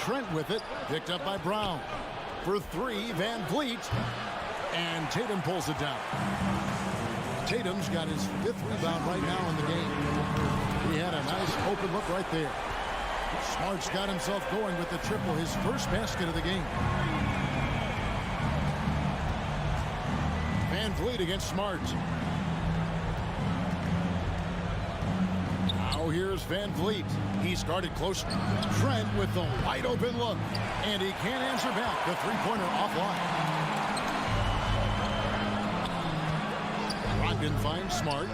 Trent with it, picked up by Brown. For 3, Van Vliet. And Tatum pulls it down. Tatum's got his 5th rebound right now in the game. He had a nice open look right there. Smart's got himself going with the triple, his first basket of the game. Vliet against Smart. Now here's Van Vliet. He's guarded close. Trent with the wide open look. And he can't answer back. The three-pointer offline. Brogdon finds Smart.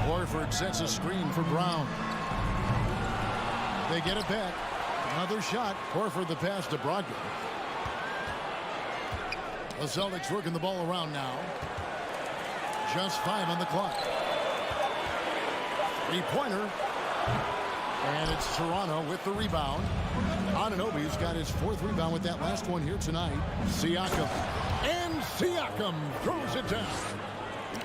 Horford sets a screen for Brown. They get it back. Another shot. Horford the pass to Brogdon. The Celtics working the ball around now. Just 5 on the clock. Three-pointer. And it's Toronto with the rebound. Anunoby's got his 4th rebound with that last one here tonight. Siakam. And Siakam throws it down.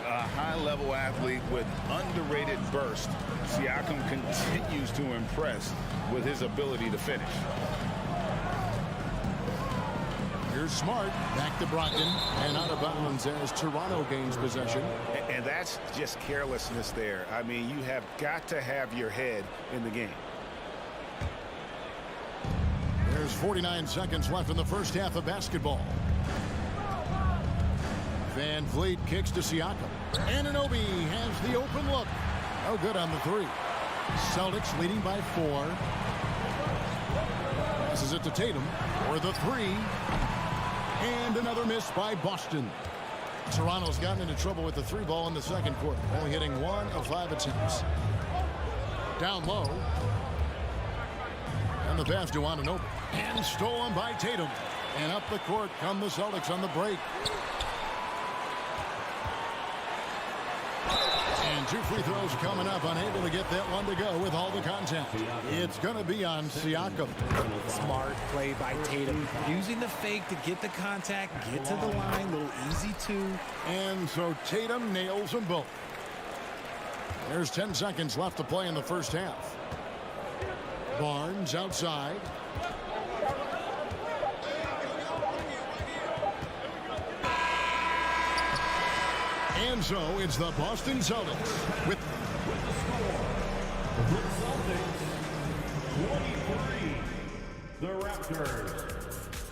A high-level athlete with underrated burst. Siakam continues to impress with his ability to finish. Here's Smart. Back to Brogdon. And out of bounds as Toronto gains possession. And that's just carelessness there. I mean, you have got to have your head in the game. There's 49 seconds left in the first half of basketball. Van Vliet kicks to Siakam. Anunoby has the open look. No good on the 3. Celtics leading by 4. Passes it to Tatum for the 3. And another miss by Boston. Toronto's gotten into trouble with the 3 ball in the second quarter. Only hitting 1 of 5 attempts. Down low. And the pass to Anunoby. And stolen by Tatum. And up the court come the Celtics on the break. And 2 free throws coming up. Unable to get that one to go with all the contact. It's going to be on Siakam. Smart play by Tatum. Using the fake to get the contact, get to the line, little easy 2. And so Tatum nails them both. There's 10 seconds left to play in the first half. Barnes outside. And so it's the Boston Celtics with the score, the Celtics 23, the Raptors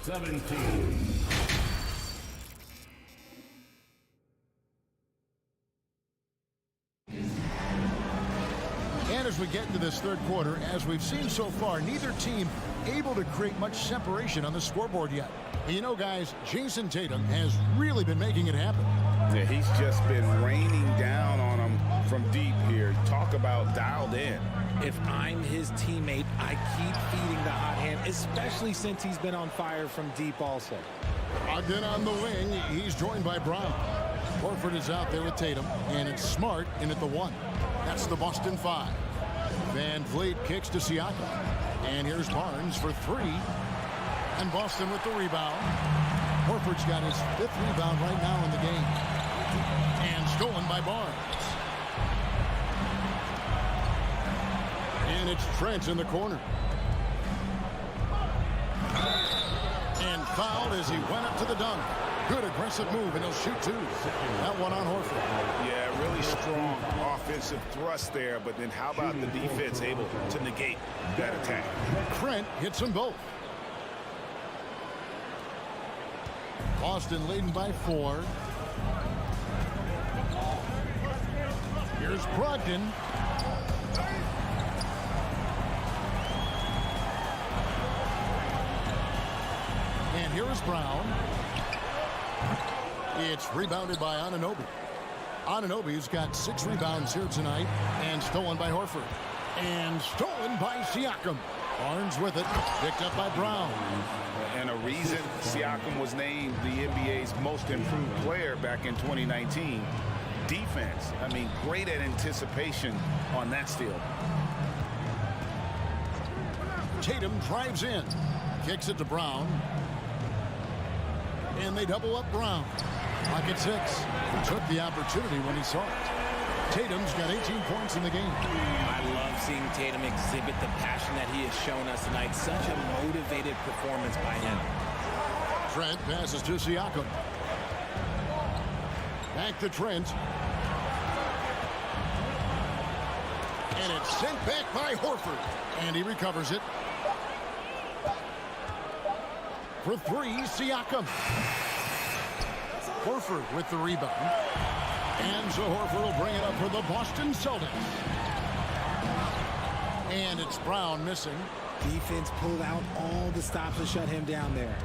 17. And as we get into this third quarter, as we've seen so far, neither team able to create much separation on the scoreboard yet. And you know, guys, Jason Tatum has really been making it happen. Yeah, he's just been raining down on him from deep here. Talk about dialed in. If I'm his teammate, I keep feeding the hot hand, especially since he's been on fire from deep also. Ogden on the wing. He's joined by Brown. Horford is out there with Tatum, and it's Smart in at the 1. That's the Boston 5. Van Vliet kicks to Siakam. And here's Barnes for 3. And Boston with the rebound. Horford's got his 5th rebound right now in the game. And stolen by Barnes. And it's Trent in the corner. And fouled as he went up to the dunk. Good aggressive move, and he'll shoot 2. That one on Horford. Yeah, really strong offensive thrust there, but then how about the defense able to negate that attack? Trent hits them both. Boston leading by 4. Here's Brogdon. And here is Brown. It's rebounded by Anunoby. Anunoby's got 6 rebounds here tonight, and stolen by Horford. And stolen by Siakam. Barnes with it, picked up by Brown. And a reason Siakam was named the NBA's most improved player back in 2019. Defense, I mean, great at anticipation on that steal. Tatum drives in, kicks it to Brown. And they double up Brown. Pocket 6. He took the opportunity when he saw it. Tatum's got 18 points in the game. I love seeing Tatum exhibit the passion that he has shown us tonight. Such a motivated performance by him. Trent passes to Siakam. Back to Trent. And it's sent back by Horford. And he recovers it. For 3, Siakam. Horford with the rebound. And so Horford will bring it up for the Boston Celtics. And it's Brown missing. Defense pulled out all the stops to shut him down there.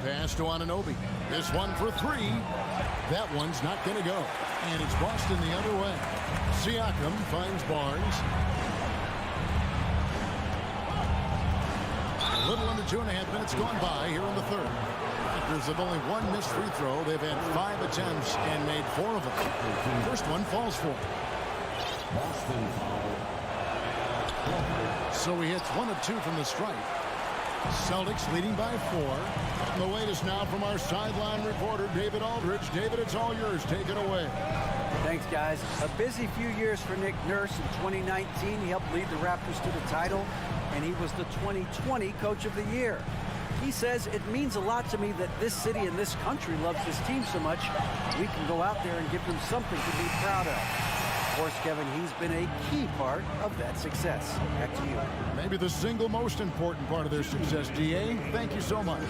Pass to Anunoby. This one for three. That one's not going to go. And it's Boston the other way. Siakam finds Barnes. A little under 2.5 minutes gone by here in the third. Raptors have only one missed free throw. They've had 5 attempts and made 4 of them. First one falls for him. So he hits 1 of 2 from the stripe. Celtics leading by 4. And the latest now from our sideline reporter, David Aldridge. David, it's all yours. Take it away. Thanks, guys. A busy few years for Nick Nurse. In 2019, he helped lead the Raptors to the title, and he was the 2020 Coach of the Year. He says, it means a lot to me that this city and this country loves this team so much. We can go out there and give them something to be proud of. Of course, Kevin, he's been a key part of that success. Back to you. Maybe the single most important part of their success, DA. Thank you so much.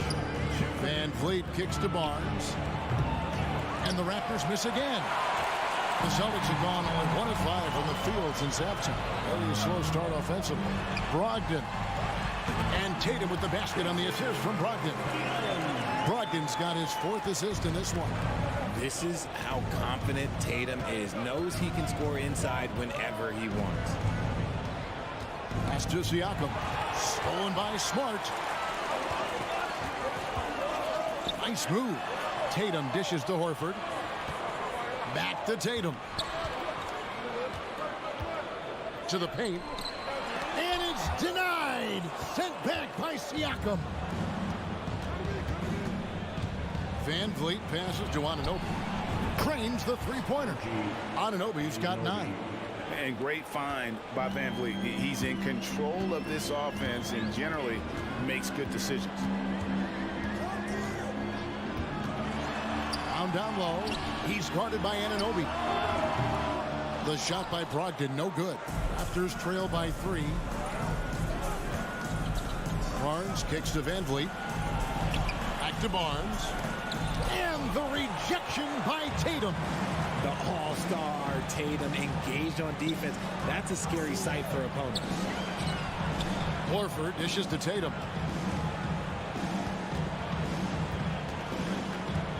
Van Vliet kicks to Barnes. And the Raptors miss again. The Celtics have gone only 1 of 5 from the field since halftime. Very slow start offensively. Brogdon. And Tatum with the basket on the assist from Brogdon. Brogdon's got his 4th assist in this one. This is how confident Tatum is. Knows he can score inside whenever he wants. Pass to Siakam. Stolen by Smart. Nice move. Tatum dishes to Horford. Back to Tatum. To the paint. And it's denied. Sent back by Siakam. Van Vliet passes to Anunoby. Cranes the three-pointer. Anunoby's got 9. And great find by Van Vliet. He's in control of this offense and generally makes good decisions. Down low. He's guarded by Anunoby. The shot by Brogdon, no good. Raptors trail by 3. Barnes kicks to Van Vliet. Back to Barnes. And the rejection by Tatum. The all-star Tatum engaged on defense. That's a scary sight for opponents. Horford dishes to Tatum.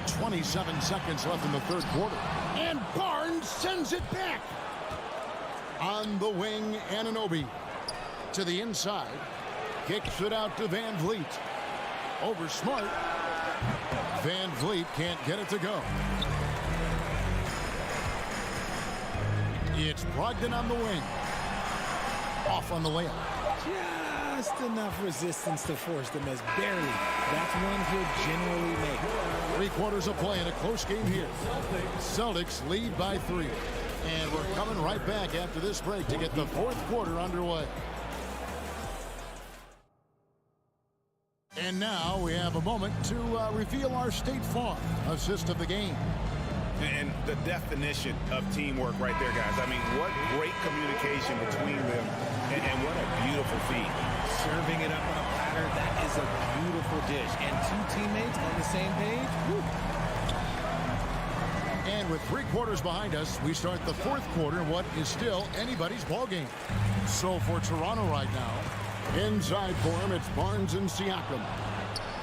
27 seconds left in the third quarter. And Barnes sends it back. On the wing, Anunoby. To the inside. Kicks it out to Van Vliet. Over Smart. Van Vliet can't get it to go. It's Brogdon on the wing. Off on the layup. Just enough resistance to force the miss. Barely. That's one he'll generally make. 3 quarters of play in a close game here. Celtics lead by 3. And we're coming right back after this break to get the 4th quarter underway. And now we have a moment to reveal our State Farm assist of the game. And the definition of teamwork right there, guys. I mean, what great communication between them, and what a beautiful feat. Serving it up on a platter, that is a beautiful dish. And 2 teammates on the same page. Woo. And with 3 quarters behind us, we start the 4th quarter in what is still anybody's ball game. So for Toronto right now, inside for him, it's Barnes and Siakam.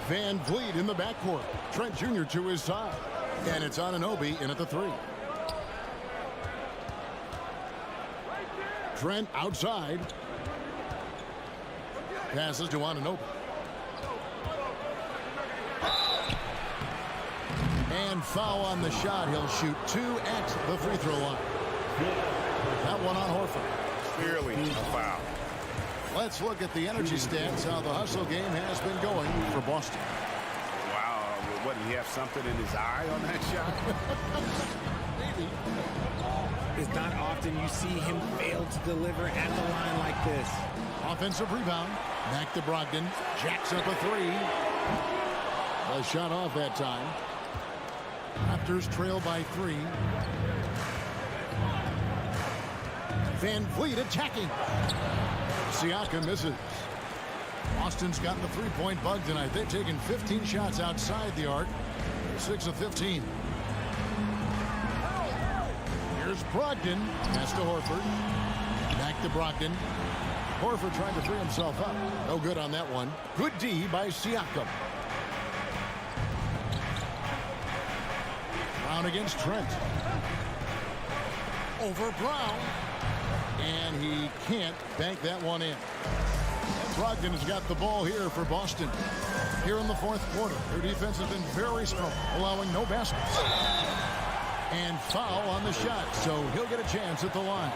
Van Vliet in the backcourt. Trent Jr. to his side. And it's Anunoby in at the 3. Trent outside. Passes to Anunoby. And foul on the shot. He'll shoot 2 at the free throw line. That one on Horford. Clearly a foul. Let's look at the energy stats, how the hustle game has been going for Boston. Wow. What, did he have something in his eye on that shot? Maybe. It's not often you see him fail to deliver at the line like this. Offensive rebound. Back to Brogdon. Jacks up a 3. A shot off that time. Raptors trail by 3. Van Vliet attacking. Siakam misses. Boston's gotten the three-point bug tonight. They've taken 15 shots outside the arc. 6 of 15. Here's Brogdon. Pass to Horford. Back to Brogdon. Horford trying to free himself up. No good on that one. Good D by Siakam. Brown against Trent. Over Brown. And he can't bank that one in. Brogdon has got the ball here for Boston. Here in the fourth quarter, their defense has been very strong, allowing no baskets. And foul on the shot, so he'll get a chance at the line.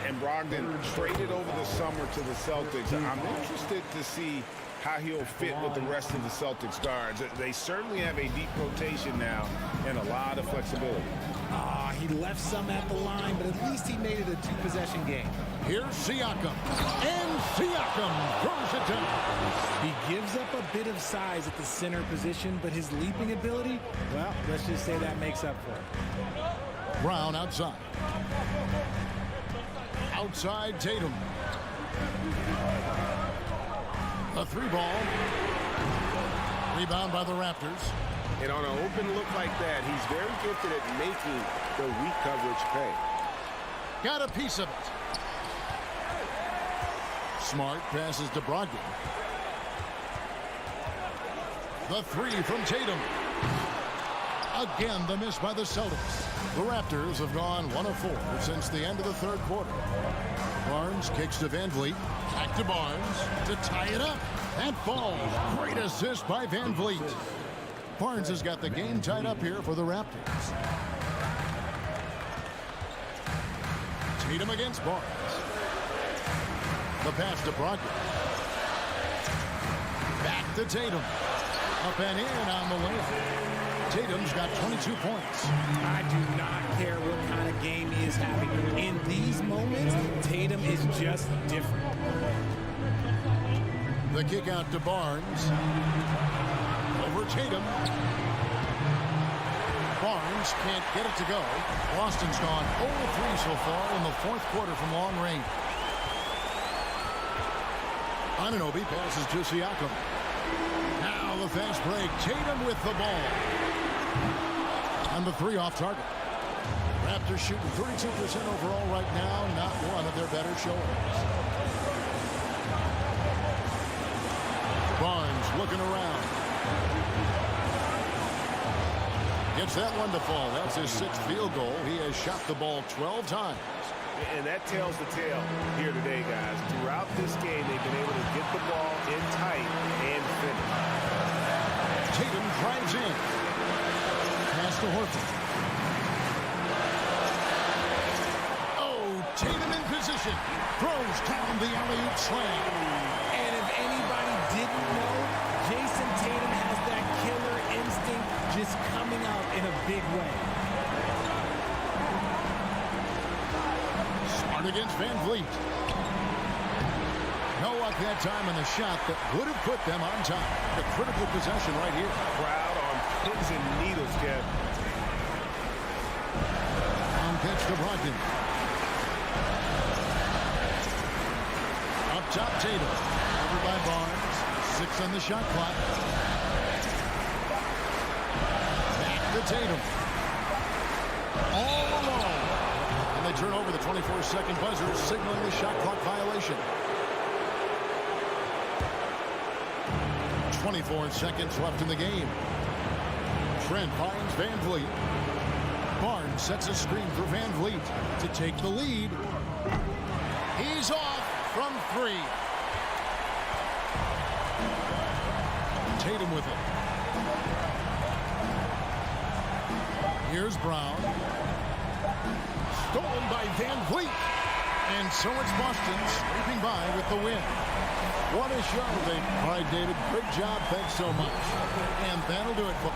And Brogdon traded over the summer to the Celtics. I'm interested to see how he'll fit with the rest of the Celtics guards. They certainly have a deep rotation now and a lot of flexibility. He left some at the line, but at least he made it a two-possession game. Here's Siakam. And Siakam throws it down. He gives up a bit of size at the center position, but his leaping ability, well, let's just say that makes up for it. Brown outside. Outside Tatum. A three ball. Rebound by the Raptors. And on an open look like that, he's very gifted at making the weak coverage pay. Got a piece of it. Smart passes to Brogdon. The three from Tatum. Again, the miss by the Celtics. The Raptors have gone 1 of 4 since the end of the third quarter. Barnes kicks to Van Vliet. Back to Barnes to tie it up. And falls. Great assist by Van Vliet. Barnes has got the game tied up here for the Raptors. Tatum against Barnes. The pass to Brogdon. Back to Tatum. Up and in on the layup. Tatum's got 22 points. I do not care what kind of game he is having. In these moments, Tatum is just different. The kick out to Barnes. Over Tatum. Barnes can't get it to go. Boston's gone 0-3 so far in the fourth quarter from long range. Anunoby passes to Siakam. Now the fast break. Tatum with the ball. And the three off target. Raptors shooting 32% overall right now. Not one of their better showings. Barnes looking around. Gets that one to fall. That's his 6th field goal. He has shot the ball 12 times. And that tells the tale here today, guys. Throughout this game, they've been able to get the ball in tight and finish. Tatum drives in. Pass to Horford. Oh, Tatum in position. Throws down the alley-oop slam. And if anybody didn't know, Jason Tatum has that killer instinct just coming out in a big way. Smart against Van Vliet. No luck that time in the shot that would have put them on top. The critical possession right here. Crowd on pins and needles, Kev. On pitch to Brogdon. Up top, Tatum. Over by Barnes. 6 on the shot clock. Back to Tatum. All alone. And they turn over the 24-second buzzer, signaling the shot clock violation. 24 seconds left in the game. Trent finds Van Vliet. Barnes sets a screen for Van Vliet to take the lead. He's off from 3. Tatum with it. Here's Brown. Stolen by Van Vliet. And so it's Boston sweeping by with the win. What a show. All right, David, great job. Thanks so much. And that'll do it for